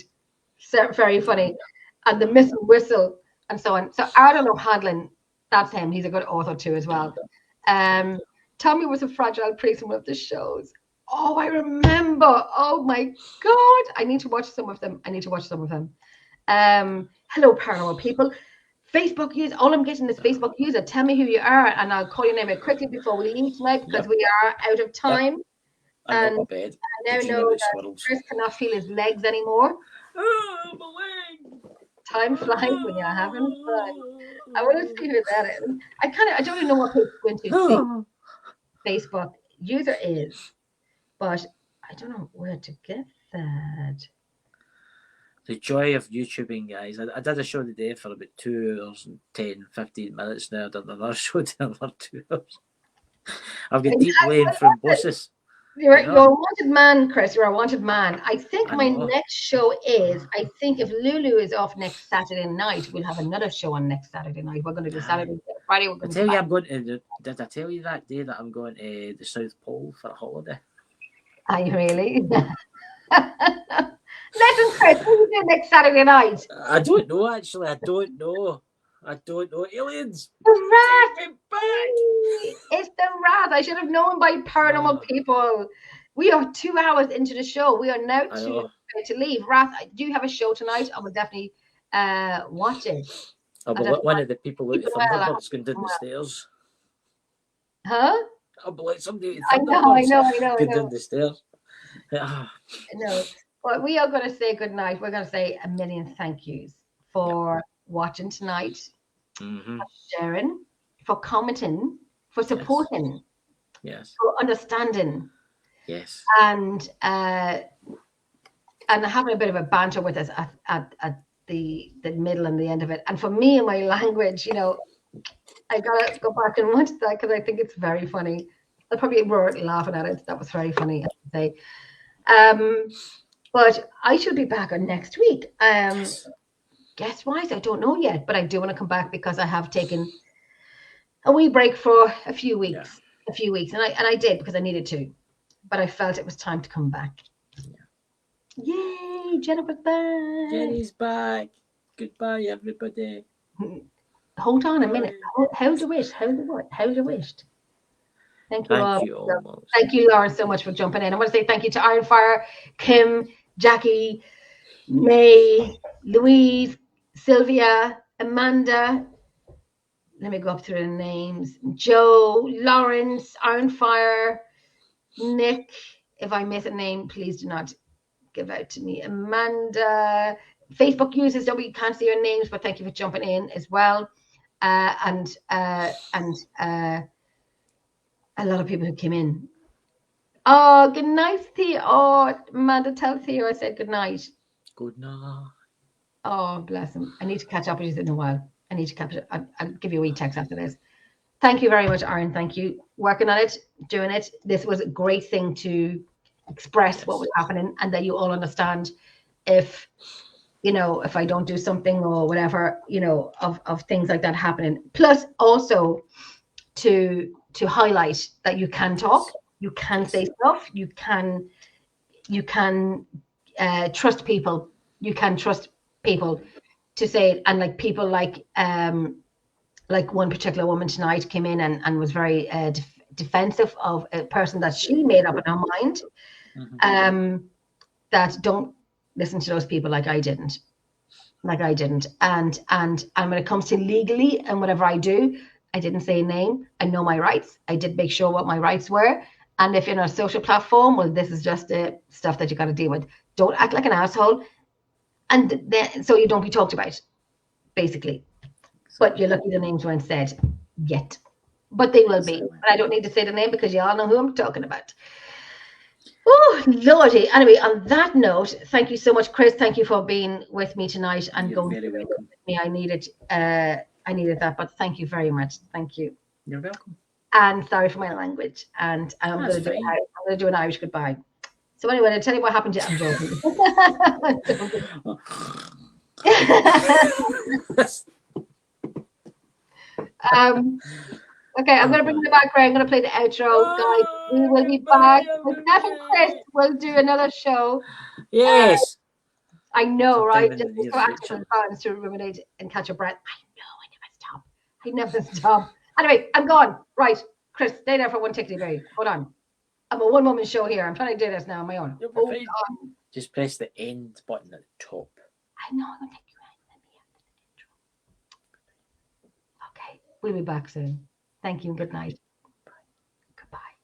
So, very funny. And the missing whistle and so on. So Arden O'Hanlon, that's him. He's a good author too as well. Tommy was a fragile priest in one of the shows. Oh, I remember. Oh my God. I need to watch some of them. Hello, paranormal people. Facebook user. All I'm getting is Facebook user. Tell me who you are, and I'll call your name out quickly before we leave tonight because we are out of time. And I now know that Chris cannot feel his legs anymore. Oh, my leg. Time flies when you're having fun. I want to see who that is. I don't even know what Facebook user is, but I don't know where to get that. The joy of YouTubing, guys. I did a show today for about 2 hours and 10, 15 minutes now. I did another show for another 2 hours. I've got deep lane from bosses. You're a wanted man, Chris. You're a wanted man. I think my next show is, if Lulu is off next Saturday night, we'll have another show on next Saturday night. We're going to do Saturday, Friday. We're going to I'm going to, did I tell you that day that I'm going to the South Pole for a holiday? Are you really? Listen, Chris, what are you doing next Saturday night? I don't know, actually. I don't know. Aliens. The rat. It's the rat. I should have known by paranormal people. We are 2 hours into the show. We are now to leave. Rat, do you have a show tonight? I will definitely watch it. I'll be like one of the people out of Thunderbirds going down the stairs. Huh? I'll be like somebody. I know. Going down the stairs. No. But we are going to say good night. We're going to say a million thank yous for watching tonight, for sharing, for commenting, for supporting, for understanding, and having a bit of a banter with us at the middle and the end of it. And for me and my language, I gotta go back and watch that because I think it's very funny. I probably were laughing at it. That was very funny, I would say. But I should be back on next week. Guest wise, I don't know yet, but I do want to come back because I have taken a wee break for a few weeks, and I did because I needed to, but I felt it was time to come back. Yay, Jennifer's back. Jenny's back. Goodbye, everybody. Hold on a minute. How's your wish? How's your wish? Thank you all. Thank you, Lauren, so much for jumping in. I want to say thank you to Ironfire, Kim, Jackie, May, Louise, Sylvia, Amanda. Let me go up through the names. Joe, Lawrence, Ironfire, Nick. If I miss a name, please do not give out to me. Amanda. Facebook users, we can't see your names, but thank you for jumping in as well. And a lot of people who came in. Oh, good night, Theo. Oh, Amanda, tell Theo I said good night. Good night. Oh, bless him. I need to catch up with you in a while. I need to catch up. I'll give you a wee text after this. Thank you very much, Aaron. Thank you. Working on it, doing it. This was a great thing to express what was happening, and that you all understand if I don't do something or whatever, of things like that happening. Plus also to highlight that you can talk, you can say stuff, you can trust people. You can trust people to say it. And like people like one particular woman tonight came in and was very defensive of a person that she made up in her mind. That don't listen to those people like I didn't. And when it comes to legally and whatever I do, I didn't say a name. I know my rights. I did make sure what my rights were. And if you're on a social platform, well, this is just the stuff that you got to deal with. Don't act like an asshole, and then so you don't be talked about, basically. But you're lucky the names weren't said yet, but they will be. But I don't need to say the name because you all know who I'm talking about. Oh, Lordy. Anyway, on that note, thank you so much, Chris. Thank you for being with me tonight and going with me. I needed that, but thank you very much. Thank you. You're welcome. And sorry for my language. And I'm going to do an Irish goodbye. So anyway, I'll tell you what happened to Joe. Okay, I'm going to bring you back, Ray. I'm going to play the outro. Guys, we will be back with Steph and Chris. We'll do another show. Yes. I know, right? Just so active and to ruminate and catch your breath. I never stop. Anyway, I'm gone. Right, Chris, stay there for one tickety boo. Hold on. I'm a one-woman show here. I'm trying to do this now on my own. Just press the end button at the top. I know. I'm going to take you out. Okay, we'll be back soon. Thank you and good night. Goodbye.